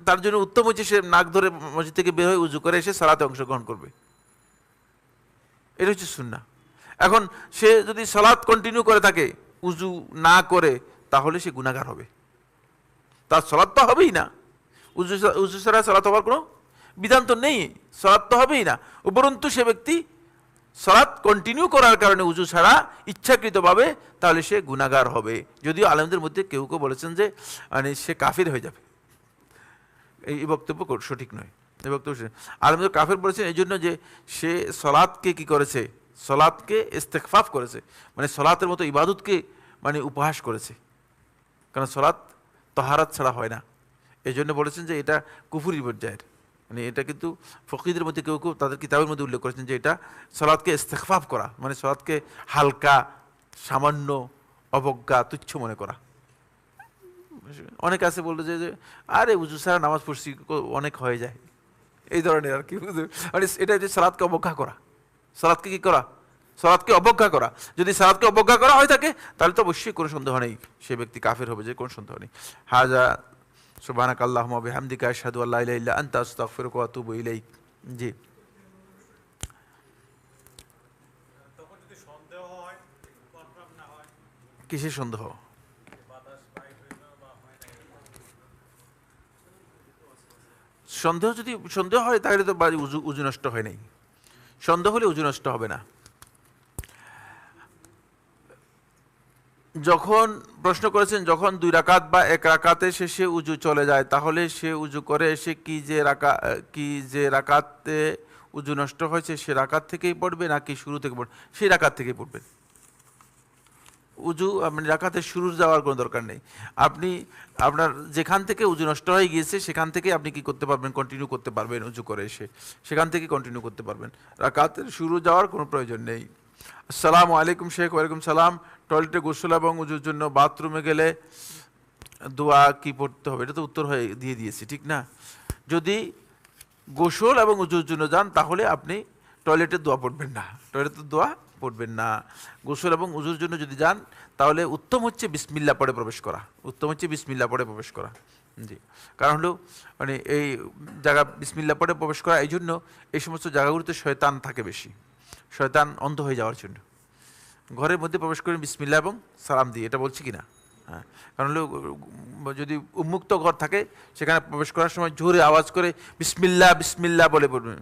তার জন্য উত্তম হচ্ছে সে নাক ধরে মসজিদ থেকে বের হয়ে উযু করে এসে সালাতে অংশগ্রহণ করবে। এটা হচ্ছে সুন্নাহ। এখন সে যদি সালাত কন্টিনিউ করে থাকে উযু না করে, তাহলে সে গুনাহগার হবে, তার সালাত তো হবেই না। উযু ছাড়া সালাত হওয়ার কোনো বিধান তো নেই, সালাত তো হবেই না। উপরন্তু সে ব্যক্তি সালাত কন্টিনিউ করার কারণে উযু ছাড়া ইচ্ছাকৃতভাবে, তাহলে সে গুনাহগার হবে। যদিও আলেমদের মধ্যে কেউ কেউ বলেছেন যে মানে সে কাফির হয়ে যাবে, এই বক্তব্য সঠিক নয়। বিভক্ত আলমদের কাফের বলেছেন এই জন্য যে সে সলাৎকে কি করেছে, সলাৎকে ইস্তেগফাফ করেছে, মানে সলাতের মতো ইবাদতকে মানে উপহাস করেছে, কারণ সলাৎ তহারাত ছাড়া হয় না। এই জন্য বলেছেন যে এটা কুফুরি পর্যায়ের, মানে এটা কিন্তু ফকিদের মধ্যে কেউ কেউ তাদের কিতাবের মধ্যে উল্লেখ করেছেন যে এটা সলাৎকে ইস্তেগফাফ করা, মানে সলাৎকে হালকা, সামান্য, অবজ্ঞা, তুচ্ছ মনে করা। অনেকে আছে বললো যে আরে উজু ছাড়া নামাজ পড়ছি অনেক হয়ে যায়, এই ধরনের আর কি, মানে এটা যে সালাদকে অবজ্ঞা করা, সালাদকে কি করা, সালাদকে অবজ্ঞা করা। যদি সালাদকে অবজ্ঞা করা হয় থাকে তাহলে তো অবশ্যই কোনো সন্দেহ নেই সে ব্যক্তি কাফের হবে, যে কোনো সন্দেহ নেই। হাজা সুবহানাকা আল্লাহুম্মা ওয়া বিহামদিকা আশহাদু আল্লা ইলাহা ইল্লা আনতা আস্তাগফিরুকা ওয়া আতুবু ইলাইক। জি, কিসের সন্দেহ? সন্দেহ যদি সন্দেহ হয় তাহলে তো উজু নষ্ট হয় নাই, সন্দেহ হলে উজু নষ্ট হবে না। যখন প্রশ্ন করেছেন যখন 2 রাকাত বা 1 রাকাতে শেষে উজু চলে যায় তাহলে সে উজু করে এসে কি যে রাকাতে উজু নষ্ট হয়েছে সে রাকাত থেকেই পড়বে নাকি শুরু থেকে পড়বে? সেই রাকাত থেকেই পড়বেন। উজু আপনি রাকাতে শুরু যাওয়ার কোনো দরকার নেই, আপনি আপনার যেখান থেকে উজু নষ্ট হয়ে গিয়েছে সেখান থেকে আপনি কি করতে পারবেন, কন্টিনিউ করতে পারবেন, উজু করে এসে সেখান থেকে কন্টিনিউ করতে পারবেন, রাকাতের শুরু যাওয়ার কোনো প্রয়োজন নেই। আসসালামু আলাইকুম শেখ। ওয়ালাইকুম সালাম। টয়লেটে গোসল এবং উজুর জন্য বাথরুমে গেলে দোয়া কি পড়তে হবে? এটা তো উত্তর হয়ে দিয়েছি, ঠিক না? যদি গোসল এবং উজুর জন্য যান তাহলে আপনি টয়লেটে দোয়া পড়বেন না, টয়লেটের দোয়া পড়বেন না। গোসল এবং উজুর জন্য যদি যান তাহলে উত্তম হচ্ছে বিসমিল্লাহ পড়ে প্রবেশ করা, উত্তম হচ্ছে বিসমিল্লাহ পড়ে প্রবেশ করা। জি, কারণ হলো মানে এই জায়গা বিসমিল্লাহ পড়ে প্রবেশ করা, এই জন্য এই সমস্ত জায়গাগুলোতে শয়তান থাকে বেশি, শয়তান অন্ধ হয়ে যাওয়ার জন্য। ঘরের মধ্যে প্রবেশ করেন বিসমিল্লাহ এবং সালাম দিয়ে, এটা বলছি কি না? হ্যাঁ, কারণ হলো যদি উন্মুক্ত ঘর থাকে সেখানে প্রবেশ করার সময় জোরে আওয়াজ করে বিসমিল্লাহ বিসমিল্লাহ বলে বলবেন,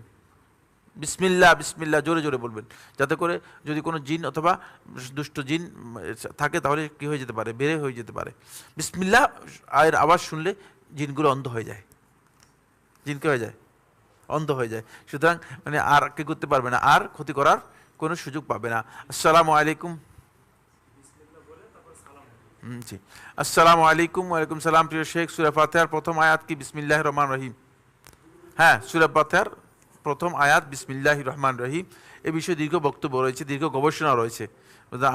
বিসমিল্লাহ বিসমিল্লাহ জোরে জোরে বলবেন, যাতে করে যদি কোনো জিন অথবা দুষ্ট জিন থাকে তাহলে কী হয়ে যেতে পারে, বেড়ে হয়ে যেতে পারে। বিসমিল্লাহ এর আওয়াজ শুনলে জিনগুলো অন্ধ হয়ে যায়, জিনকে হয়ে যায় অন্ধ হয়ে যায়, সুতরাং মানে আর কি করতে পারবে না, আর ক্ষতি করার কোনো সুযোগ পাবে না। আসসালামু আলাইকুম। জি, আসসালামু আলাইকুম। ওয়ালাইকুম সালাম। প্রিয় শেখ, সূরা ফাতিহার প্রথম আয়াত কি বিসমিল্লাহির রহমানির রহিম? হ্যাঁ, সূরা ফাতিহার প্রথম আয়াত বিসমিল্লাহির রহমানির রহিম। এ বিষয়ে দীর্ঘ বক্তব্য রয়েছে, দীর্ঘ গবেষণা রয়েছে,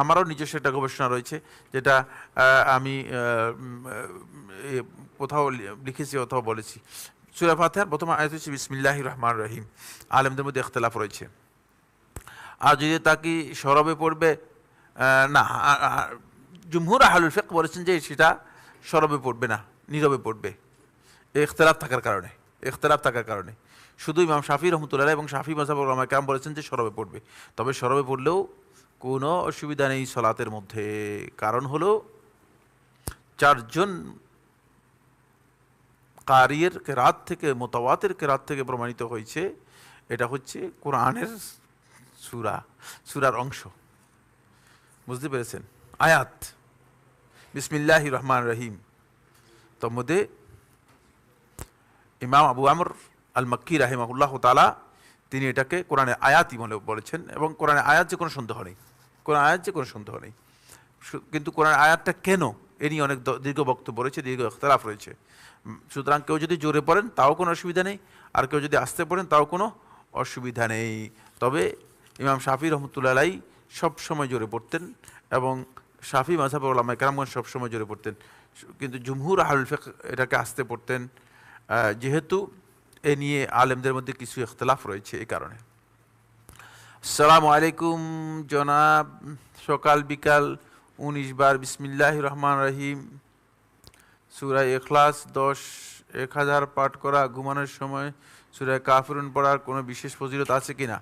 আমারও নিজস্ব একটা গবেষণা রয়েছে যেটা আমি কোথাও লিখেছি অথবা বলেছি। সূরা ফাতিহার প্রথম আয়াত হচ্ছে বিসমিল্লাহির রহমানির রহিম। আলেমদের মধ্যে ইখতিলাফ রয়েছে। আর যদি তা কি সরবে পড়বে? না, জুমহুর আহলুল ফিকহ বলেছেন যে সেটা সরবে পড়বে না, নীরবে পড়বে, ইখতিলাফ থাকার কারণে, ইখতিলাফ থাকার কারণে। শুধু ইমাম শাফি রহমতুল্লাহ এবং শাফি মাযহাব উলামায়ে কেরাম বলেছেন যে সরবে পড়বে, তবে সরবে পড়লেও কোনো অসুবিধা নেই সলাতের মধ্যে। কারণ হলো 4 জন কারিয়ের কেরাত থেকে, মুতাওয়াতির কেরাত থেকে প্রমাণিত হয়েছে এটা হচ্ছে কোরআনের সূরার অংশ, বুঝতে পেরেছেন? আয়াত বিসমিল্লাহির রহমানির রহিম। তোর মধ্যে ইমাম আবু আমর আল মাক্কি রাহিমাহুল্লাহ তাআলা তিনি এটাকে কোরআনের আয়াতই বলেছেন, এবং কোরআনের আয়াত যে কোনো সন্দেহ নেই, কোরআন আয়াত যে কোনো সন্দেহ নেই। কিন্তু কোরআন আয়াতটা কেন, এ নিয়ে অনেক দীর্ঘ বক্তব্য রয়েছে, দীর্ঘ ইখতিলাফ রয়েছে। সুতরাং কেউ যদি জোরে পড়েন তাও কোনো অসুবিধা নেই, আর কেউ যদি আস্তে পড়েন তাও কোনো অসুবিধা নেই। তবে ইমাম শাফি রহমতুল্লাহ আলাইহি সবসময় জোরে পড়তেন এবং শাফি মাযহাবের উলামায়ে কেরামগণ সবসময় জোরে পড়তেন, কিন্তু জুমহুর আহলুল ফিকহ এটাকে আস্তে পড়তেন, যেহেতু এ নিয়ে আলেমদের মধ্যে কিছু ইখতিলাফ রয়েছে এই কারণে। আসসালামু আলাইকুম জনাব, সকাল বিকাল 19 বার বিসমিল্লাহির রহমানির রহিম সূরা ইখলাস 10,000 পাঠ করা ঘুমানোর সময় সূরা কাফিরুন পড়ার কোনো বিশেষ ফজিলত আছে কিনা?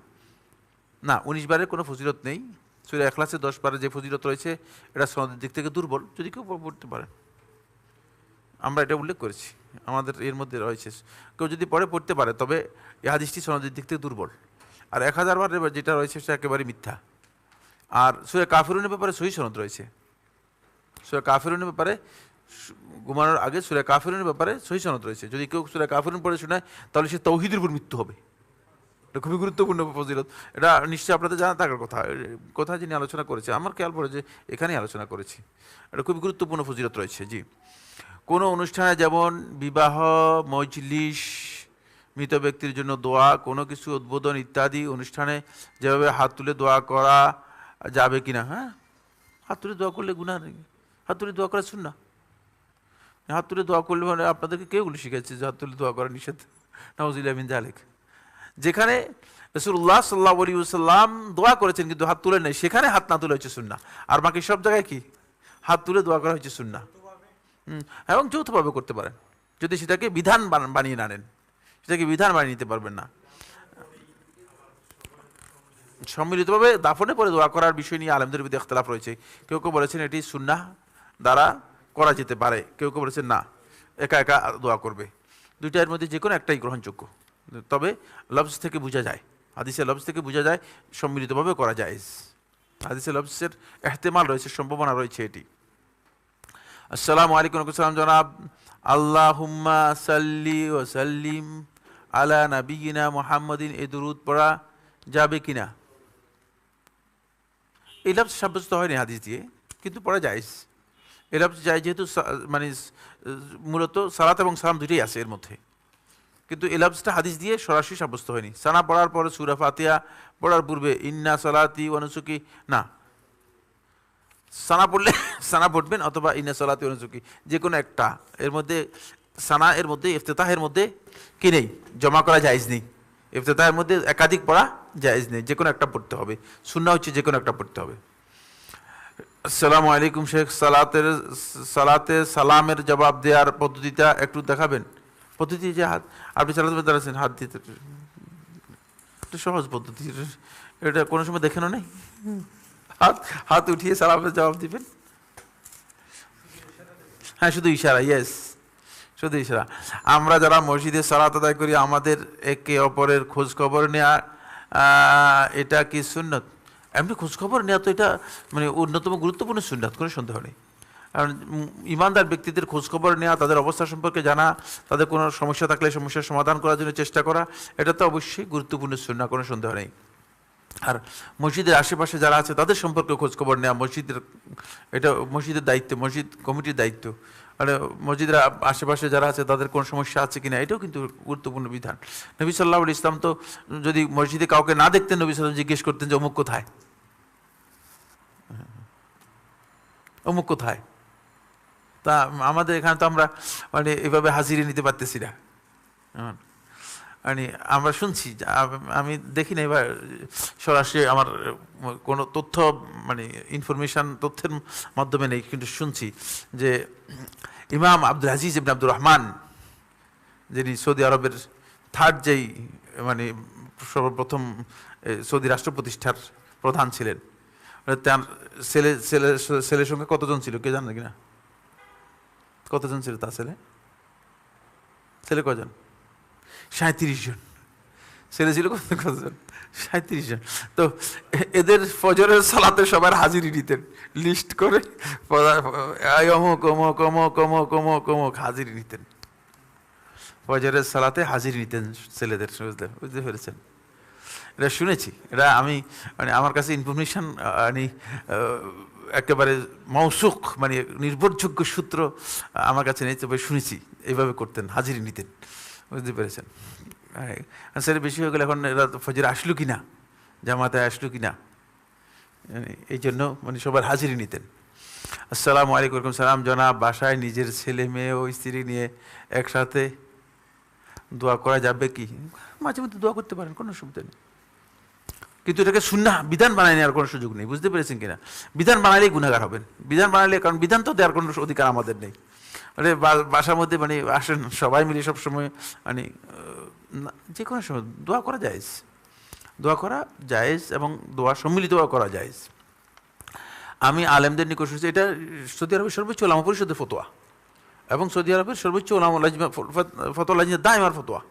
না, 19 বারের কোনো ফজিলত নেই। সূরা ইখলাসে 10 বারের যে ফজিলত রয়েছে এটা সনদের দিক থেকে দুর্বল, যদি কেউ পড়তে পারেন, আমরা এটা উল্লেখ করেছি, আমাদের এর মধ্যে রয়েছে, কেউ যদি পড়তে পারে, তবে এই হাদিসটি সনদের দিক থেকে দুর্বল। আর 1000 বারের যেটা রয়েছে সেটা একেবারে মিথ্যা। আর সূরা কাফিরুনের ব্যাপারে সহিহ সনদ রয়েছে, সূরা কাফিরুনের ব্যাপারে ঘুমানোর আগে সূরা কাফিরুনের ব্যাপারে সহিহ সনদ রয়েছে। যদি কেউ সূরা কাফিরুন পড়ে শোনায় তাহলে সে তাওহীদের উপর মৃত্যু হবে। এটা খুবই গুরুত্বপূর্ণ ফজিলত। এটা নিশ্চয়ই আপনাদের জানা থাকার কথা। কোথায় যিনি আলোচনা করেছে আমার খেয়াল পড়ে যে এখানেই আলোচনা করেছি। এটা খুবই গুরুত্বপূর্ণ ফজিলত রয়েছে। জি, কোনো অনুষ্ঠানে যেমন বিবাহ, মজলিস, মৃত ব্যক্তির জন্য দোয়া, কোনো কিছু উদ্বোধন ইত্যাদি অনুষ্ঠানে যেভাবে হাত তুলে দোয়া করা যাবে কিনা? হ্যাঁ, হাত তুলে দোয়া করলে গুনাহ নেই। হাত তুলে দোয়া করা সুন্নাহ। হাত তুলে দোয়া করলে মানে আপনাদেরকে কেউগুলো শিখেছে যে হাত তুলে দোয়া করা নিষেধ? নাউযুবিল্লাহি মিন যালিক। যেখানে রাসূলুল্লাহ সাল্লাল্লাহু আলাইহি ওয়াসাল্লাম দোয়া করেছেন কিন্তু হাত তুলে নেই, সেখানে হাত না তুলে হচ্ছে সুন্নাহ। আর বাকি সব জায়গায় কি হাত তুলে দোয়া করা হচ্ছে সুন্নাহ। এবং যৌথভাবে করতে পারেন যদি সেটাকে বিধান বানিয়ে না নেন, সেটাকে বিধান বানিয়ে নিতে পারবেন না। সম্মিলিতভাবে দাফনের পরে দোয়া করার বিষয় নিয়ে আলেমদের মধ্যে ইখতিলাফ রয়েছে। কেউ কেউ বলেছেন এটি সুন্নাহ দ্বারা করা যেতে পারে, কেউ কেউ বলেছেন না, একা একা দোয়া করবে। দুইটার মধ্যে যে কোনো একটাই গ্রহণযোগ্য। তবে লফজ থেকে বোঝা যায়, হাদিসের লফজ থেকে বোঝা যায় সম্মিলিতভাবে করা যায়। হাদিসের লফজের ইহতিমাল রয়েছে, সম্ভাবনা রয়েছে এটি। আসসালামু আলাইকুম। সালাম জনাব, আল্লাহুম্মা সাল্লি ওয়া সাল্লিম আলা নাবিয়িনা মুহাম্মাদিন, এই দুরূদ পড়া যাবে কিনা? এই লফজ সাব্যস্ত হয়নি হাদিস দিয়ে, কিন্তু পড়া জায়েজ। এই লফজ যায় যেহেতু মানে মূলত সালাত এবং সালাম দুটোই আছে এর মধ্যে, কিন্তু এই লফজটা হাদিস দিয়ে সরাসরি সাব্যস্ত হয়নি। সানা পড়ার পরে সূরা ফাতিহা পড়ার পূর্বে ইন্না সালাতি ওয়া নুসুকি না, সানা পড়লে সানা পড়বেন অথবা ইন্না সালাতি ওয়া নুসুকি, যে কোনো একটা। এর মধ্যে সানা এর মধ্যে ইফতিতাহের মধ্যে কি নেই, জমা করা জায়েজ নেই। ইফতিতাহের মধ্যে একাধিক পড়া জায়েজ নেই, যে কোনো একটা পড়তে হবে। সুন্নাহ হচ্ছে যে কোনো একটা পড়তে হবে। আসসালামু আলাইকুম শেখ, সালাতে সালামের জবাব দেওয়ার পদ্ধতিটা একটু দেখাবেন। পদ্ধতি যে হাত, আপনি সালাতে দাঁড়াচ্ছেন হাত দিতে, এটা সহজ পদ্ধতি। এটা কোনো সময় দেখানো নেই? হাত উঠিয়ে সালামের জবাব দিবেন। হ্যাঁ, শুধু ইশারা। ইয়েস, শুধু ইশারা। আমরা যারা মসজিদে সালাত আদায় করি, আমাদের একে অপরের খোঁজ খবর নেওয়া, এটা কি সুন্নত? এমনি খোঁজখবর নেওয়া তো এটা মানে অন্যতম গুরুত্বপূর্ণ সুন্নাত, কোনো সন্দেহ নেই। কারণ ইমানদার ব্যক্তিদের খোঁজখবর নেওয়া, তাদের অবস্থা সম্পর্কে জানা, তাদের কোনো সমস্যা থাকলে সমস্যার সমাধান করার জন্য চেষ্টা করা, এটা তো অবশ্যই গুরুত্বপূর্ণ সুন্নাহ, কোনো সন্দেহ নেই। আর মসজিদের আশেপাশে যারা আছে তাদের সম্পর্কে খোঁজখবর নেওয়া মসজিদের, এটা মসজিদের দায়িত্ব, মসজিদ কমিটির দায়িত্ব। আর মসজিদের আশেপাশে যারা আছে তাদের কোনো সমস্যা আছে কিনা, এটাও কিন্তু গুরুত্বপূর্ণ বিধান। নবী সাল্লাল্লাহু আলাইহি ওয়াসাল্লাম তো যদি মসজিদে কাউকে না দেখতেন, নবী সাল্লাল্লাহু আলাইহি ওয়াসাল্লাম জিজ্ঞেস করতেন যে অমুক কোথায়, অমুক কোথায়। তা আমাদের এখানে তো আমরা মানে এভাবে হাজিরি নিতে পারতেছি না। মানে আমরা শুনছি, আমি দেখি না এবার সরাসরি আমার কোনো তথ্য মানে ইনফরমেশান তথ্যের মাধ্যমে নেই, কিন্তু শুনছি যে ইমাম আব্দুল আজিজ ইবনে আব্দুর রহমান, যিনি সৌদি আরবের থার্ড যেই মানে সর্বপ্রথম সৌদি রাষ্ট্র প্রতিষ্ঠার প্রধান ছিলেন, তার ছেলের সঙ্গে কতজন ছিল কে জানেন কিনা? কতজন ছিল তার ছেলে কজন? 37 জন ছেলে ছিল। কতজন? 37 জন। তো এদের ফজরের সালাতে সবার হাজিরি নিতেন, লিস্ট করে অমুক অমুক অমুক অমুক অমুক অমুক হাজিরি নিতেন, ফজরের সালাতে হাজিরি নিতেন ছেলেদের। বুঝতে পেরেছেন? এটা শুনেছি, এটা আমি মানে আমার কাছে ইনফরমেশন মানে একেবারে মৌসুক মানে নির্ভরযোগ্য সূত্র আমার কাছে নেই, তবে শুনেছি এইভাবে করতেন, হাজিরি নিতেন। বুঝতে পেরেছেন? সেটা বেশি হয়ে গেলে এখন এরা ফজর আসলো কিনা, জামাতে আসলো কিনা, এই জন্য মানে সবার হাজিরি নিতেন। আসসালামু আলাইকুম। সালাম জনাব, বাসায় নিজের ছেলে মেয়ে ও স্ত্রী নিয়ে একসাথে দোয়া করা যাবে কি? মাঝে মধ্যে দোয়া করতে পারেন, কোনো অসুবিধা নেই, কিন্তু এটাকে সুন্নাহ বিধান বানায় নেওয়ার কোনো সুযোগ নেই। বুঝতে পেরেছেন কিনা? বিধান বানালেই গুনাহগার হবেন। বিধান বানালে, কারণ বিধান তো দেওয়ার কোনো অধিকার আমাদের নেই। মানে বাসার মধ্যে মানে আসেন সবাই মিলে সবসময় মানে যে কোনো সময় দোয়া করা জায়েজ, দোয়া করা জায়েজ এবং দোয়া সম্মিলিত করা জায়েজ। আমি আলেমদের নিকট শুনছি, এটা সৌদি আরবের সর্বোচ্চ ওলামা পরিষদের ফতোয়া এবং সৌদি আরবের সর্বোচ্চ ওলামা ফতোয়া লাজনা দায়মার ফতোয়া,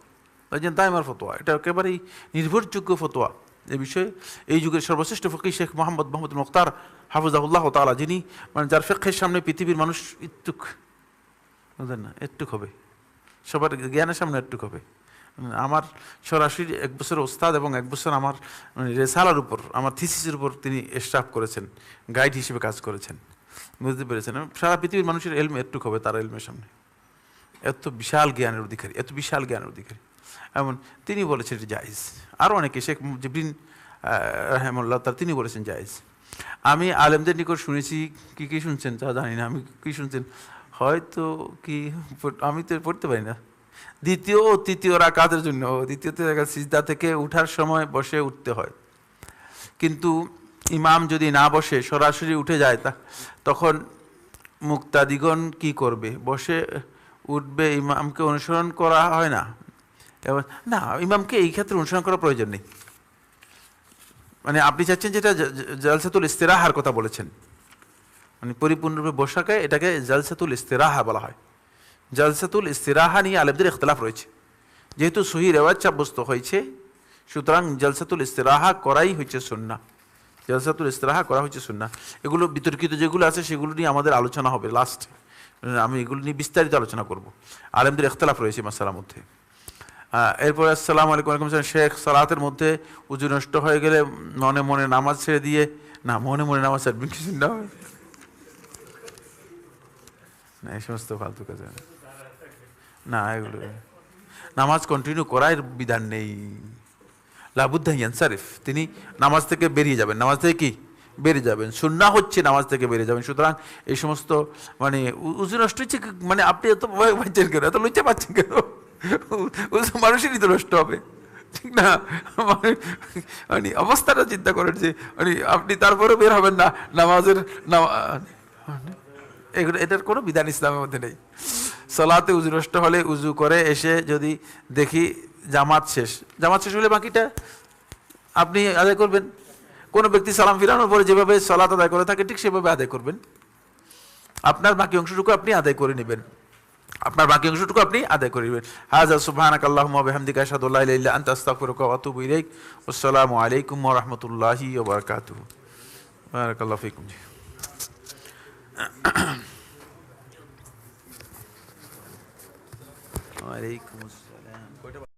লাজনা দায়মার ফতোয়া, এটা একেবারেই নির্ভরযোগ্য ফতোয়া। এ বিষয়ে এই যুগের সর্বশ্রেষ্ঠ ফকিহ শেখ মোহাম্মদ মুখতার হাফিজাহুল্লাহ তাআলা, যিনি মানে যার ফিকহের সামনে পৃথিবীর মানুষ ইত্তুক, বুঝলেন না, একটু হবে, সবার জ্ঞানের সামনে একটু হবে। আমার সরাসরি 1 বছর ওস্তাদ এবং 1 বছর আমার রেসালার উপর, আমার থিসিসের উপর তিনি স্টাফ করেছেন, গাইড হিসেবে কাজ করেছেন। বুঝতে পেরেছেন? সারা পৃথিবীর মানুষের এলম একটু হবে তার এলমের সামনে। এত বিশাল জ্ঞানের অধিকারী, এত বিশাল জ্ঞানের অধিকারী। এমন তিনি বলেছেন এটি জায়েজ। আরও অনেকে, শেখ জিবরিন রাহেমুল্লাহ তার, তিনি বলেছেন জায়েজ। আমি আলেমদের নিকট শুনেছি, কি শুনছেন তা জানি না, আমি কি শুনছেন হয়তো, কি আমি তো পড়তে পারি না, দ্বিতীয় ও তৃতীয় রাকাতের জন্য, দ্বিতীয় সিজদা থেকে উঠার সময় বসে উঠতে হয়, কিন্তু ইমাম যদি না বসে সরাসরি উঠে যায় তখন মুক্তাদিগণ কি করবে? বসে উঠবে, ইমামকে অনুসরণ করা হয় না? না, ইমামকে এই ক্ষেত্রে অনুসরণ করার প্রয়োজন নেই। মানে আপনি চাচ্ছেন যেটা জালসাতুল ইস্তিরাহার কথা বলেছেন, মানে পরিপূর্ণরূপে বসাকে, এটাকে জালসাতুল ইস্তিরাহা বলা হয়। জালসাতুল ইস্তিরাহা নিয়ে আলেমদের ইখতিলাফ রয়েছে। যেহেতু সহি রেওয়াজ সাব্যস্ত হয়েছে, সুতরাং জালসাতুল ইস্তিরাহা করাই হচ্ছে সুন্নাহ। জালসাতুল ইস্তিরাহা করা হচ্ছে সুন্নাহ। এগুলো বিতর্কিত যেগুলো আছে সেগুলো নিয়ে আমাদের আলোচনা হবে লাস্ট, আমি এগুলো নিয়ে বিস্তারিত আলোচনা করব। আলেমদের ইখতিলাফ রয়েছে মাসালার মধ্যে। এরপর আসসালামু আলাইকুম। ওয়ালাইকুম আসসালাম। শেখ, সালাতের মধ্যে উযু নষ্ট হয়ে গেলে মনে মনে নামাজ ছেড়ে দিয়ে, না মনে মনে নামাজ ছাড়বেন কিছু না, না এই সমস্ত ফালতু কাজ না, এগুলো নামাজ কন্টিনিউ করার বিধান নেই। লাবুদ্দা ইয়ানসারিফ, তিনি নামাজ থেকে বেরিয়ে যাবেন, নামাজ থেকে কি বেরিয়ে যাবেন, সুন্নাহ হচ্ছে নামাজ থেকে বেরিয়ে যাবেন। সুতরাং এই সমস্ত মানে উযু নষ্ট হচ্ছে, মানে আপনি এত ভয় পাচ্ছেন কেন, এত লজ্জা পাচ্ছেন কেন? মানুষেরই তো নষ্ট হবে, ঠিক না? মানে অবস্থাটা চিন্তা করেন যে মানে আপনি তারপরে বের হবেন না নামাজের, এগুলো, এটার কোনো বিধান ইসলামের মধ্যে নেই। সালাতে উযু নষ্ট হলে উযু করে এসে যদি দেখি জামাত শেষ হলে বাকিটা আপনি আদায় করবেন। কোনো ব্যক্তি সালাম ফিরানোর পরে যেভাবে সালাত আদায় করে থাকে ঠিক সেভাবে আদায় করবেন। আপনার বাকি অংশটুকু আপনি আদায় করে নেবেন, হাযা সুবহানাকাল্লাহুম্মা ওয়া বিহামদিকা আশহাদু আল্লা ইলাহা ইল্লা আনতা আস্তাগফিরুকা ওয়া আতুবু ইলাইক। আসসালামু আলাইকুম ওয়া রাহমাতুল্লাহি ওয়া বারাকাতুহু। বারাকাল্লাহু ফীকুম। ওয়া আলাইকুম আসসালাম।